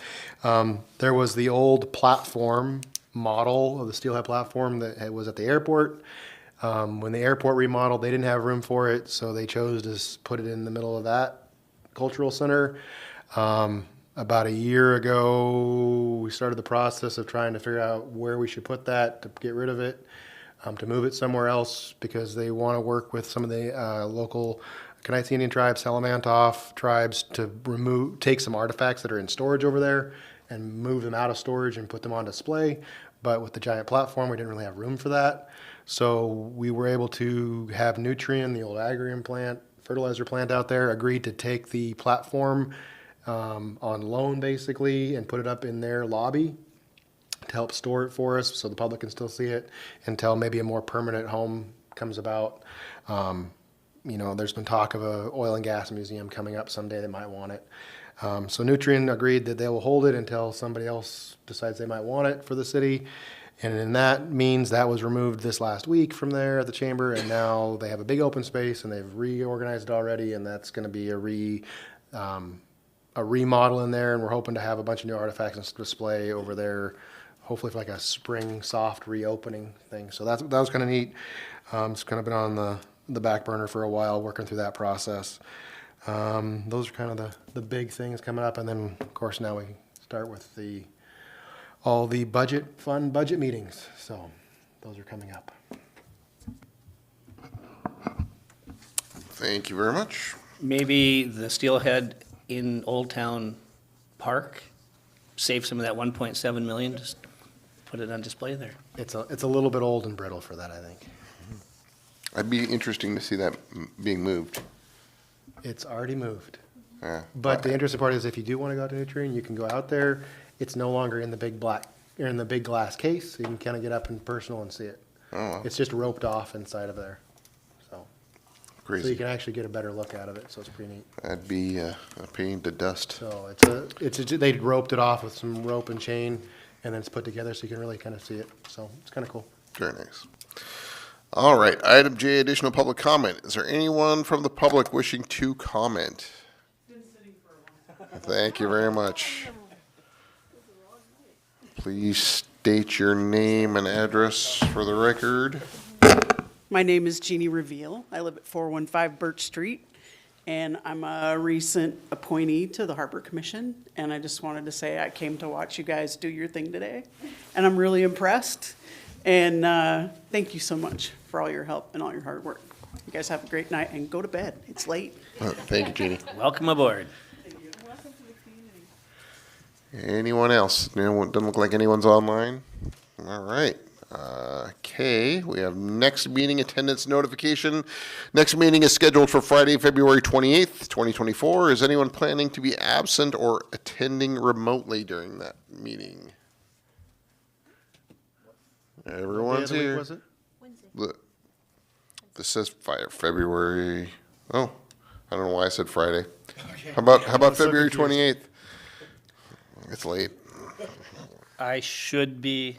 There was the old platform model of the steelhead platform that was at the airport. When the airport remodeled, they didn't have room for it, so they chose to put it in the middle of that cultural center. About a year ago, we started the process of trying to figure out where we should put that to get rid of it, to move it somewhere else, because they want to work with some of the local Kenaisi Indian tribes, Salamantoff tribes, to take some artifacts that are in storage over there and move them out of storage and put them on display. But with the giant platform, we didn't really have room for that. So we were able to have Nutrien, the old Agrium plant, fertilizer plant out there, agreed to take the platform on loan basically and put it up in their lobby to help store it for us so the public can still see it until maybe a more permanent home comes about. You know, there's been talk of a oil and gas museum coming up someday that might want it. So Nutrien agreed that they will hold it until somebody else decides they might want it for the city. And then that means that was removed this last week from there at the chamber, and now they have a big open space and they've reorganized it already, and that's gonna be a remodel in there, and we're hoping to have a bunch of new artifacts and display over there, hopefully for like a spring soft reopening thing. So that was kind of neat. It's kind of been on the back burner for a while, working through that process. Those are kind of the big things coming up, and then of course now we start with all the budget meetings. So those are coming up. Thank you very much. Maybe the steelhead in Old Town Park, save some of that 1.7 million, just put it on display there. It's a little bit old and brittle for that, I think. It'd be interesting to see that being moved. It's already moved. Yeah. But the interesting part is if you do want to go out to Nutrien, you can go out there. It's no longer in the big glass case. So you can kind of get up and personal and see it. Oh, wow. It's just roped off inside of there. So you Crazy. can actually get a better look out of it. So it's pretty neat. That'd be a pain to dust. So they roped it off with some rope and chain, and then it's put together so you can really kind of see it. So it's kind of cool. Very nice. All right, item J, additional public comment. Is there anyone from the public wishing to comment? Thank you very much. Please state your name and address for the record. My name is Jeannie Reveal. I live at 415 Birch Street, and I'm a recent appointee to the Harbor Commission. And I just wanted to say I came to watch you guys do your thing today, and I'm really impressed. And thank you so much for all your help and all your hard work. You guys have a great night and go to bed. It's late. Thank you, Jeannie. Welcome aboard. Anyone else? Doesn't look like anyone's online. All right. K, we have next meeting attendance notification. Next meeting is scheduled for Friday, February 28th, 2024. Is anyone planning to be absent or attending remotely during that meeting? Everyone's What day of the week here. was it? Look, this says February. Oh, I don't know why I said Friday. How about so February confused. 28th? It's late. I should be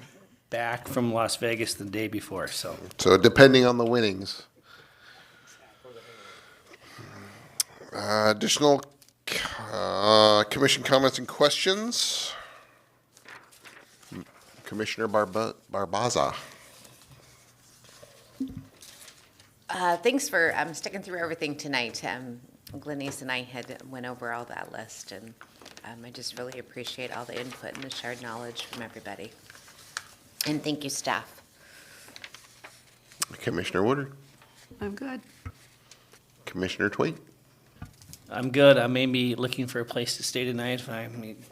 back from Las Vegas the day before, so. So depending on the winnings. Additional commission comments and questions. Commissioner Barbaza. Thanks for sticking through everything tonight. Glenise and I had went over all that list, and I just really appreciate all the input and the shared knowledge from everybody. And thank you, staff. Commissioner Woodard. I'm good. Commissioner Twait. I'm good. I may be looking for a place to stay tonight.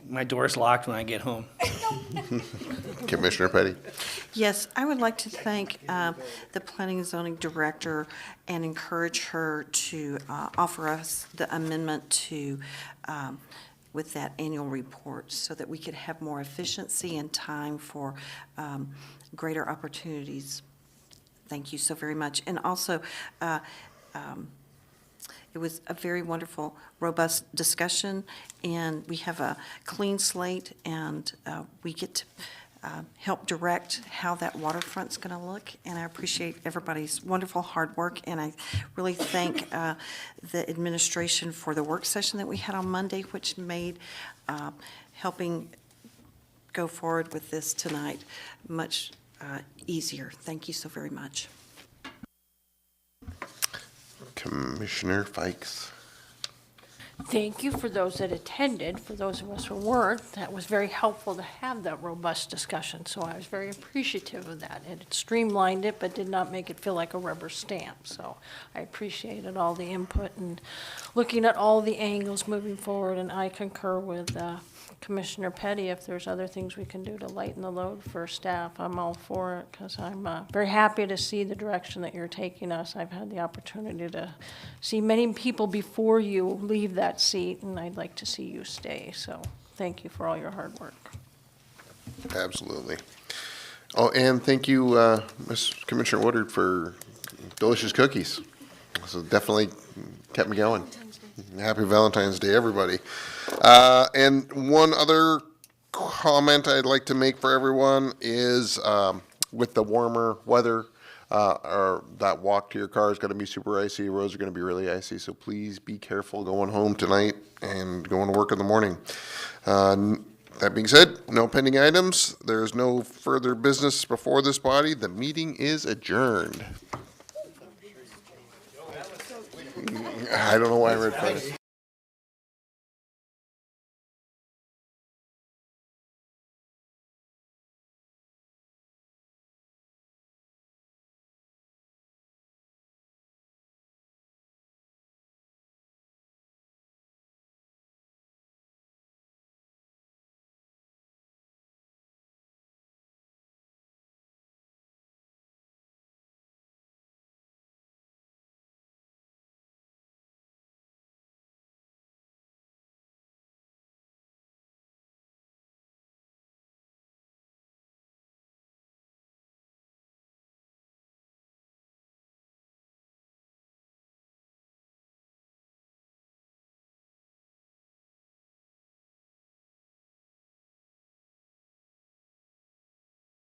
My door's locked when I get home. Commissioner Petty. Yes, I would like to thank the Planning and Zoning Director and encourage her to offer us the amendment to, with that annual report, so that we could have more efficiency and time for greater opportunities. Thank you so very much. And also, it was a very wonderful, robust discussion, and we have a clean slate, and we get to help direct how that waterfront's going to look, and I appreciate everybody's wonderful hard work, and I really thank the administration for the work session that we had on Monday, which made helping go forward with this tonight much easier. Thank you so very much. Commissioner Fikes. Thank you for those that attended. For those of us who weren't, that was very helpful to have that robust discussion, so I was very appreciative of that. It streamlined it, but did not make it feel like a rubber stamp, so I appreciated all the input and looking at all the angles moving forward, and I concur with Commissioner Petty. If there's other things we can do to lighten the load for staff, I'm all for it, because I'm very happy to see the direction that you're taking us. I've had the opportunity to see many people before you leave that seat, and I'd like to see you stay. So thank you for all your hard work. Absolutely. Oh, and thank you, Ms. Commissioner Woodard, for delicious cookies. So definitely kept me going. Happy Valentine's Day, everybody. And one other comment I'd like to make for everyone is with the warmer weather, or that walk to your car is going to be super icy. Roads are going to be really icy, so please be careful going home tonight and going to work in the morning. That being said, no pending items. There's no further business before this body. The meeting is adjourned. I don't know why I read first.